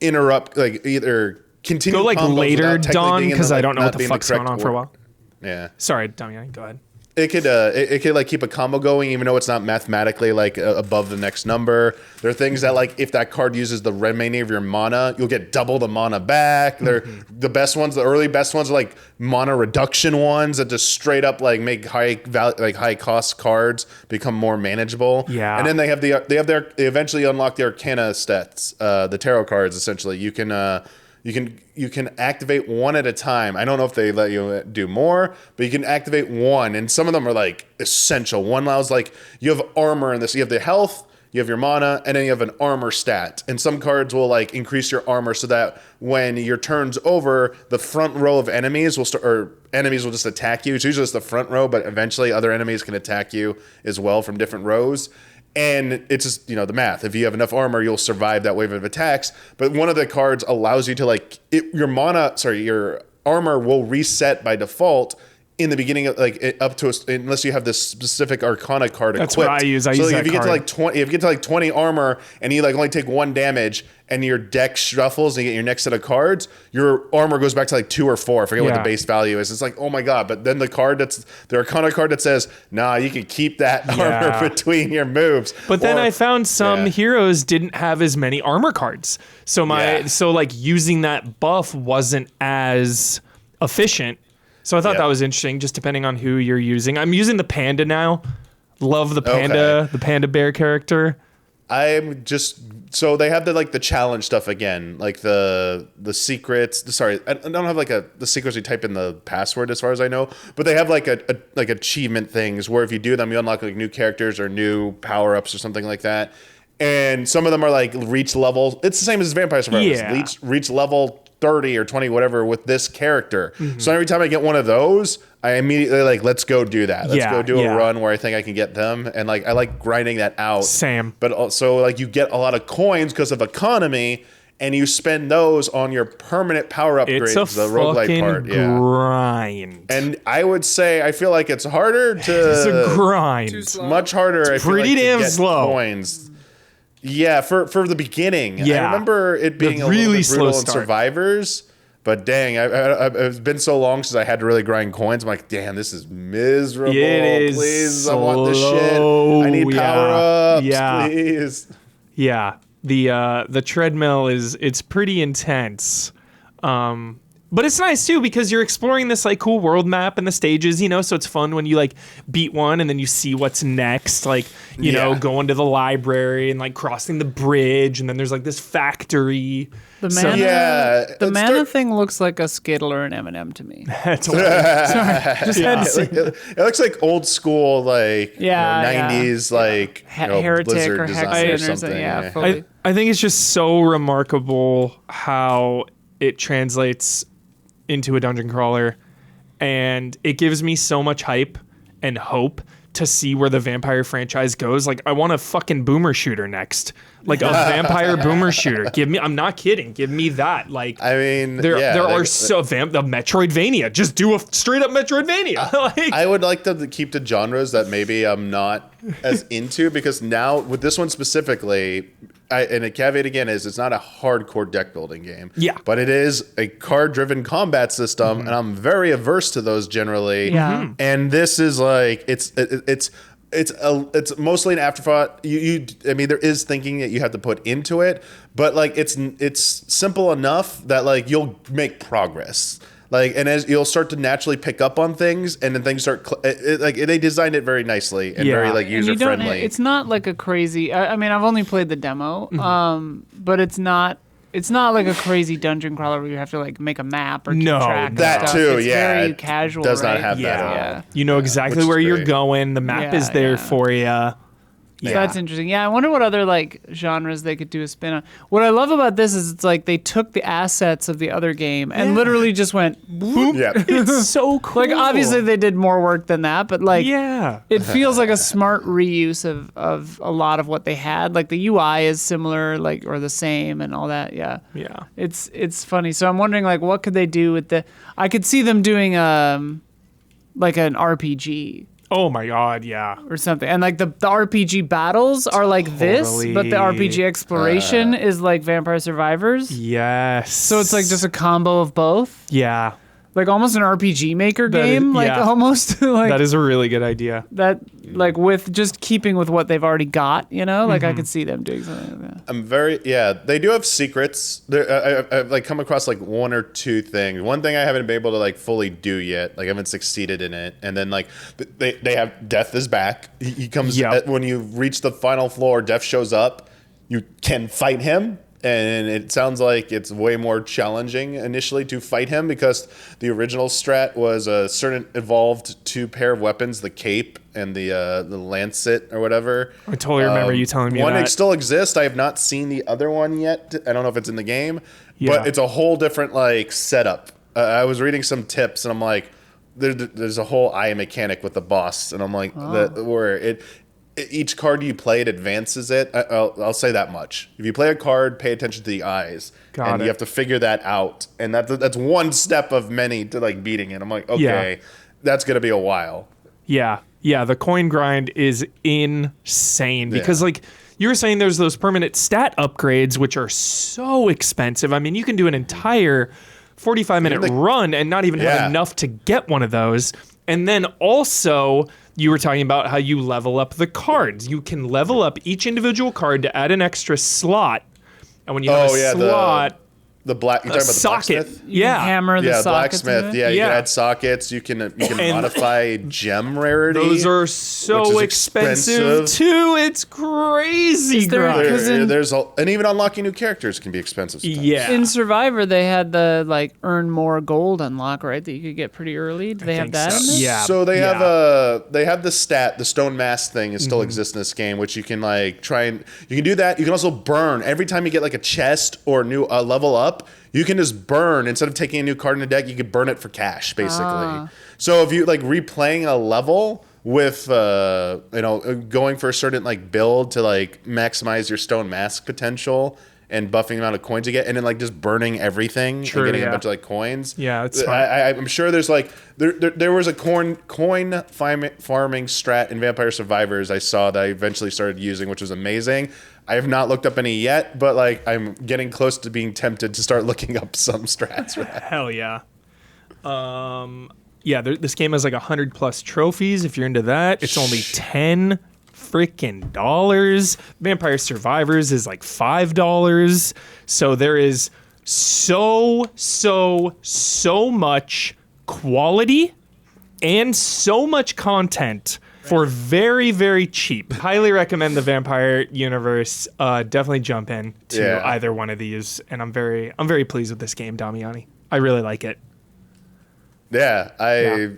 interrupt, like either continue. Go like combos later, without technically Don, being in because I don't know not what the being fuck's going correct on for a while. Yeah. Sorry, Damiani, go ahead. It could like keep a combo going, even though it's not mathematically like above the next number. There are things that like if that card uses the remaining of your mana, you'll get double the mana back. They're the best ones. The early best ones are like mana reduction ones that just straight up like make high cost cards become more manageable. Yeah. And then they eventually unlock the Arcana stats, the tarot cards. Essentially, you can activate one at a time. I don't know if they let you do more, but you can activate one, and some of them are like essential. One allows like you have armor in this. You have the health, you have your mana, and then you have an armor stat. And some cards will like increase your armor so that when your turn's over, the front row of enemies will just attack you. It's usually just the front row, but eventually other enemies can attack you as well from different rows. And it's just, the math. If you have enough armor, you'll survive that wave of attacks. But one of the cards allows you to your armor will reset by default in the beginning of up to unless you have this specific Arcana card equipped. That's what I use. I use that if you card. If you get to 20 armor and you only take 1 damage and your deck shuffles and you get your next set of cards, your armor goes back to 2 or 4. I forget what the base value is. It's like, oh my god! But then the Arcana card that says, nah, you can keep that armor between your moves. But then I found some heroes didn't have as many armor cards, so using that buff wasn't as efficient. So I thought that was interesting, just depending on who you're using. I'm using the panda now. Love the panda, the panda bear character. So they have the challenge stuff again, like the secrets. Sorry, I don't have the secrets you type in the password as far as I know, but they have like achievement things where if you do them, you unlock new characters or new power ups or something like that. And some of them are reach level. It's the same as Vampire Survivors. Yeah. Reach level 30 or 20, whatever, with this character. Mm-hmm. So every time I get one of those, I immediately let's go do that. Let's go do a run where I think I can get them. And I like grinding that out. Same. But also you get a lot of coins because of economy, and you spend those on your permanent power upgrades. It's a the roguelike part. grind. And I would say I feel like it's harder to. It's a grind. It's much harder. It's pretty damn slow. Coins. Yeah, for the beginning. Yeah. I remember it being a really little bit brutal slow in start. Survivors. But dang, it's been so long since I had to really grind coins. I'm like, damn, this is miserable. It is Please, I want this slow. shit. I need power ups. Yeah. Please. Yeah. The treadmill it's pretty intense. But it's nice too because you're exploring this like cool world map and the stages, you know, so it's fun when you like beat one and then you see what's next, like, you know, going to the library and like crossing the bridge, and then there's like this factory. The So- mana, the it's mana thing looks like a Skittle or an M&M to me. That's hilarious. Sorry, just had to say. It looks like old school, like Yeah, 90s, like Heretic Blizzard or design Hexen or or something. something, yeah, Yeah. fully. I think it's just so remarkable how it translates into a dungeon crawler, and it gives me so much hype and hope to see where the vampire franchise goes. Like, I want a fucking boomer shooter next, like a vampire boomer shooter. I'm not kidding, give me that. Like, I mean, there are the Metroidvania, just do a straight up Metroidvania. Like, I would like them to keep the genres that maybe I'm not as into, because now with this one specifically, and a caveat again is it's not a hardcore deck building game. Yeah. But it is a card driven combat system, and I'm very averse to those generally. Yeah. Mhm. And this is like it's mostly an afterthought. I mean, there is thinking that you have to put into it, but like it's simple enough that like you'll make progress. Like, and as you'll start to naturally pick up on things, and then things start like they designed it very nicely and very like And user you don't. friendly. It's not like a crazy. I mean, I've only played the demo, but it's not. It's not like a crazy dungeon crawler where you have to like make a map or keep No, track of that stuff. too, It's yeah, very it casual. does not right? have that at all. Yeah. you know exactly which is where you're great. going. The map is Yeah, there yeah. for you. So that's interesting. Yeah, I wonder what other like genres they could do a spin on. What I love about this is it's like they took the assets of the other game and literally just went boom. Yeah. It's so cool. Like obviously they did more work than that, but like yeah. it feels like a smart reuse of a lot of what they had. Like the UI is similar, like or the same and all that. Yeah. Yeah. It's funny. So I'm wondering like what could they do with the I could see them doing like an RPG Oh my god, yeah. or something. And like the RPG battles are like this, but the Totally. RPG exploration is like Vampire Survivors. Yes. So it's like just a combo of both. yeah. Like almost an RPG maker That is- game, like yeah. almost like That is a really good idea. that like with just keeping with what they've already got, you know? Like I could see them doing something like that. They do have secrets. I've like come across like one or two things. One thing I haven't been able to like fully do yet. Like I haven't succeeded in it. And then like they have Death is back. He comes Yep. when you reach the final floor. Death shows up. You can fight him. And it sounds like it's way more challenging initially to fight him, because the original strat was a certain evolved two pair of weapons, the cape and the lancet or whatever. I totally remember you telling me one that. still exists. I have not seen the other one yet. I don't know if it's in the game, Yeah. but it's a whole different like setup. I was reading some tips and I'm like, there's a whole eye mechanic with the boss, and I'm like, where each card you play, it advances it. I'll say that much. If you play a card, pay attention to the eyes. Got and it. you have to figure that out. And that's one step of many to like beating it. I'm like, okay, that's going to be a while. Yeah. Yeah. The coin grind is insane because, Yeah. like, you were saying there's those permanent stat upgrades, which are so expensive. I mean, you can do an entire 45-minute run and not even have Yeah. enough to get one of those. And then also, you were talking about how you level up the cards. You can level up each individual card to add an extra slot. And when you have a slot, the black. You're talking about the socket. blacksmith? You can hammer the Yeah, sockets in blacksmith. it. Yeah, you Yeah. can add sockets. You can And modify gem rarity. those are which so is expensive too. It's crazy. Is there- grind. 'cause in- and even unlocking new characters can be expensive sometimes. Yeah. In Survivor, they had the like earn more gold unlock, right? That you could get pretty early. Do they have think that? so. In this? Yeah. So they have the stat, the stone mask thing is still exists in this game, which you can like try and you can do that. You can also burn every time you get like a chest or a new level up. You can just burn instead of taking a new card in the deck. You could burn it for cash, basically. So if you like replaying a level with going for a certain like build to like maximize your stone mask potential and buffing the amount of coins you get, and then like just burning everything True, and getting yeah. a bunch of like coins. Yeah, it's smart. I'm sure there's like there was a coin farming strat in Vampire Survivors I saw that I eventually started using, which was amazing. I have not looked up any yet, but like I'm getting close to being tempted to start looking up some strats for that. Hell yeah. This game has like 100+ trophies. If you're into that, it's only $10 freaking dollars. Vampire Survivors is like $5. So there is so much quality and so much content for very, very cheap. Highly recommend the Vampire universe. Definitely jump in to either one of these, and I'm very pleased with this game, Damiani. I really like it. Yeah, I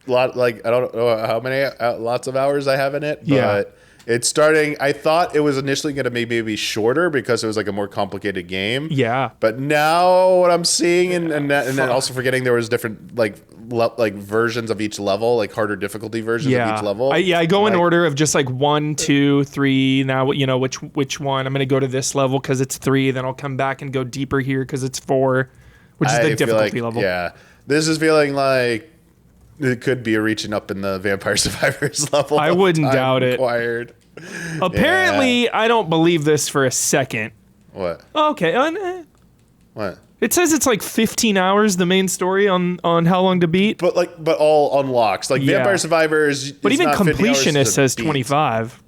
don't know how many lots of hours I have in it, but it's starting. I thought it was initially going to maybe be shorter because it was like a more complicated game. Yeah, but now what I'm seeing, and then also forgetting there was different like versions of each level, like harder difficulty versions of each level. I go in order of just like 1, 2, 3. Now which one I'm going to go to this level because it's 3. Then I'll come back and go deeper here because it's 4, which is the difficulty level. Yeah, this is feeling like it could be a reaching up in the Vampire Survivors level. I wouldn't doubt it. Required. Apparently, I don't believe this for a second. What? Okay. What? It says it's like 15 hours, the main story on How Long to Beat. But all unlocks. Like Vampire Survivors. But even Completionist says 25.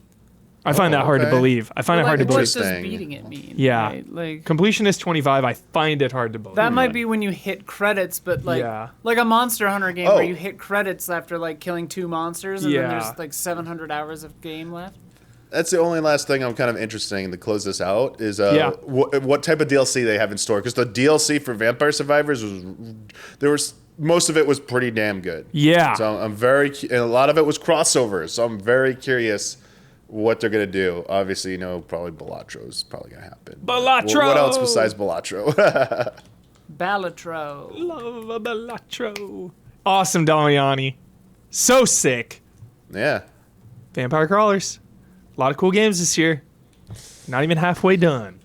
I find that hard to believe. I find it hard to believe. What does beating it mean? Yeah. Right? Like Completionist 25, I find it hard to believe. that might be when you hit credits, but like a Monster Hunter game where you hit credits after like killing 2 monsters and then there's like 700 hours of game left. That's the only last thing I'm kind of interested in to close this out is what type of DLC they have in store. Because the DLC for Vampire Survivors most of it was pretty damn good. Yeah. So and a lot of it was crossovers. So I'm very curious what they're gonna do. Obviously, probably Balattro's probably gonna happen. Balatro. What else besides Balatro? Balatro. Love a Balatro. Awesome, Damiani. So sick. Yeah. Vampire Crawlers. A lot of cool games this year. Not even halfway done.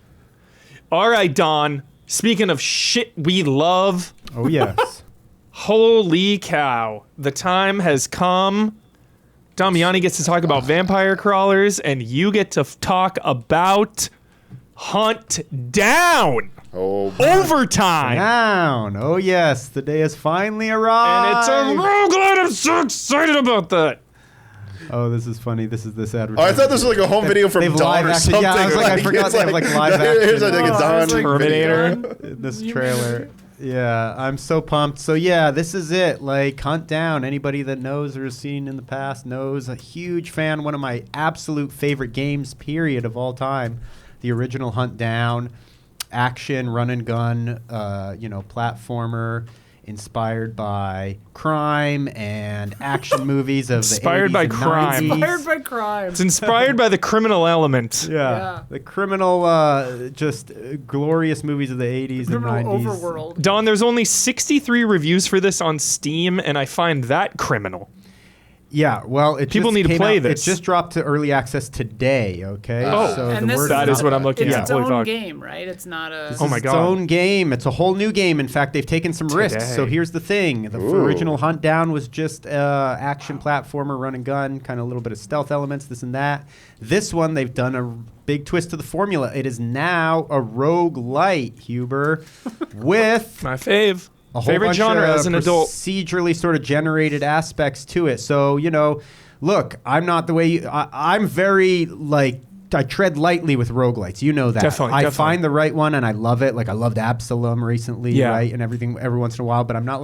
All right, Don. Speaking of shit we love. Oh, yes. Holy cow. The time has come. Damiani gets to talk about Vampire Crawlers, and you get to talk about Huntdown. Oh, Overtime. Down. Oh, yes. The day has finally arrived. And it's a roguelite. I'm so excited about that. Oh, this is funny. This advertisement. I thought this was like a home video from they've Dawn live or action. something. Yeah, I was like, I forgot they have like live action. Here's like a Dawn Terminator. in this trailer. Yeah, I'm so pumped. So yeah, this is it. Like Huntdown. Anybody that knows or has seen in the past knows. A huge fan. One of my absolute favorite games, period, of all time. The original Huntdown, action, run and gun, platformer, inspired by crime and action movies of Inspired the 80s by and crime. 90s. Inspired by crime. It's inspired by the criminal element. Yeah. The criminal, glorious movies of the 80s and 90s. Overworld. Don, there's only 63 reviews for this on Steam, and I find that criminal. Yeah, well, People need to play this. It just dropped to early access today, okay? Oh. And the word that is what I'm looking it's at. its Holy own fuck. game, right? It's not a... This Oh is my its God. own game. It's a whole new game. In fact, they've taken some risks. So here's the thing. The original Huntdown was just action platformer, run and gun, kind of a little bit of stealth elements, this and that. This one, they've done a big twist to the formula. It is now a roguelite, Huber, with... My fave. a whole Favorite bunch genre of as an adult. procedurally sort of generated aspects to it. So, look, I'm not the way you... I'm very, I tread lightly with roguelites. You know that. Definitely. I find the right one, and I love it. Like, I loved Absalom recently, Yeah. right? And everything every once in a while, but I'm not,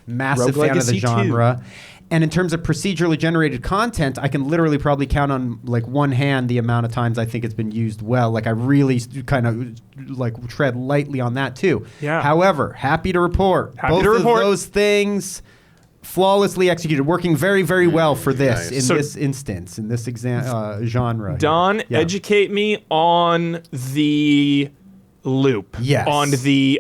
massive Rogue fan of the Legacy genre. And in terms of procedurally generated content, I can literally probably count on, one hand the amount of times I think it's been used well. I really kind of, tread lightly on that, too. Yeah. However, happy to report. Both of those things... flawlessly executed, working very, very well for this Nice. in this instance, in this genre. Don, Yeah. educate me on the loop. Yes. On the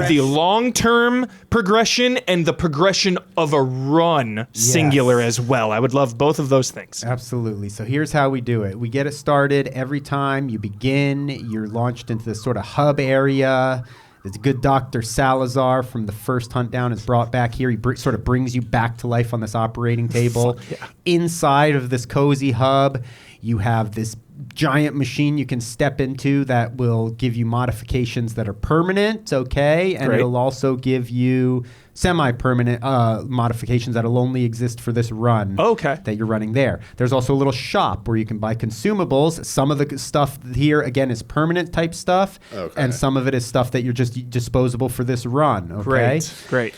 the long-term progression and the progression of a run, singular as well. I would love both of those things. Absolutely. So here's how we do it. We get it started every time you begin. You're launched into this sort of hub area. This good Dr. Salazar from the first Huntdown is brought back here. He sort of brings you back to life on this operating table. Inside of this cozy hub, you have this giant machine you can step into that will give you modifications that are permanent, okay? And Great. it'll also give you semi-permanent modifications that'll only exist for this run Okay. that you're running there. There's also a little shop where you can buy consumables. Some of the stuff here, again, is permanent type stuff, and some of it is stuff that you're just disposable for this run, okay? Great.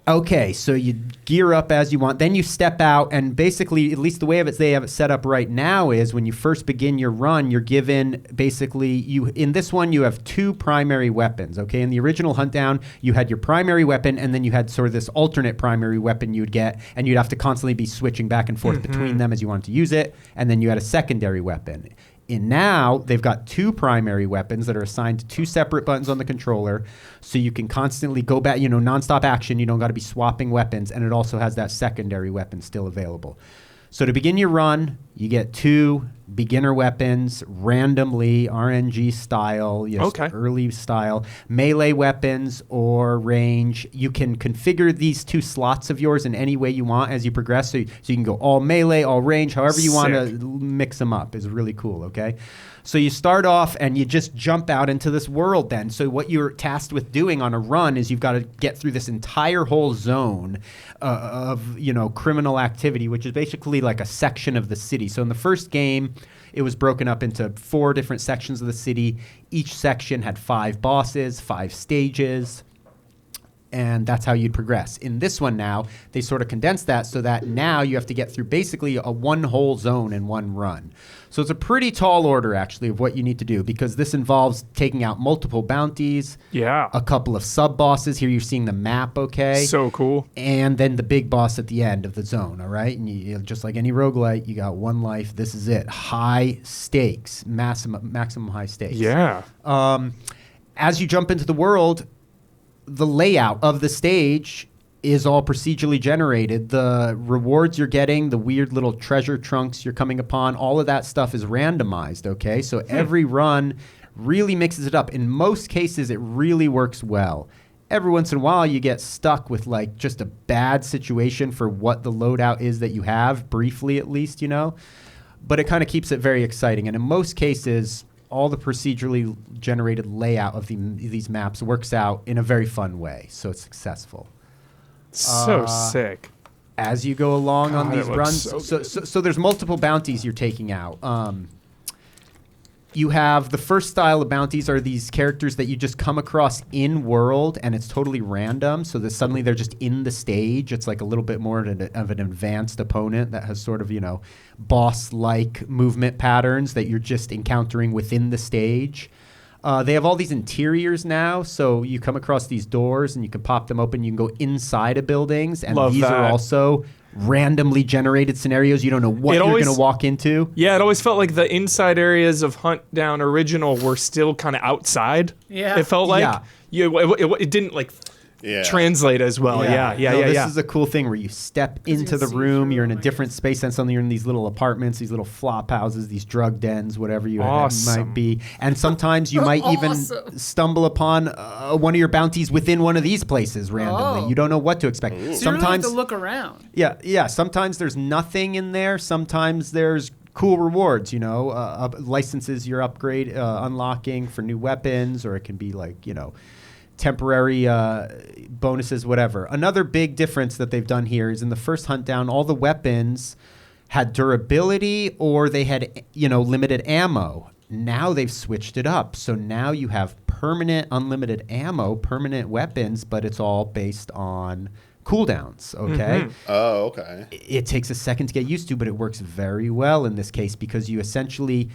Okay, so you gear up as you want. Then you step out, and basically, at least the way they have it set up right now is when you first begin your run, you're given basically in this one you have 2 primary weapons. Okay, in the original Huntdown, you had your primary weapon, and then you had sort of this alternate primary weapon you'd get, and you'd have to constantly be switching back and forth between them as you wanted to use it. And then you had a secondary weapon. And now they've got 2 primary weapons that are assigned to 2 separate buttons on the controller, so you can constantly go back, nonstop action. You don't got to be swapping weapons, and it also has that secondary weapon still available. So to begin your run, you get 2 beginner weapons, randomly RNG style, early style, melee weapons or range. You can configure these 2 slots of yours in any way you want as you progress. So you can go all melee, all range, however you want to mix them up. Is really cool, okay? So you start off and you just jump out into this world then. So what you're tasked with doing on a run is you've got to get through this entire whole zone of criminal activity, which is basically like a section of the city. So in the first game, it was broken up into 4 different sections of the city. Each section had 5 bosses, 5 stages, and that's how you'd progress. In this one now, they sort of condensed that so that now you have to get through basically a one whole zone in one run. So it's a pretty tall order, actually, of what you need to do, because this involves taking out multiple bounties, a couple of sub-bosses. Here you're seeing the map, okay? So cool. And then the big boss at the end of the zone, all right? And you just like any roguelite, you got 1 life. This is it. High stakes, maximum high stakes. Yeah. As you jump into the world, the layout of the stage is all procedurally generated. The rewards you're getting, the weird little treasure trunks you're coming upon, all of that stuff is randomized, okay? So every run really mixes it up. In most cases, it really works well. Every once in a while, you get stuck with like just a bad situation for what the loadout is that you have, briefly at least, But it kind of keeps it very exciting. And in most cases, all the procedurally generated layout of these maps works out in a very fun way. So it's successful. So sick. As you go along on God, these it runs, looks so there's multiple bounties you're taking out. You have the first style of bounties are these characters that you just come across in world, and it's totally random. So that suddenly they're just in the stage. It's like a little bit more of an advanced opponent that has sort of boss-like movement patterns that you're just encountering within the stage. They have all these interiors now, so you come across these doors and you can pop them open. You can go inside of buildings, and these are also randomly generated scenarios. You don't know what you're going to walk into. Yeah, it always felt like the inside areas of Huntdown original were still kind of outside. Yeah. It felt like it didn't translate as well. Yeah. This is a cool thing where you step into the room, you're in a different space, and suddenly you're in these little apartments, these little flop houses, these drug dens, whatever you might be. And sometimes you might even stumble upon one of your bounties within one of these places randomly. You don't know what to expect. So sometimes you really have to look around. Yeah. Sometimes there's nothing in there. Sometimes there's cool rewards, licenses you're unlocking for new weapons, or it can be like, temporary bonuses, whatever. Another big difference that they've done here is in the first Huntdown, all the weapons had durability or they had, limited ammo. Now they've switched it up. So now you have permanent unlimited ammo, permanent weapons, but it's all based on cooldowns, okay? Mm-hmm. Oh, okay. It takes a second to get used to, but it works very well in this case because you essentially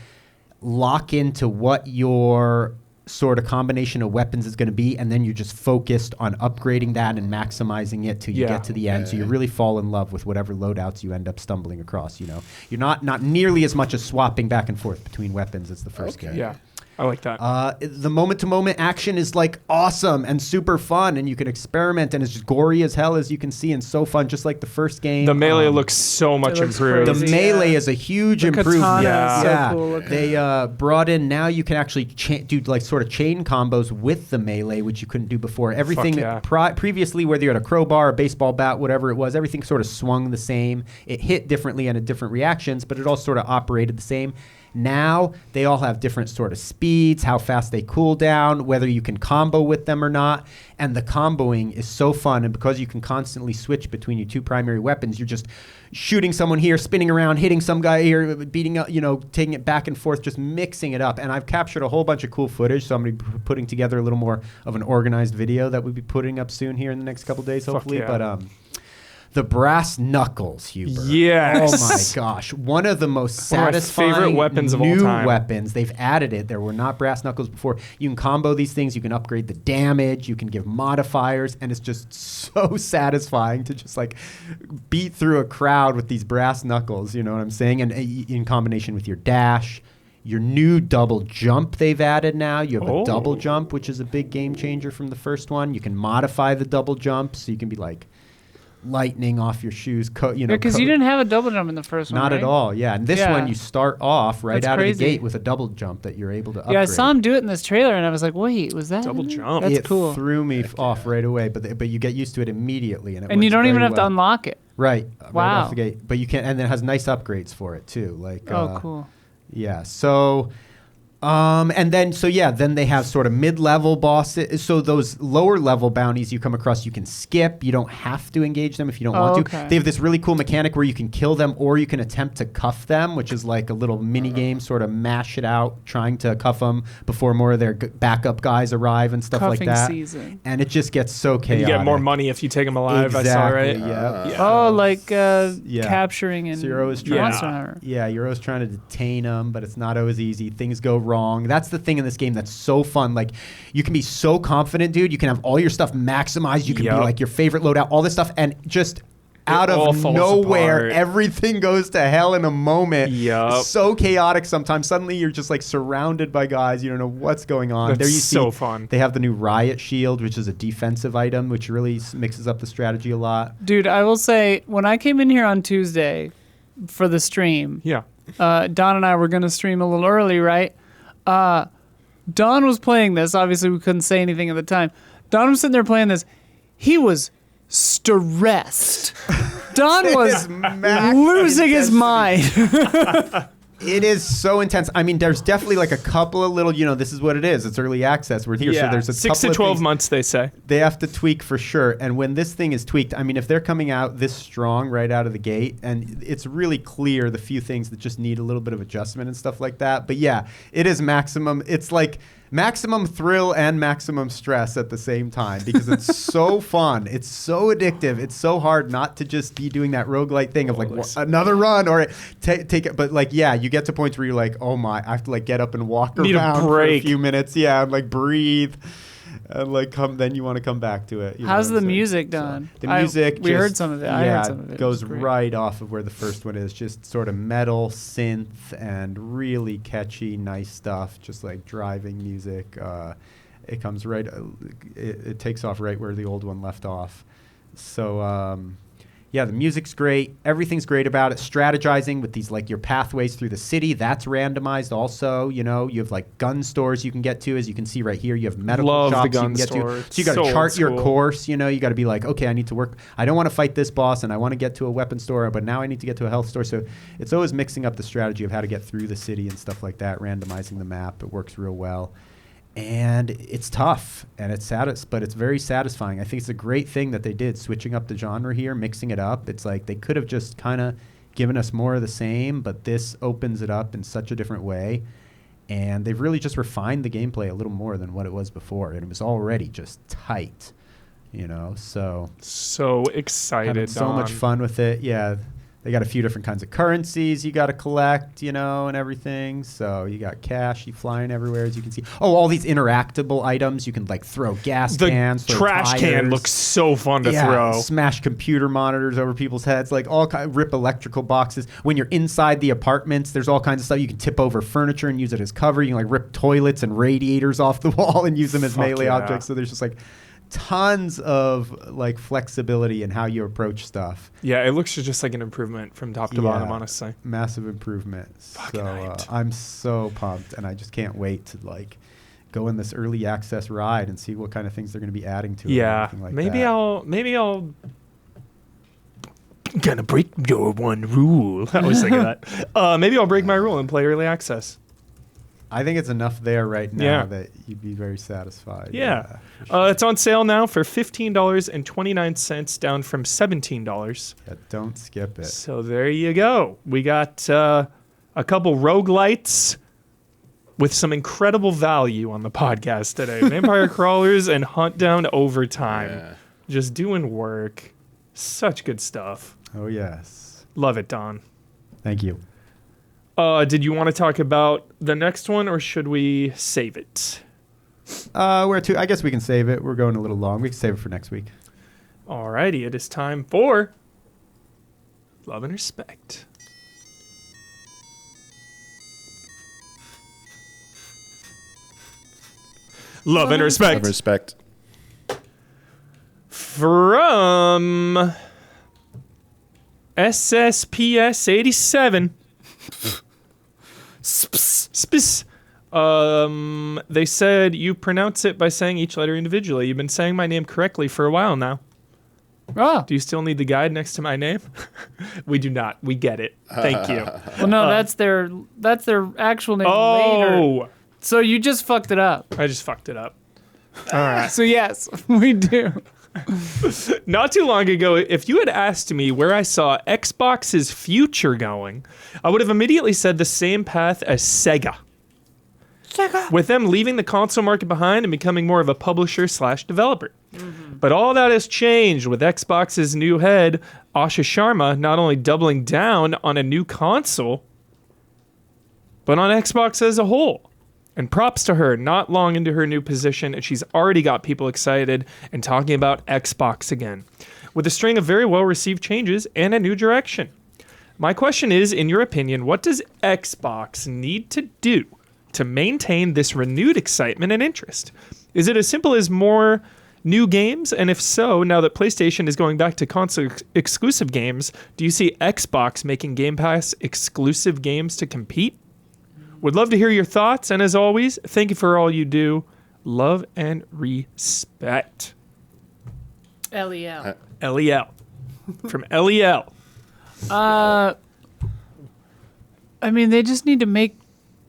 lock into what your sort of combination of weapons is going to be, and then you're just focused on upgrading that and maximizing it till you get to the end. So you really fall in love with whatever loadouts you end up stumbling across. You're not nearly as much as swapping back and forth between weapons as the first game. Yeah. I like that. The moment-to-moment action is like awesome and super fun, and you can experiment, and it's just gory as hell, as you can see, and so fun, just like the first game. The melee looks so much improved. The melee is a huge improvement. So cool. They brought in, now you can actually do like sort of chain combos with the melee, which you couldn't do before. Everything previously, whether you had a crowbar, a baseball bat, whatever it was, everything sort of swung the same. It hit differently and had different reactions, but it all sort of operated the same. Now they all have different sort of speeds, how fast they cool down, whether you can combo with them or not. And the comboing is so fun. And because you can constantly switch between your two primary weapons, you're just shooting someone here, spinning around, hitting some guy here, beating up, taking it back and forth, just mixing it up. And I've captured a whole bunch of cool footage. So I'm going to be putting together a little more of an organized video that we'll be putting up soon here in the next couple days, hopefully. Yeah. But the brass knuckles, Huber. Yes. Oh my gosh. One of the most One of my satisfying favorite weapons of all new time. weapons. They've added it. There were not brass knuckles before. You can combo these things. You can upgrade the damage. You can give modifiers. And it's just so satisfying to just like beat through a crowd with these brass knuckles. You know what I'm saying? And in combination with your dash. Your new double jump they've added now. You have a double jump, which is a big game changer from the first one. You can modify the double jump. So you can be like lightning off your shoes. Because you didn't have a double jump in the first one, Not right? at all, yeah. And this one, you start off right That's out crazy. of the gate with a double jump that you're able to upgrade. Yeah, I saw him do it in this trailer, and I was like, wait, was that Double in there? jump. That's It cool. threw me off right away, but you get used to it immediately. And you don't even have to unlock it. Right. Right Wow. off the gate. But you can, and it has nice upgrades for it, too. Like, Cool. Yeah, so... and then, then they have sort of mid-level bosses. So those lower-level bounties you come across, you can skip. You don't have to engage them if you don't want to. They have this really cool mechanic where you can kill them or you can attempt to cuff them, which is like a little mini-game, sort of mash it out, trying to cuff them before more of their backup guys arrive and stuff like Cuffing that. season. And it just gets so chaotic. And you get more money if you take them alive, Exactly, I saw, right? yeah. Oh, like capturing and So you're always Monster trying- Hunter. Yeah, you're always trying to detain them, but it's not always easy. Things go wrong. That's the thing in this game that's so fun. Like, you can be so confident, dude. You can have all your stuff maximized. You can be like your favorite loadout, all this stuff, and just out all of falls nowhere, apart. everything goes to hell in a moment. Yup. It's so chaotic sometimes. Suddenly you're just like surrounded by guys. You don't know what's going on. That's There you so see fun. They have the new Riot Shield, which is a defensive item, which really mixes up the strategy a lot. Dude, I will say, when I came in here on Tuesday for the stream, Yeah. Don and I were going to stream a little early, right? Don was playing this. Obviously, we couldn't say anything at the time. Don was sitting there playing this. He was stressed. Don was losing his mind. It is so intense. I mean, there's definitely like a couple of little, this is what it is. It's early access. We're here. So there's a 6 to couple of 12 things months, they say. they have to tweak for sure. And when this thing is tweaked, I mean, if they're coming out this strong right out of the gate, and it's really clear the few things that just need a little bit of adjustment and stuff like that. But yeah, it is maximum. It's like maximum thrill and maximum stress at the same time because it's so fun. It's so addictive. It's so hard not to just be doing that roguelite thing of like another run or take it. But like, yeah, you get to points where you're like, oh my, I have to like get up and walk Need a around for a break. few minutes. Yeah, and like breathe. And like then you want to come back to it. How's the music done? The music, we heard some of it. I heard some of it. Goes It was great. right off of where the first one is. Just sort of metal, synth, and really catchy, nice stuff. Just like driving music. It comes right. It takes off right where the old one left off. So yeah, the music's great. Everything's great about it. Strategizing with these like your pathways through the city, that's randomized also. You have like gun stores you can get to. As you can see right here, you have medical Love the shops you gun can get store. to. So you got to So chart old your school. course. You got to be like, okay, I need to work. I don't want to fight this boss, and I want to get to a weapon store, but now I need to get to a health store. So it's always mixing up the strategy of how to get through the city and stuff like that. Randomizing the map, it works real well. And it's tough, and but it's very satisfying. I think it's a great thing that they did, switching up the genre here, mixing it up. It's like they could have just kind of given us more of the same, but this opens it up in such a different way. And they've really just refined the gameplay a little more than what it was before. And it was already just tight, so Excited. having so much fun with it. Yeah. They got a few different kinds of currencies you got to collect, and everything. So you got cash, you flying everywhere, as you can see. Oh, all these interactable items. You can like throw gas cans. The throw trash can tires. looks so fun to throw. Smash computer monitors over people's heads, like rip electrical boxes. When you're inside the apartments, there's all kinds of stuff. You can tip over furniture and use it as cover. You can like rip toilets and radiators off the wall and use them as melee objects. So there's just like tons of like flexibility in how you approach stuff. Yeah, it looks just like an improvement from top to bottom, honestly. Massive improvement. Fucking So hyped. I'm so pumped, and I just can't wait to like go in this early access ride and see what kind of things they're going to be adding to it. and Yeah, everything like maybe that. I'll gonna break your one rule. I always think of that. Maybe I'll break my rule and play early access. I think it's enough there right now Yeah. that you'd be very satisfied. Yeah. For It's on sale now for $15.29, down from $17. Yeah, don't skip it. So there you go. We got a couple roguelites with some incredible value on the podcast today. Vampire Crawlers and Huntdown Overtime. Yeah. Just doing work. Such good stuff. Oh, yes. Love it, Don. Thank you. Did you want to talk about the next one, or should we save it? I guess we can save it. We're going a little long. We can save it for next week. Alrighty, it is time for Love and Respect. Love and Respect. Love, respect. From SSPS 87. Spis. They said you pronounce it by saying each letter individually. You've been saying my name correctly for a while now. Oh. Do you still need the guide next to my name? We do not. We get it. Thank you. Well, no, that's their actual name later. Oh, So you just fucked it up. I just fucked it up. All right. So yes, we do. Not too long ago, if you had asked me where I saw Xbox's future going, I would have immediately said the same path as Sega. With them leaving the console market behind and becoming more of a publisher/developer. But all that has changed with Xbox's new head, Asha Sharma, not only doubling down on a new console, but on Xbox as a whole. And props to her, not long into her new position, and she's already got people excited and talking about Xbox again, with a string of very well-received changes and a new direction. My question is, in your opinion, what does Xbox need to do to maintain this renewed excitement and interest? Is it as simple as more new games? And if so, now that PlayStation is going back to console exclusive games, do you see Xbox making Game Pass exclusive games to compete? Would love to hear your thoughts, and as always, thank you for all you do. Love and respect. LEL. LEL. From LEL. I mean, they just need to make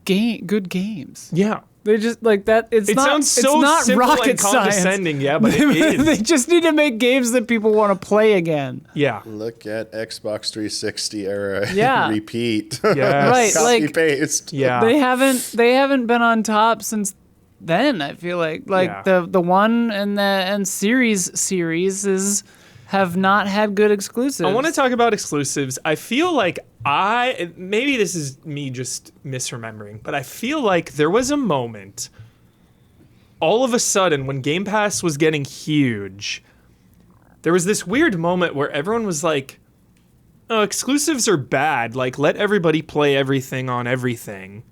good games. Yeah. They just like that. It Sounds so it's not simple rocket and condescending, science. yeah, but it is. They just need to make games that people want to play again. Yeah. Look at Xbox 360 era. Yeah. Repeat. Yes. Right, Copy like- paste. Yeah. They haven't been on top since then. I feel like Yeah. the one and series have not had good exclusives. I want to talk about exclusives. I feel like maybe this is me just misremembering, but I feel like there was a moment all of a sudden when Game Pass was getting huge. There was this weird moment where everyone was like, "Oh, exclusives are bad. Like, let everybody play everything on everything."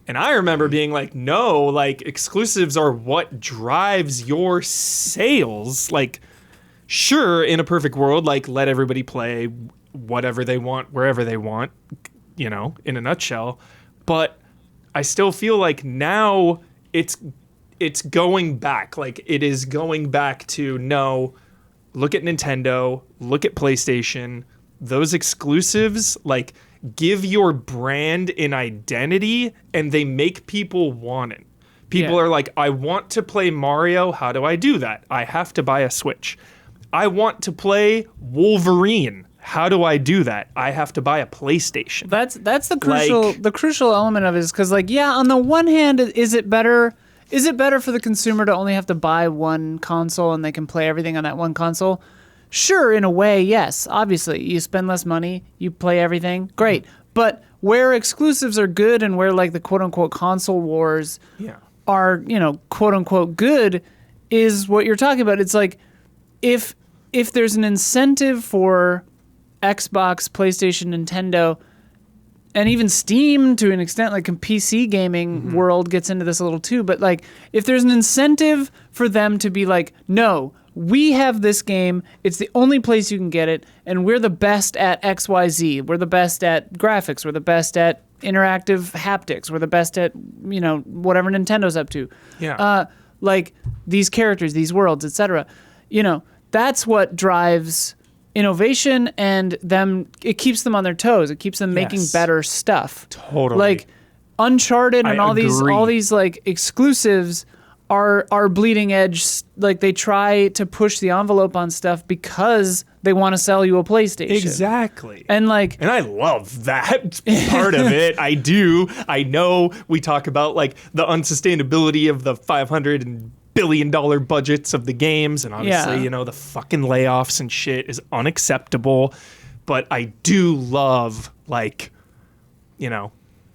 And I remember being like, "No, like exclusives are what drives your sales." Like, sure, in a perfect world, like let everybody play whatever they want, wherever they want, you know, in a nutshell. But I still feel like now it's going back. Like it is going back to no, look at Nintendo, look at PlayStation, those exclusives, like give your brand an identity and they make people want it. People Yeah. are like, I want to play Mario. How do I do that? I have to buy a Switch. I want to play Wolverine. How do I do that? I have to buy a PlayStation. That's the crucial element of it is because like yeah, on the one hand, is it better for the consumer to only have to buy one console and they can play everything on that one console? Sure, in a way, yes. Obviously, you spend less money, you play everything, great. But where exclusives are good and where like the quote unquote console wars Yeah. are, you know, quote unquote good is what you're talking about. It's like if there's an incentive for Xbox, PlayStation, Nintendo, and even Steam to an extent, like a PC gaming world gets into this a little too, but like if there's an incentive for them to be like, no, we have this game, it's the only place you can get it, and we're the best at XYZ, we're the best at graphics, we're the best at interactive haptics, we're the best at, you know, whatever Nintendo's up to. Yeah. Like these characters, these worlds, etc. You know, that's what drives innovation and it keeps them on their toes. It keeps them making better stuff. Totally. Like Uncharted and I all agree. these like exclusives are bleeding edge. Like they try to push the envelope on stuff because they want to sell you a PlayStation. Exactly. And like, and I love that part of it. I do. I know we talk about like the unsustainability of the $500 billion budgets of the games, and obviously, Yeah. the fucking layoffs and shit is unacceptable. But I do love like,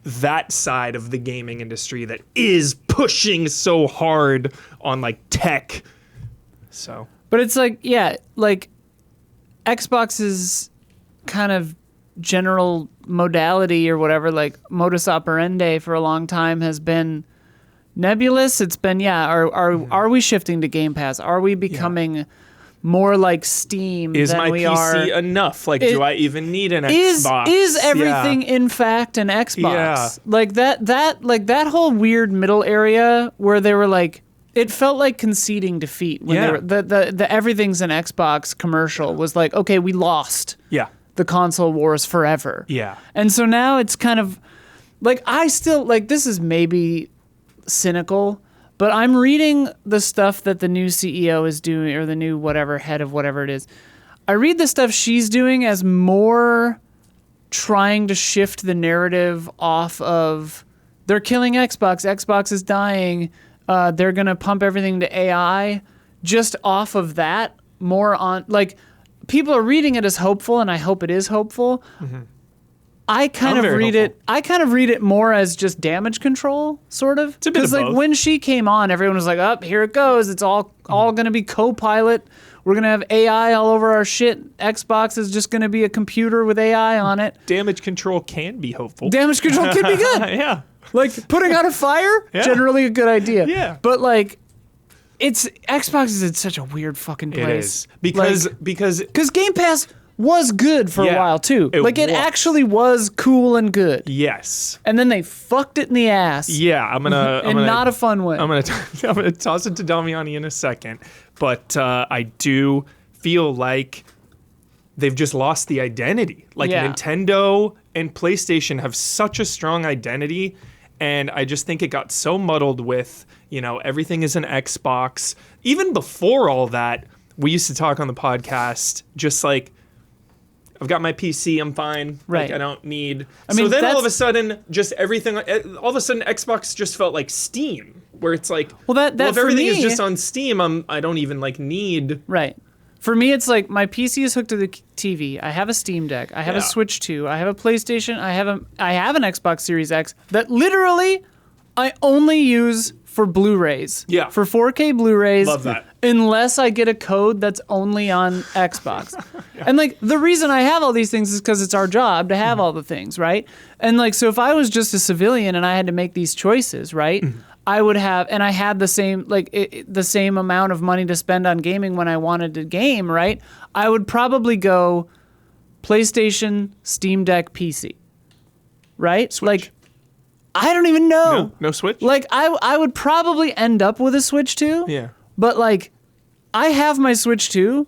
that side of the gaming industry that is pushing so hard on like tech. So, but it's like, yeah, like Xbox's kind of general modality or whatever, like modus operandi for a long time has been nebulous. It's been, are we shifting to Game Pass? Are we becoming more like Steam is than my we PC are? enough? Like, do I even need an Xbox? Is everything in fact an Xbox? Yeah. Like that whole weird middle area where they were like, it felt like conceding defeat when they were, the everything's an Xbox commercial was like, okay, we lost Yeah. the console wars forever. Yeah. And so now it's kind of like, I still like, this is maybe cynical, but I'm reading the stuff that the new CEO is doing, or the new whatever head of whatever it is. I read the stuff she's doing as more trying to shift the narrative off of they're killing Xbox, Xbox is dying, they're going to pump everything to AI, just off of that, more on, like, people are reading it as hopeful, and I hope it is hopeful. Mm-hmm. I kind of read it more as just damage control, sort of. It's a bit of like both. when she came on, everyone was like, "Up, here it goes. It's all going to be co-pilot. We're going to have AI all over our shit. Xbox is just going to be a computer with AI on it." Damage control can be hopeful. Damage control can be good. Yeah. Like putting out a fire, generally a good idea. Yeah. But like, it's Xbox is in such a weird fucking place. It is. Because Because Game Pass was good for a while too. It It was. actually was cool and good. yes. And then they fucked it in the ass. Yeah, I'm gonna Not a fun way. I'm gonna toss it to Damiani in a second, but I do feel like they've just lost the identity. Like Nintendo and PlayStation have such a strong identity, and I just think it got so muddled with, everything is an Xbox. Even before all that, we used to talk on the podcast just like, I've got my PC, I'm fine. Right. Like, I don't need. I mean, so then all of a that's- sudden, just everything. All of a sudden, Xbox just felt like Steam, where it's like, that if for everything me- is just on Steam, I don't even like need. Right. For me, it's like my PC is hooked to the TV. I have a Steam Deck. I have a Yeah. Switch 2. I have a PlayStation. I have an Xbox Series X that literally I only use for Blu-rays. Yeah. For 4K Blu-rays. Love that. Unless I get a code that's only on Xbox. And like the reason I have all these things is because it's our job to have all the things, right? And like, so if I was just a civilian and I had to make these choices, right? I would have, and I had the same the same amount of money to spend on gaming when I wanted to game, right? I would probably go PlayStation, Steam Deck, PC, right? Switch. Like, I don't even know. No Switch. Like, I would probably end up with a Switch 2. Yeah. But like, I have my Switch 2.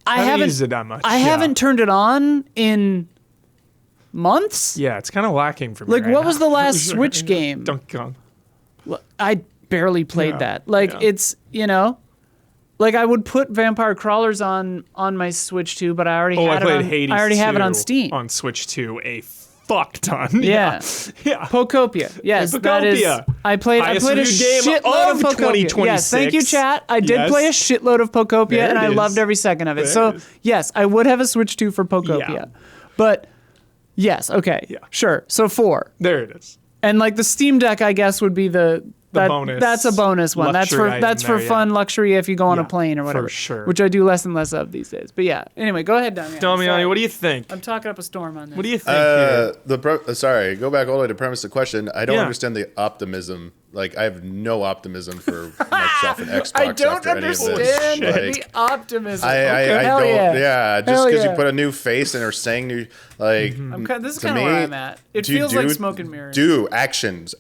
I Haven't haven't used it that much. I Yeah. haven't turned it on in months. Yeah, it's kind of lacking for me. Like, right what now. was the last Switch game? Donkey Kong. I barely played Yeah, that. Like, yeah. it's, like I would put Vampire Crawlers on my Switch 2, but I already Oh, I had it played on, Hades. I already have it on 2 Steam. on Switch 2 a fuck ton. Yeah. Yeah. Pocopia. Yes, Hey, that is. Pocopia. I played a Highest reviewed game shitload of of Pocopia. 2026. Yes, thank you, chat. I did Yes. play a shitload of Pocopia, There and it I is. loved every second of it. There So it is. yes, I would have a Switch 2 for Pocopia, Yeah. but yes, okay, Yeah. sure. So 4, There it is. and like the Steam Deck, I guess would be the bonus That's a bonus one. That's luxury for item there, fun luxury if you go on a Yeah, plane or for whatever. sure. Which I do less and less of these days. But yeah. Anyway, go ahead, Damiani. Damiani, what do you think? I'm talking up a storm on this. What do you think here? Sorry, go back all the way to premise the question. I don't Yeah. understand the optimism. Like, I have no optimism for Microsoft and Xbox I don't after any of this. understand Like, the optimism. I Hell don't. yeah. Yeah, just Hell because yeah. you put a new face and are saying new, like, This is to kind of me, where I'm at. It feels like smoke and mirrors. Do actions.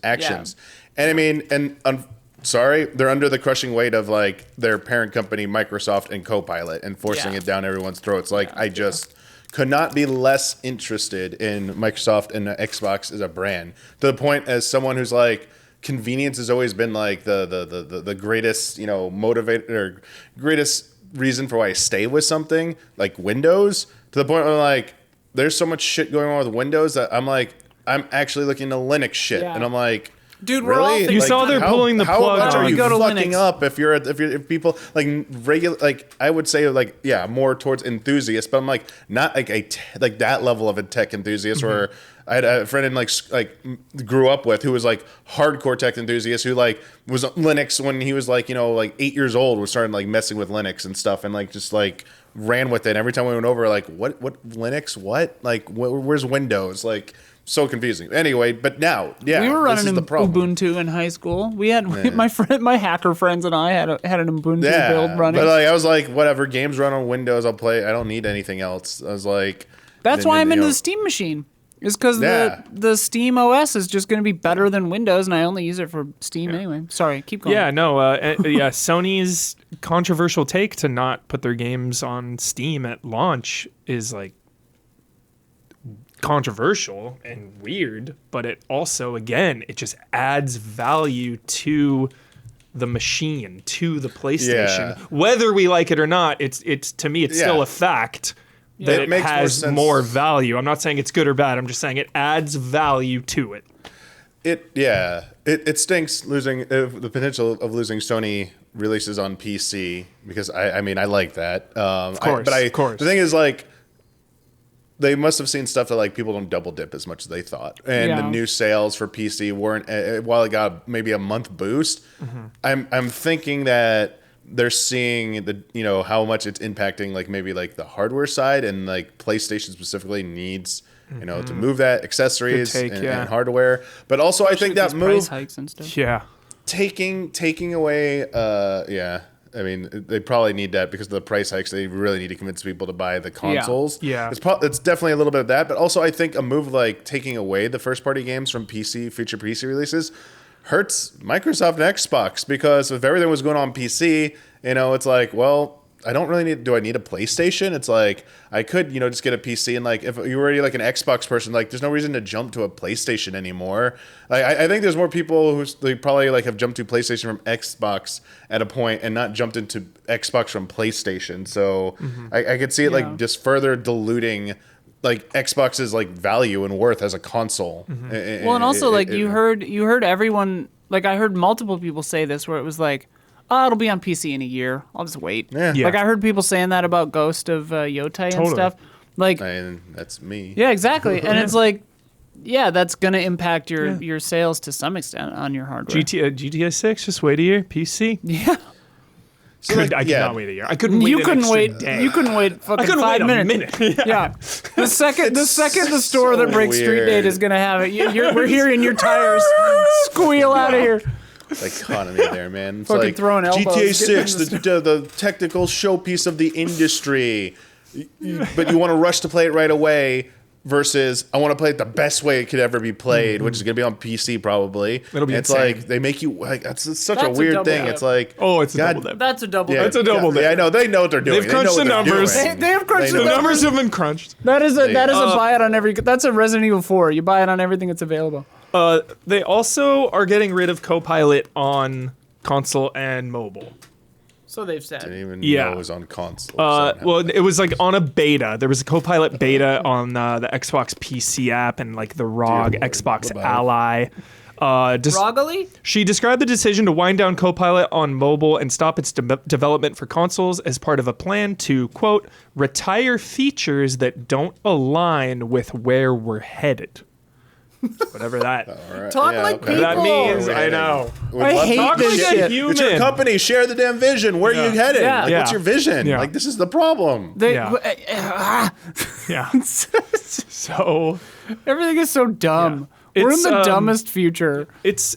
And I mean, and sorry, they're under the crushing weight of like their parent company, Microsoft, and Copilot, and forcing Yeah. it down everyone's throats. Like, I just could not be less interested in Microsoft and Xbox as a brand, to the point as someone who's like, convenience has always been like the greatest, motivator or greatest reason for why I stay with something, like Windows, to the point where like there's so much shit going on with Windows that I'm like, I'm actually looking to Linux shit, Yeah. and I'm like, Dude, we're all really? thinking- You saw they're pulling the how plug much on- are you Go to fucking Linux. up if people like regular, like I would say like, yeah, more towards enthusiasts, but I'm like not like like that level of a tech enthusiast where I had a friend in like grew up with who was like hardcore tech enthusiast who like was Linux when he was like, like 8 years old, was starting like messing with Linux and stuff, and like just like ran with it. And every time we went over, like, what Linux, what, like where's Windows, like. So confusing. Anyway, but now, yeah, We were this running is the problem. Ubuntu in high school. We had my hacker friends and I had an Ubuntu build running. But like, I was like, whatever, games run on Windows, I'll play. I don't need anything else. I was like, That's why I'm into the Steam machine. Is because Yeah. the Steam OS is just going to be better than Windows, and I only use it for Steam anyway. Sorry, keep going. Yeah, no, yeah. Sony's controversial take to not put their games on Steam at launch is like controversial and weird, but it also, again, it just adds value to the machine, to the PlayStation. Yeah. Whether we like it or not, it's to me, it's still Yeah. a fact that It it makes more has sense. more value. I'm not saying it's good or bad. I'm just saying it adds value to it. It stinks losing the potential of losing Sony releases on PC, because I mean, I like that. Of course. The thing is, like, they must have seen stuff that like people don't double dip as much as they thought, and the Yeah. new sales for PC weren't. While it got maybe a month boost, I'm thinking that they're seeing the how much it's impacting like maybe like the hardware side, and like PlayStation specifically needs to move that accessories Good take, and hardware, but also I think that These move price hikes and stuff. Yeah. taking away I mean, they probably need that because of the price hikes. They really need to convince people to buy the consoles. Yeah. It's definitely a little bit of that, but also I think a move like taking away the first-party games from future PC releases hurts Microsoft and Xbox, because if everything was going on PC, it's like, well, I don't really do I need a PlayStation? It's like, I could, just get a PC, and like, if you're already like an Xbox person, like, there's no reason to jump to a PlayStation anymore. Like, I think there's more people who they probably like have jumped to PlayStation from Xbox at a point and not jumped into Xbox from PlayStation. So I could see it like just further diluting like Xbox's like value and worth as a console. Well, and also like you heard everyone, like I heard multiple people say this, where it was like, oh, it'll be on PC in a year. I'll just wait. Yeah. Yeah. Like I heard people saying that about Ghost of Yotei and Totally. stuff. Like, And that's me. yeah, exactly. And it's like, yeah, that's gonna impact your sales to some extent on your hardware. GTA 6, just wait a year. PC. Yeah. So, I could not wait a year. I couldn't wait You an couldn't extra wait. day. You couldn't wait fucking I couldn't 5 wait minutes. a minute. Yeah. The second the store that breaks street weird. date is gonna have it. We're hearing your tires squeal out of here. Dichotomy there, man. It's Fucking like throwing elbows, GTA getting 6, in the technical showpiece of the industry, but you want to rush to play it right away. Versus, I want to play it the best way it could ever be played, which is going to be on PC probably. It'll be It's insane. like they make you like it's such That's a a weird double thing. dip. It's like, Oh, it's a God, double dip. That's a double. Yeah, dip. That's a double dip. Yeah, I know they know what they're doing. They've crunched they know the what they're numbers. doing. They have crunched They the know- The numbers have been crunched. That is a buy it on every. That's a Resident Evil 4. You buy it on everything that's available. They also are getting rid of Copilot on console and mobile. So they've said. Didn't even Yeah. know it was on console. so Well, it was like on a beta. There was a Copilot beta on the Xbox PC app and like the ROG Dear Lord, Xbox bye-bye. Ally. Roggally? She described the decision to wind down Copilot on mobile and stop its development for consoles as part of a plan to, quote, retire features that don't align with where we're headed. Whatever that. All right, Talk yeah, like okay. people. That means, We're I heading. know. Would I love hate to Talk this like share- a shit. human. It's your company. Share the damn vision. Where are you headed? Yeah. Like, Yeah. what's your vision? Yeah. Like, this is the problem. Yeah. Yeah. So Everything is so dumb. Yeah. We're in It's, the dumbest future. it's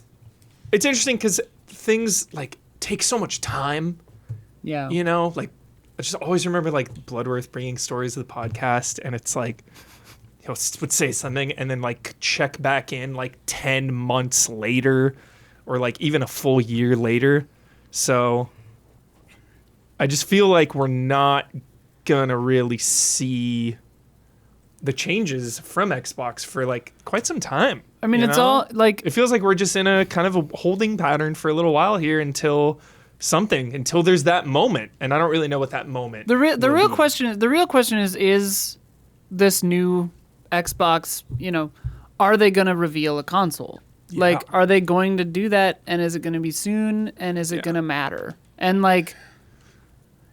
interesting because things like take so much time. Yeah. Like I just always remember like Bloodworth bringing stories to the podcast, and it's like would say something and then like check back in like 10 months later or like even a full year later. So I just feel like we're not gonna really see the changes from Xbox for like quite some time. I mean, you it's know? all like It feels like we're just in a kind of a holding pattern for a little while here until there's that moment, and I don't really know what that moment. the real be. question is this new Xbox, you know, are they going to reveal a console? Yeah. Like, are they going to do that, and is it going to be soon, and is it going to matter? And like,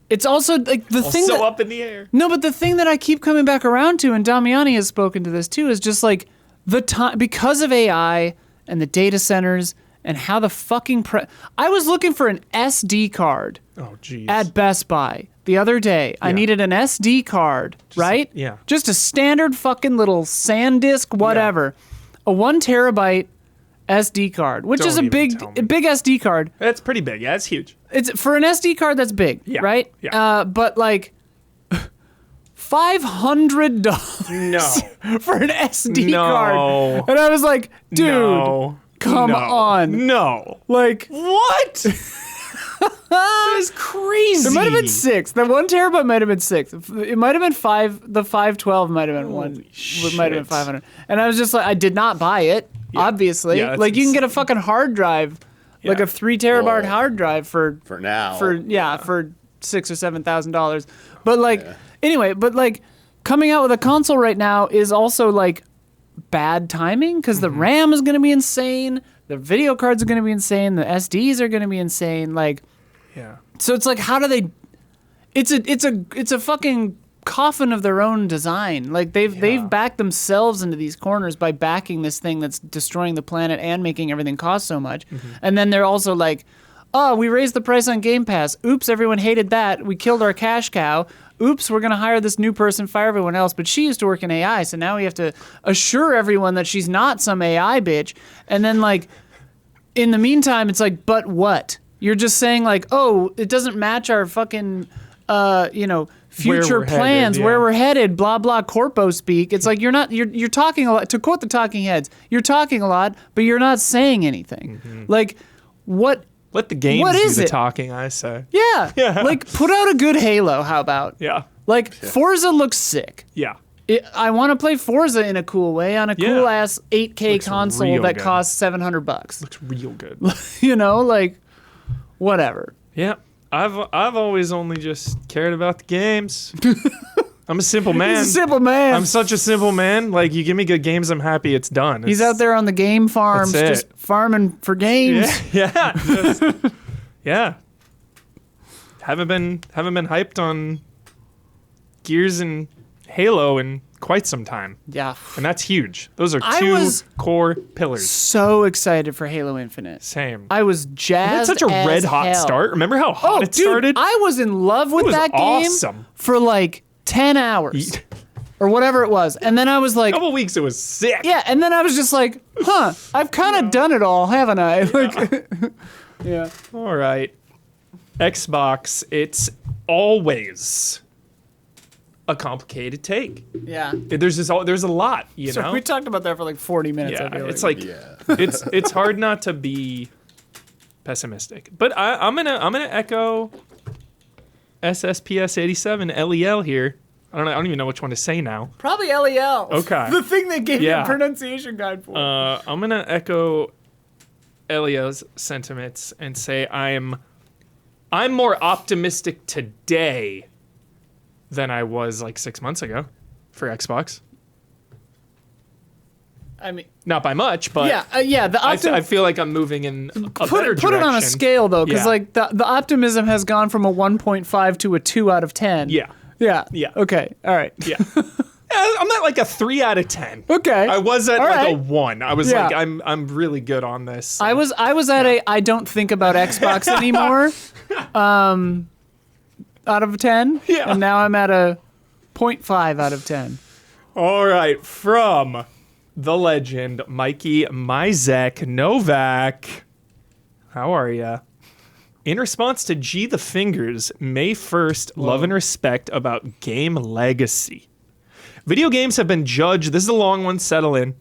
it's also like the thing so that, up in the air. No, but the thing that I keep coming back around to, and Damiani has spoken to this too, is just like the time, because of AI and the data centers and how the fucking I was looking for an SD card Oh, geez. at Best Buy the other day. I Yeah. needed an SD card, right? yeah. Just a standard fucking little SanDisk, whatever. A 1 terabyte SD card, which is Don't a even tell me. big SD card. That's pretty big. Yeah, it's huge. It's for an SD card that's big, Yeah, right? yeah. But like $500 No. for an SD No. card, and I was like, dude, No. come No. on. No. Like What? That is crazy. it might have been 6. The 1 terabyte might have been 6. It might have been 5. The 512 might have been one. Might have been shit. 500. And I was just like, I did not buy it. Obviously, Yeah, that's like you can get a insane. fucking hard drive, like Yeah. a 3 terabyte Whoa. hard drive for now. for $6,000 or $7,000. But like anyway, but like coming out with a console right now is also like bad timing because the RAM is going to be insane, the video cards are going to be insane, the SDs are going to be insane. Like, Yeah. so it's like, how do they? It's a fucking coffin of their own design. Like they've backed themselves into these corners by backing this thing that's destroying the planet and making everything cost so much. And then they're also like, oh, we raised the price on Game Pass. Oops, everyone hated that. We killed our cash cow. Oops, we're gonna hire this new person, fire everyone else. But she used to work in AI, so now we have to assure everyone that she's not some AI bitch. And then like, in the meantime, it's like, but what? You're just saying like, oh, it doesn't match our fucking, future we're plans, headed, where yeah. we're headed, blah blah corpo speak. It's like you're talking a lot. To quote the Talking Heads, you're talking a lot, but you're not saying anything. Like, what? Let the games What do is the it? talking, I say. Yeah, Yeah. like put out a good Halo. How about? Yeah. Like Forza looks sick. Yeah. I want to play Forza in a cool way on a Yeah. cool ass 8K Looks console real that good. costs $700. Looks real good. You know, like whatever. Yeah. I've always only just cared about the games. I'm a simple man. He's a simple man. I'm such a simple man. Like, you give me good games, I'm happy it's done. He's It's- out there on the game farms, That's just it. farming for games. Yeah. Just- yeah. Haven't been hyped on Gears and Halo in quite some time. Yeah. And that's huge. Those are I two was- core pillars. So excited for Halo Infinite. Same. I was That's jazzed. such a as red hot hell. start. Remember how hot Oh, it dude, started? I was in love with It was that game awesome. for like 10 hours or whatever it was. And then I was like, couple weeks it was sick. yeah. And then I was just like, huh, I've kind of done it all, haven't I? Like, yeah. All right. Xbox, it's always a complicated take. Yeah. There's a lot, you So know. we talked about that for like 40 minutes. Yeah, I feel it's like Yeah. it's hard not to be pessimistic. But I'm gonna echo SSPS 87 LEL here. I don't even know which one to say now. probably LEL. Okay. The thing they gave you Yeah. a pronunciation guide for. I'm gonna echo LEL's sentiments and say I'm more optimistic today than I was like 6 months ago for Xbox. I mean, Not by much, but yeah. The I feel like I'm moving in a better put it on a direction. scale though, because Yeah. like the optimism has gone from a 1.5 to a 2 out of 10. Yeah. Yeah. Yeah. Okay. All right. Yeah. I'm at like a 3 out of 10. Okay. I was at All like a right. 1. I was Yeah. like, I'm really good on this. I was at a I don't think about Xbox anymore. Out of 10. Yeah. And now I'm at a 0.5 out of 10. All right, from the legend, Mikey Mizek Novak. How are ya? In response to G the Fingers, May 1st, love and respect about game legacy. Video games have been judged. This is a long one, settle in.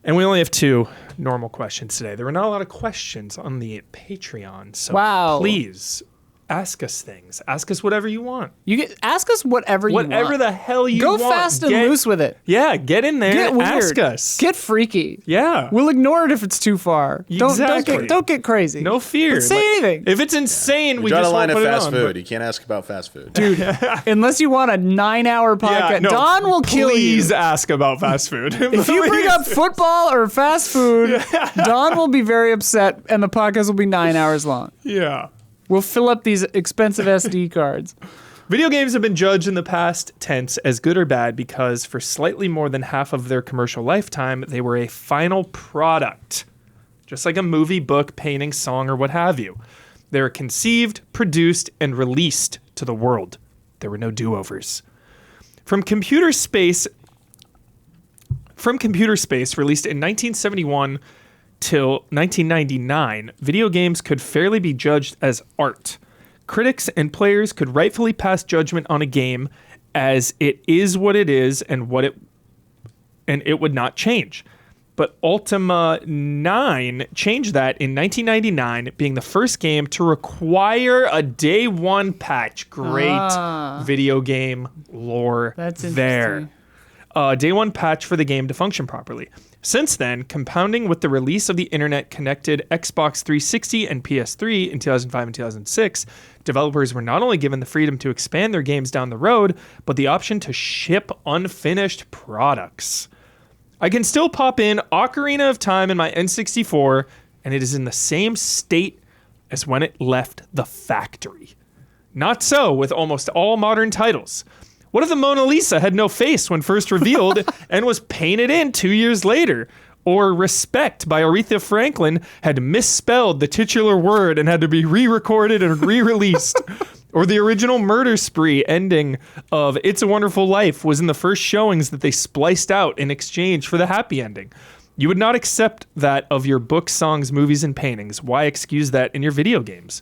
And we only have 2. normal questions today. There were not a lot of questions on the Patreon, so Wow. please ask us things. Ask us whatever you want. Ask us whatever you want. Whatever the hell you Go want. fast and loose with it. Yeah, get in there. Get weird. Ask us. Get freaky. Yeah. We'll ignore it if it's too far. Exactly. Don't get crazy. No fear. But say anything. If it's insane, we Draw just the line won't of put it fast on, food. but- You can't ask about fast food. Dude, unless you want a 9-hour podcast, Yeah, no, Don will kill you. Please ask about fast food. If you bring up football or fast food, Don will be very upset and the podcast will be 9 hours long. Yeah. We'll fill up these expensive SD cards. Video games have been judged in the past tense as good or bad because for slightly more than half of their commercial lifetime, they were a final product. Just like a movie, book, painting, song, or what have you. They were conceived, produced, and released to the world. There were no do-overs. From Computer Space, released in 1971 till 1999, video games could fairly be judged as art. Critics and players could rightfully pass judgment on a game as it is what it is and it would not change. But Ultima 9 changed that in 1999, being the first game to require a day one patch. Great video game lore That's there. interesting. Day one patch for the game to function properly. Since then, compounding with the release of the internet-connected Xbox 360 and PS3 in 2005 and 2006, developers were not only given the freedom to expand their games down the road, but the option to ship unfinished products. I can still pop in Ocarina of Time in my N64, and it is in the same state as when it left the factory. Not so with almost all modern titles. What if the Mona Lisa had no face when first revealed and was painted in 2 years later? Or Respect by Aretha Franklin had misspelled the titular word and had to be re-recorded and re-released? Or the original Murder Spree ending of It's a Wonderful Life was in the first showings that they spliced out in exchange for the happy ending? You would not accept that of your books, songs, movies, and paintings. Why excuse that in your video games?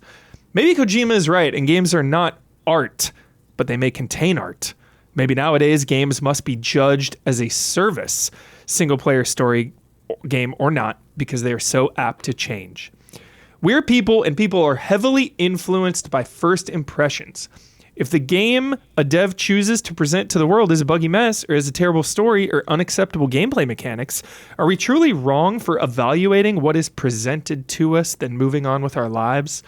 Maybe Kojima is right and games are not art, but they may contain art. Maybe nowadays games must be judged as a service, single player story game or not, because they are so apt to change. We're people and people are heavily influenced by first impressions. If the game a dev chooses to present to the world is a buggy mess or is a terrible story or unacceptable gameplay mechanics, are we truly wrong for evaluating what is presented to us then moving on with our lives?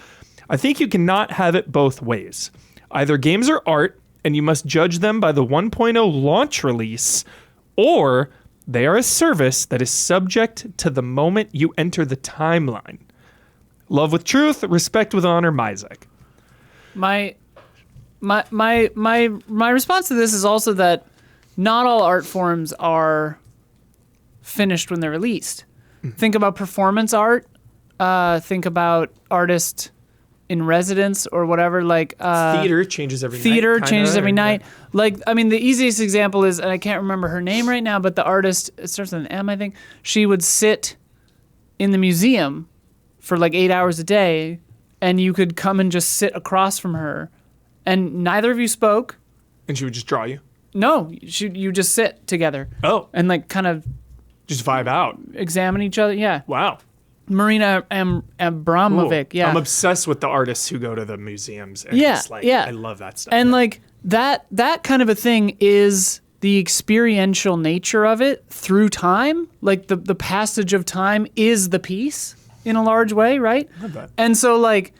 I think you cannot have it both ways. Either games are art and you must judge them by the 1.0 launch release, or they are a service that is subject to the moment you enter the timeline. Love with truth, respect with honor, Mizek. My response to this is also that not all art forms are finished when they're released. Think about performance art. Think about artist in residence or whatever. Like Theater changes every night. theater changes every night. Yeah. Like, I mean, the easiest example is, and I can't remember her name right now, but the artist, it starts with an M, I think. She would sit in the museum for like 8 hours a day, and you could come and just sit across from her, and neither of you spoke. And she would just draw you. No, you just sit together. Oh. And like kind of Just vibe out. examine each other. Yeah. Wow. Marina Abramovic. Ooh. Yeah. I'm obsessed with the artists who go to the museums. And Yeah, just, like, yeah. I love that stuff. And like that kind of a thing is the experiential nature of it through time. Like the passage of time is the piece in a large way, right? I love that. And so like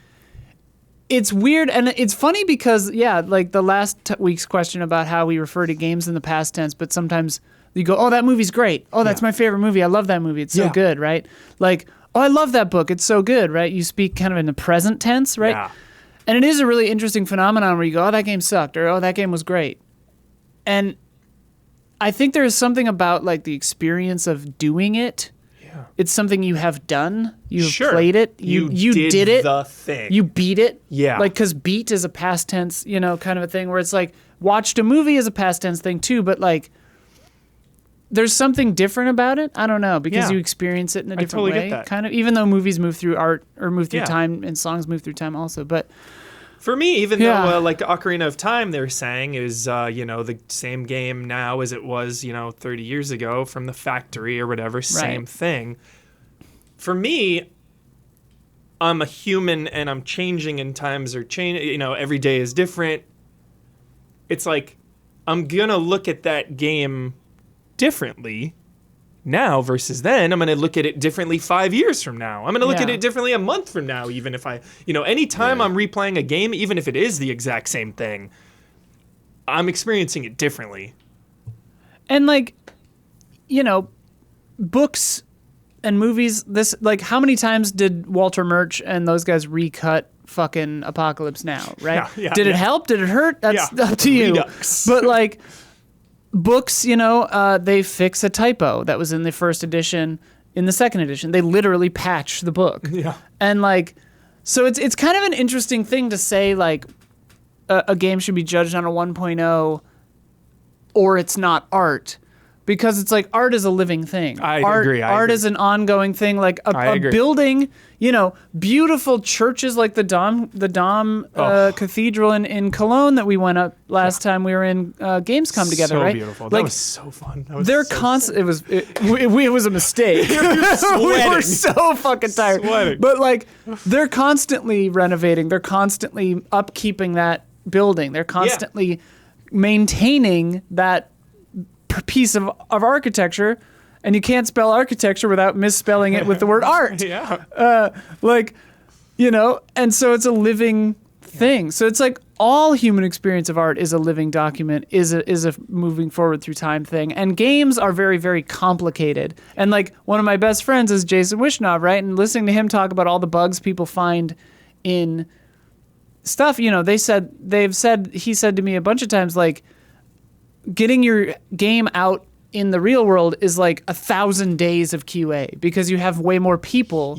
it's weird and it's funny because like the last week's question about how we refer to games in the past tense, but sometimes you go, "Oh, that movie's great. Oh, that's my favorite movie. I love that movie. It's so Yeah. good," right? Like, "Oh, I love that book. It's so good," right? You speak kind of in the present tense, right? Yeah. And it is a really interesting phenomenon where you go, "Oh, that game sucked," or "Oh, that game was great." And I think there's something about like the experience of doing it. Yeah. It's something you have done. You've Sure. played it. You did it. the thing. You beat it. Yeah. Like, because beat is a past tense, kind of a thing where it's like watched a movie is a past tense thing too, but like there's something different about it. I don't know, because Yeah. you experience it in a different totally get way. that. Kind of, even though movies move through art or move through Yeah. time and songs move through time also. But For me, even Yeah. though like Ocarina of Time, they're saying is the same game now as it was 30 years ago from the factory or whatever, same thing. for me, I'm a human and I'm changing and times are changing. You know, every day is different. It's like I'm going to look at that game differently now versus then. I'm going to look at it differently 5 years from now. I'm going to look at it differently a month from now, even if anytime I'm replaying a game, even if it is the exact same thing, I'm experiencing it differently. And like, books and movies, how many times did Walter Murch and those guys recut fucking Apocalypse Now, right? Did it help? Did it hurt? That's up to you. Redux. But like books, they fix a typo that was in the first edition. In the second edition, they literally patch the book. Yeah. And like, so it's kind of an interesting thing to say, like, a game should be judged on a 1.0 or it's not art. Because it's like art is a living thing. I agree. Art is an ongoing thing. Like a building, beautiful churches like the Dom Cathedral in Cologne that we went up last time we were in Gamescom together, so right? Beautiful. Like, that was so fun. They're constant. It was a mistake. We were so fucking tired. Sweating. But like, they're constantly renovating. They're constantly upkeeping that building. They're constantly maintaining that piece of architecture, and you can't spell architecture without misspelling it with the word art. And so it's a living thing. So it's like all human experience of art is a living document, is a moving forward through time thing. And games are very, very complicated. And like one of my best friends is Jason Wishnov, right? And listening to him talk about all the bugs people find in stuff, he said to me a bunch of times, like, getting your game out in the real world is like 1,000 days of QA because you have way more people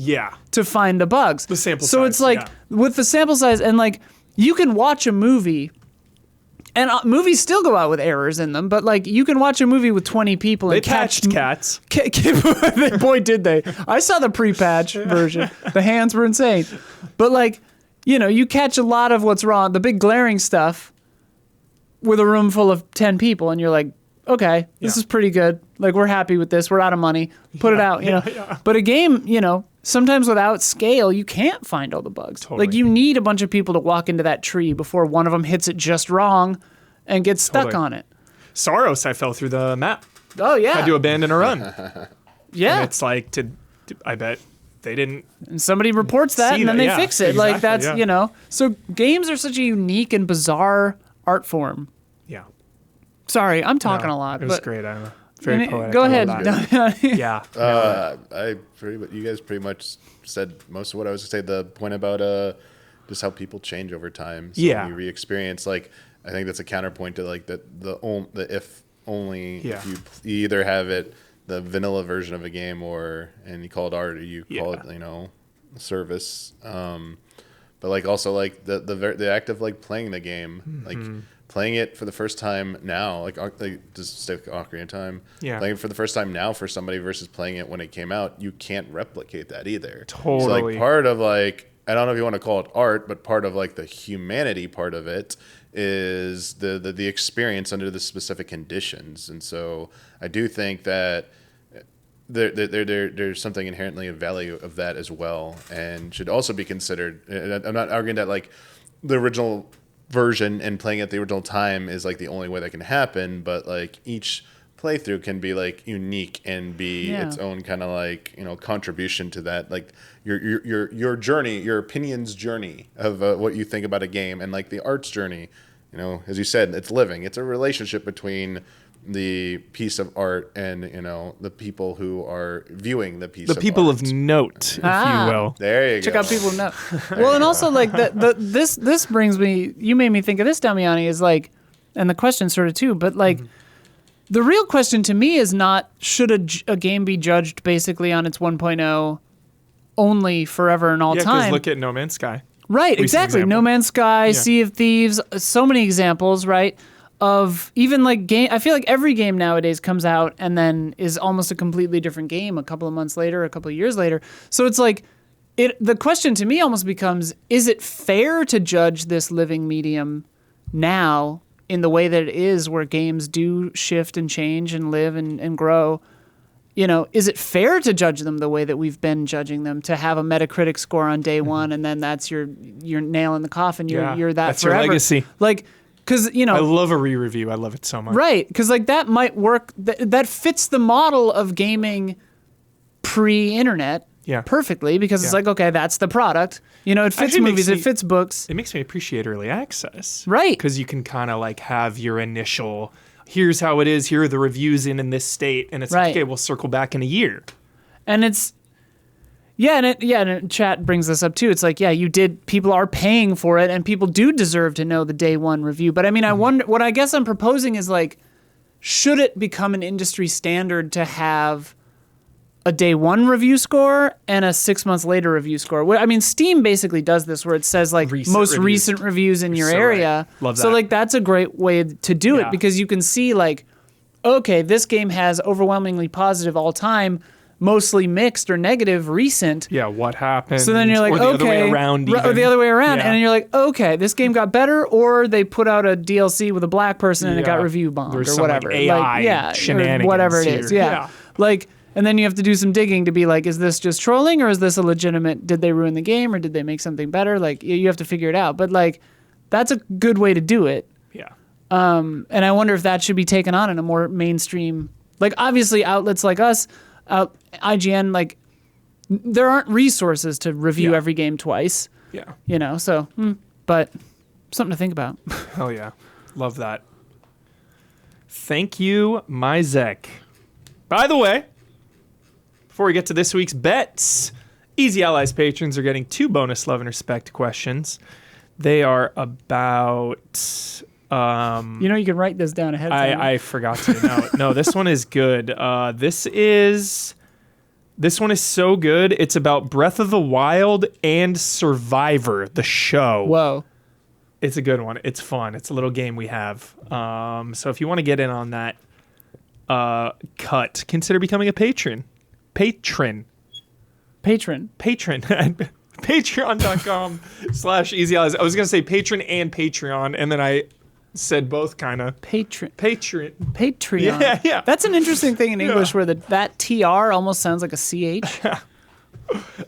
to find the bugs. The sample size. So it's like with the sample size, and like you can watch a movie, and movies still go out with errors in them, but like you can watch a movie with 20 people and they patched cats. Boy, did they. I saw the pre-patch version. The hands were insane. But like, you catch a lot of what's wrong, the big glaring stuff, with a room full of 10 people, and you're like, okay, this is pretty good. Like, we're happy with this. We're out of money. Put it out, But a game, sometimes without scale, you can't find all the bugs. Totally. Like, you need a bunch of people to walk into that tree before one of them hits it just wrong and gets stuck on it. Saros, I fell through the map. Oh, yeah. Had to abandon a run. Yeah. And it's like, I bet they didn't. And somebody reports that, and then they fix it. Exactly, like, that's, So games are such a unique and bizarre art form. Yeah. Sorry, I'm talking a lot. It was but great. I'm very poetic. Go ahead. Yeah. You guys pretty much said most of what I was going to say. The point about just how people change over time. So when you re-experience, like, I think that's a counterpoint to like the if only. Yeah. If you either have it the vanilla version of a game, and you call it art, or you call it service. But like also like the act of like playing the game, like playing it for the first time now, like just stay with Ocarina of Time. Yeah. Playing it for the first time now for somebody versus playing it when it came out, you can't replicate that either. Totally. So like part of like, I don't know if you want to call it art, but part of like the humanity part of it is the experience under the specific conditions. And so I do think that there's something inherently of value of that as well, and should also be considered. I'm not arguing that like the original version and playing at the original time is like the only way that can happen, but like each playthrough can be like unique and be its own kind of like contribution to that, like your journey, your opinion's journey of what you think about a game, and like the art's journey. As you said, it's living. It's a relationship between the piece of art and the people who are viewing the piece of art. The people of note, if you will. There you Check go. out people of note. Well, and also like this brings me, you made me think of this, Damiani, is like, and the question sort of too, but like the real question to me is not should a game be judged basically on its 1.0 only forever and all time. Yeah, because look at No Man's Sky. Right, exactly. No Man's Sky, Sea of Thieves, so many examples, right? Of even like game, I feel like every game nowadays comes out and then is almost a completely different game a couple of months later, a couple of years later. So it's like, the question to me almost becomes, is it fair to judge this living medium now in the way that it is, where games do shift and change and live and grow, is it fair to judge them the way that we've been judging them, to have a Metacritic score on day one and then that's your nail in the coffin? You're that that's forever. your legacy. Like, because, I love a re-review. I love it so much. Right, because like that might work. That fits the model of gaming pre-internet perfectly, because it's like, okay, that's the product. It fits movies, it fits books. It makes me appreciate early access. Right. Because you can kind of like have your initial, here's how it is, here are the reviews in this state, and it's like, okay, we'll circle back in a year. And it's, and chat brings this up too. It's like, people are paying for it, and people do deserve to know the day one review. But I mean, I wonder, what I guess I'm proposing is like, should it become an industry standard to have a day one review score and a 6 months later review score? I mean, Steam basically does this, where it says like recent reviews in your area. Right. Love that. So like that's a great way to do it, because you can see like, okay, this game has overwhelmingly positive all time, mostly mixed or negative recent. Yeah, what happened? So then you're like, or the other way around, or the other way around, and you're like, okay, this game got better, or they put out a DLC with a black person and it got review bombed, or whatever. Like AI shenanigans, or whatever it is. Yeah. Like. And then you have to do some digging to be like, is this just trolling, or is this a legitimate, did they ruin the game, or did they make something better? Like, you have to figure it out. But like, that's a good way to do it. Yeah. And I wonder if that should be taken on in a more mainstream, like obviously outlets like us, IGN, like there aren't resources to review every game twice. Yeah. So, but something to think about. Hell yeah. Love that. Thank you, Myzek. By the way, before we get to this week's bets, Easy Allies patrons are getting 2 bonus love and respect questions. They are about... you can write this down ahead of time. I forgot to. No, this one is good. This one is so good. It's about Breath of the Wild and Survivor, the show. Whoa. It's a good one. It's fun. It's a little game we have. So if you want to get in on that cut, consider becoming a patron. Patron. Patreon.com/Easy Allies. I was going to say patron and Patreon, and then I said both kind of. Patreon. Yeah. That's an interesting thing in English where that TR almost sounds like a CH.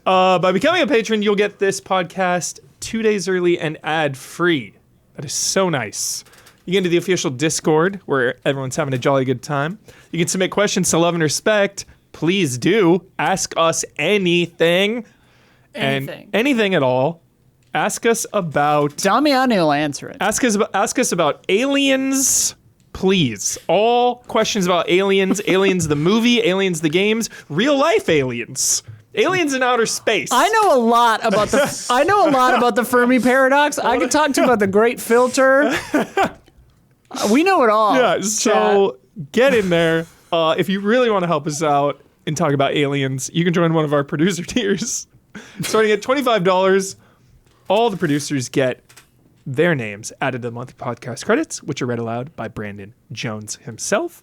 By becoming a patron, you'll get this podcast 2 days early and ad-free. That is so nice. You get into the official Discord where everyone's having a jolly good time. You can submit questions to Love and Respect. Please do. Ask us anything. Anything at all. Ask us about... Damiani will answer it. Ask us about aliens, please. All questions about aliens. Aliens the movie, aliens the games, real life aliens. Aliens in outer space. I know a lot about the Fermi paradox. I could talk to you about the Great Filter. We know it all. Yeah, so get in there. If you really want to help us out and talk about aliens, you can join one of our producer tiers. Starting at $25, all the producers get their names added to the monthly podcast credits, which are read aloud by Brandon Jones himself.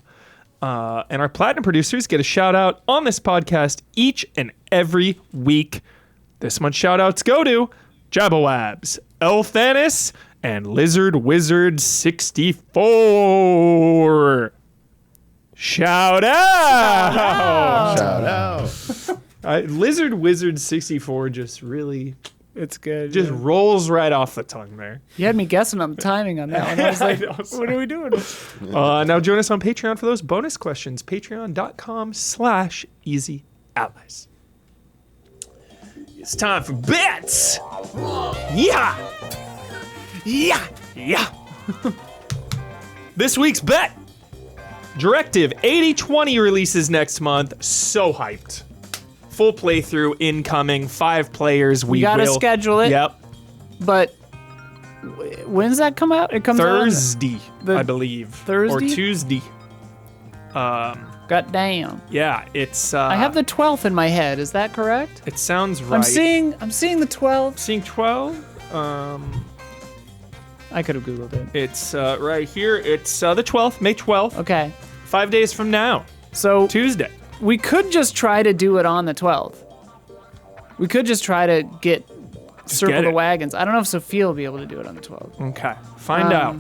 And our platinum producers get a shout out on this podcast each and every week. This month's shout outs go to Jabawabs, Elthanis, and Lizard Wizard 64. Shout out! Lizard Wizard 64 just really... It's good. Just rolls right off the tongue there. You had me guessing on the timing on that one. I was like, what are we doing? Now join us on Patreon for those bonus questions. Patreon.com/Easy Allies. It's time for bets. Yeah. This week's bet. Directive 8020 releases next month. So hyped. Full playthrough incoming. 5 players. We gotta schedule it. Yep. But when does that come out? It comes Thursday, out I believe. Thursday or Tuesday. God damn. Yeah, it's. I have the 12th in my head. Is that correct? It sounds right. I'm seeing the 12th. Seeing 12. I could have googled it. It's right here. It's the 12th, May 12th. Okay. 5 days from now. So Tuesday. We could just try to do it on the 12th. We could just try to circle the wagons. I don't know if Sophia will be able to do it on the 12th. Okay. Find out.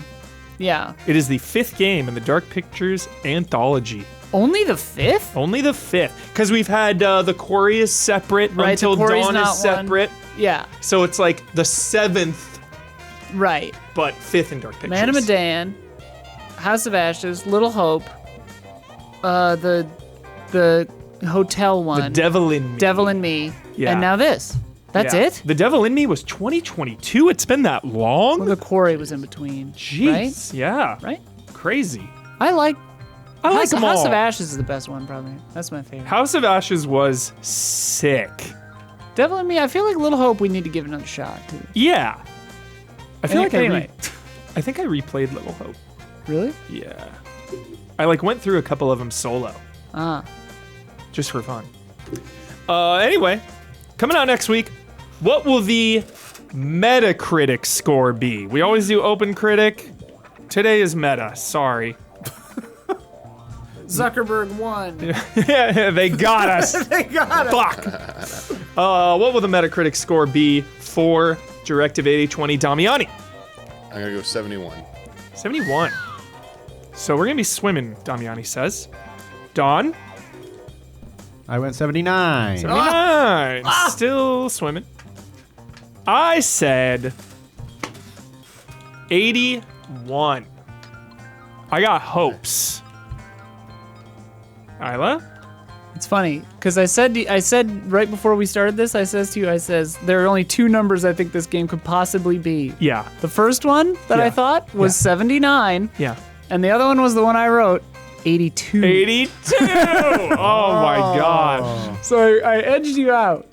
Yeah. It is the 5th game in the Dark Pictures anthology. Only the 5th? Only the 5th. Because we've had the Quarry is separate Right, until the Quarry's Dawn not is separate. Yeah, So it's like the 7th, right. but 5th in Dark Pictures. Man of Medan, House of Ashes, Little Hope, the hotel one. The Devil in Me. Devil in Me. Yeah. And now this. That's Yeah. it? The Devil in Me was 2022. It's been that long? Well, the Quarry was in between. Jeez. Yeah. Right? Crazy. I like House them House all. of Ashes is the best one, probably. That's my favorite. House of Ashes was sick. Devil in Me, I feel like Little Hope we need to give another shot, too. Yeah. I feel like Anyway. I think I replayed Little Hope. Really? Yeah. I like went through a couple of them solo. Ah. Just for fun. Anyway, coming out next week, what will the Metacritic score be? We always do Open Critic. Today is Meta. Sorry. Zuckerberg won. They got us. They got it. Fuck. What will the Metacritic score be for Directive 8020 Damiani? I'm gonna go 71. 71. So we're gonna be swimming, Damiani says. Dawn? I went 79. 79. Still swimming. I said 81. I got hopes. Isla? It's funny because I said right before we started this, I says there are only 2 numbers I think this game could possibly be. Yeah. The first one that I Yeah. thought was 79, Yeah. and the other one was the one I wrote, 82. 82. Oh my god. So I edged you out.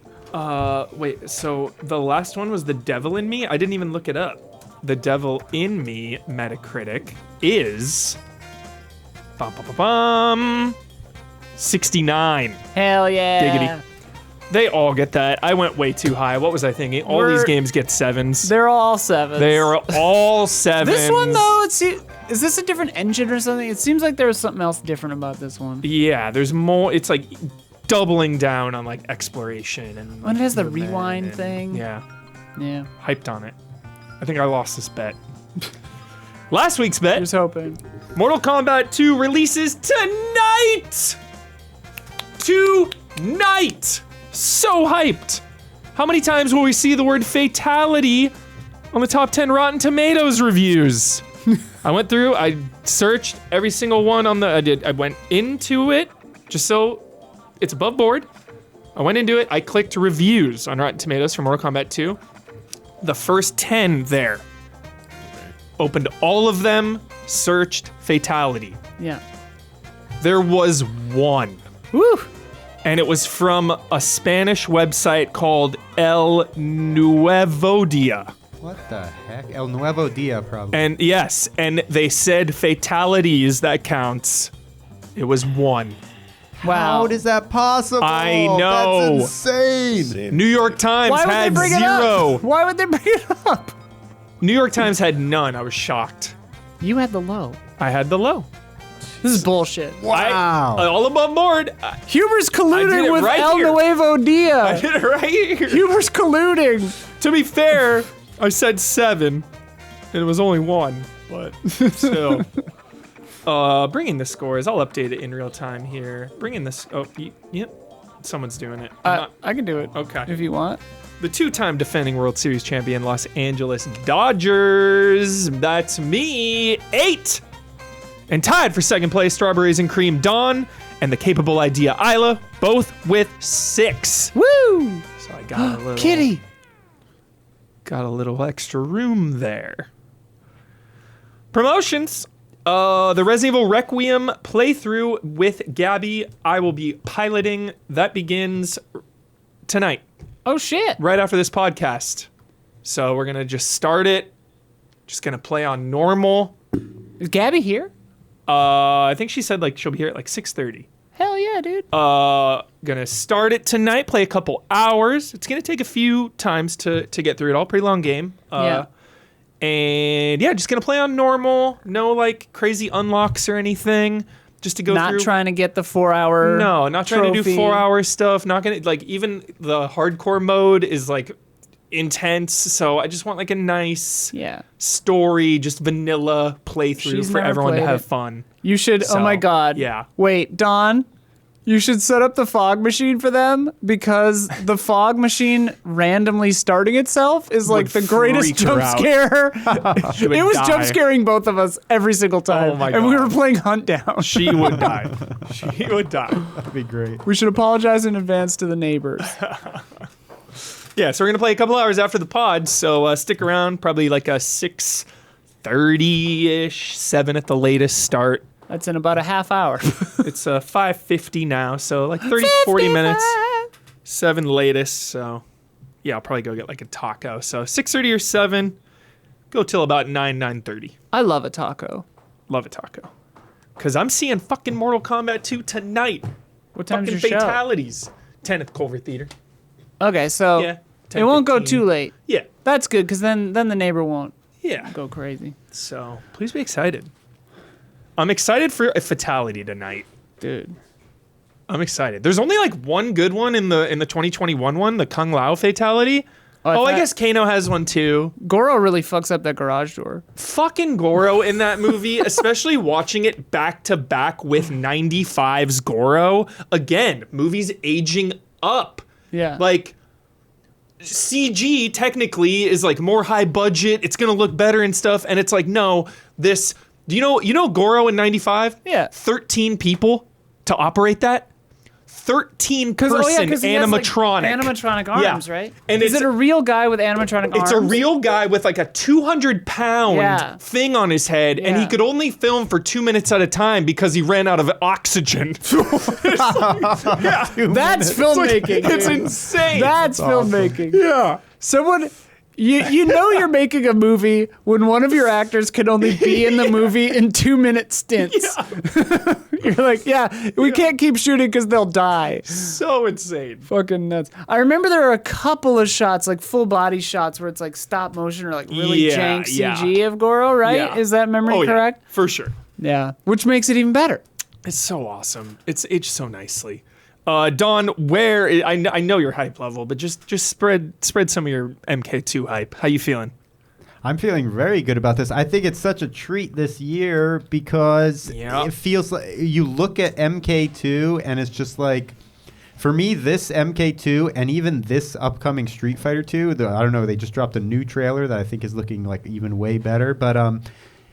Wait, so the last one was The Devil in Me? I didn't even look it up. The Devil in Me Metacritic is 69. Hell yeah. Giggity. They all get that. I went way too high. What was I thinking? All these games get 7s. They're all 7s. They are all 7s. This one though, is this a different engine or something? It seems like there was something else different about this one. Yeah, there's more. It's like doubling down on like exploration and. When it has the movement rewind and- thing. Yeah, Yeah. hyped on it. I think I lost this bet. Last week's bet. Just hoping. Mortal Kombat 2 releases tonight! Tonight! So hyped! How many times will we see the word fatality on the top 10 Rotten Tomatoes reviews? I went through, I searched every single one on I went into it just so it's above board. I went into it, I clicked reviews on Rotten Tomatoes for Mortal Kombat 2. The first 10 there. Opened all of them, searched fatality. Yeah. There was one. Woo! And it was from a Spanish website called El Nuevo Dia. What the heck? El Nuevo Dia, probably. And yes, and they said fatalities that counts. It was one. Wow. How is that possible? I know. That's insane. Same. New York Times Why would they had bring it 0. up? Why would they bring it up? New York Times had none. I was shocked. You had the low. I had the low. This is bullshit. Wow. All above board. Huber's I did colluding it with right El here. Nuevo I Dia. did it right here. Huber's colluding. To be fair, I said 7, and it was only 1, but still. Bringing the scores. I'll update it in real time here. Bringing this. Oh, yep. Someone's doing it. I'm not- I can do it. Okay. If you want. The 2-time defending World Series champion Los Angeles Dodgers. That's me. 8. And tied for second place, Strawberries and Cream Dawn and the capable idea Isla, both with 6. Woo! So I got a little Kitty. Got a little extra room there. Promotions. The Resident Evil Requiem playthrough with Gabby. I will be piloting. That begins tonight, Oh shit. right after this podcast. So we're gonna just start it. Just gonna play on normal. Is Gabby here? I think she said like she'll be here at like 6:30. Hell yeah, dude. Gonna start it tonight. Play a couple hours. It's gonna take a few times to get through it all. Pretty long game. Yeah. And yeah, just gonna play on normal. No like crazy unlocks or anything. Just to go Not through. trying to get the 4-hour. No, not trying to do trophy. 4-hour stuff. Not gonna like even the hardcore mode is like intense. So I just want like a nice Yeah. story, just vanilla playthrough She's for never everyone to played have it. fun. You should. So, oh my God. yeah. Wait, Don. You should set up the fog machine for them because the fog machine randomly starting itself is like Would the greatest freak her jump out. scare. She would It was die. jump scaring both of us every single time. Oh my And we God. were playing Huntdown. She would die. She would die. That'd be great. We should apologize in advance to the neighbors. Yeah, so we're gonna play a couple hours after the pod. So stick around. Probably like a 6:30-ish, 7 at the latest start. That's in about a half hour. It's 5:50 now, so like 30, 40 minutes. 7 latest. So yeah, I'll probably go get like a taco. So 6:30 or 7. Go till about 9:30. I love a taco. Love a taco. Cause I'm seeing fucking Mortal Kombat 2 tonight. What time's Fucking your show? fatalities. 10 at the Culver Theater. Okay, so Yeah. it won't go 10:15. too late. Yeah. That's good because then the neighbor won't Yeah. go crazy. So please be excited. I'm excited for a fatality tonight. Dude. I'm excited. There's only like one good one in the 2021 one, the Kung Lao fatality. I I thought- guess Kano has one too. Goro really fucks up that garage door. Fucking Goro in that movie, especially watching it back to back with 95's Goro. Again, movie's aging up. Yeah. Like CG technically is like more high budget. It's gonna look better and stuff. And it's like, no, this. Do you know Goro in 95? Yeah. 13 people to operate that. 13 person he has, like, animatronic. animatronic arms, right? And is it's it a real guy with animatronic arms? It's a real guy with like a 200-pound Yeah. thing on his head, and he Yeah. could only film for 2 minutes at a time because he ran out of oxygen. That's filmmaking. It's dude. insane. That's filmmaking. yeah. Someone, you know you're making a movie when one of your actors can only be in the movie in 2-minute stints. You're like, yeah, we can't keep shooting because they'll die. So insane. Fucking nuts. I remember there are a couple of shots, like full body shots, where it's like stop motion or like really Yeah, jank yeah. CG of Goro, right? Yeah. Is that memory Oh, correct? Yeah, for sure. Yeah. Which makes it even better. It's so awesome. It's aged so nicely. Dawn, where I know your hype level, but just spread some of your MK2 hype. How you feeling? I'm feeling very good about this. I think it's such a treat this year because Yeah. it feels like you look at MK2 and it's just like, for me, this MK2 and even this upcoming Street Fighter 2, I don't know, they just dropped a new trailer that I think is looking like even way better, but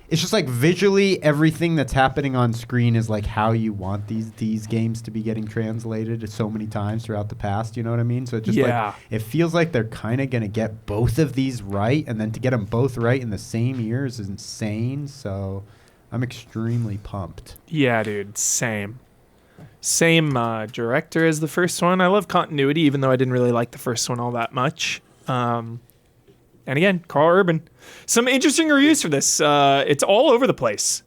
it's just like visually everything that's happening on screen is like how you want these games to be getting translated so many times throughout the past, you know what I mean? So it just Yeah. like it feels like they're kind of going to get both of these right, and then to get them both right in the same years is insane. So I'm extremely pumped. Yeah, dude. Same director as the first one. I love continuity, even though I didn't really like the first one all that much. And again, Carl Urban. Some interesting reviews for this. It's all over the place.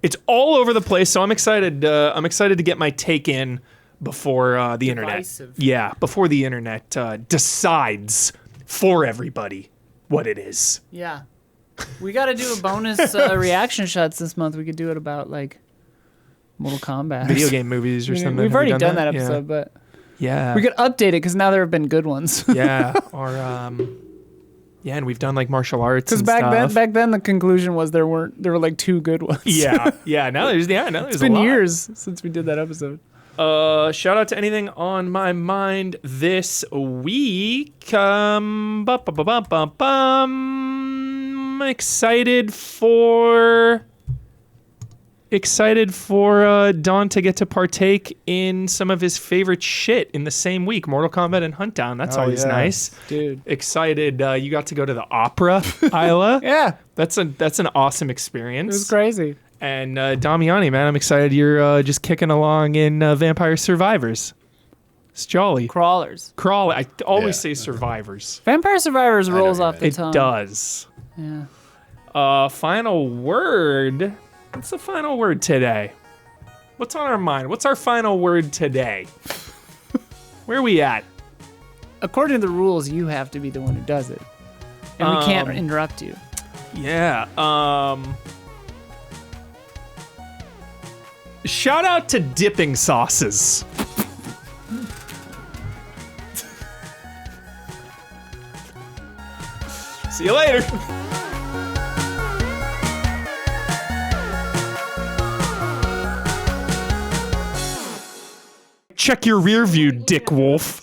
So I'm excited. I'm excited to get my take in before the Divisive. internet. Yeah, before the internet decides for everybody what it is. Yeah. We got to do a bonus reaction shots this month. We could do it about like Mortal Kombat. Video game movies or something. We've Have we already done that Yeah. episode, but Yeah. we could update it because now there have been good ones. Yeah. Or yeah, and we've done like martial arts Because and back stuff. then the conclusion was there were like 2 good ones. Yeah. Now there's It's a been lot. years since we did that episode. Shout out to anything on my mind this week. I'm excited for Don to get to partake in some of his favorite shit in the same week. Mortal Kombat and Huntdown. That's Oh, always yeah. nice. Dude. Excited. You got to go to the opera, Isla. Yeah, That's an awesome experience. it was crazy. And Damiani, man, I'm excited you're just kicking along in Vampire Survivors. It's jolly. Crawlers. Crawl. I always Yeah. say Survivors. Vampire Survivors rolls you're off right. the It tongue. does. Yeah. Final word. What's the final word today? What's on our mind? What's our final word today? Where are we at? According to the rules, you have to be the one who does it. And we can't interrupt you. Yeah. Shout out to dipping sauces. See you later. Check your rear view, Dick Wolf.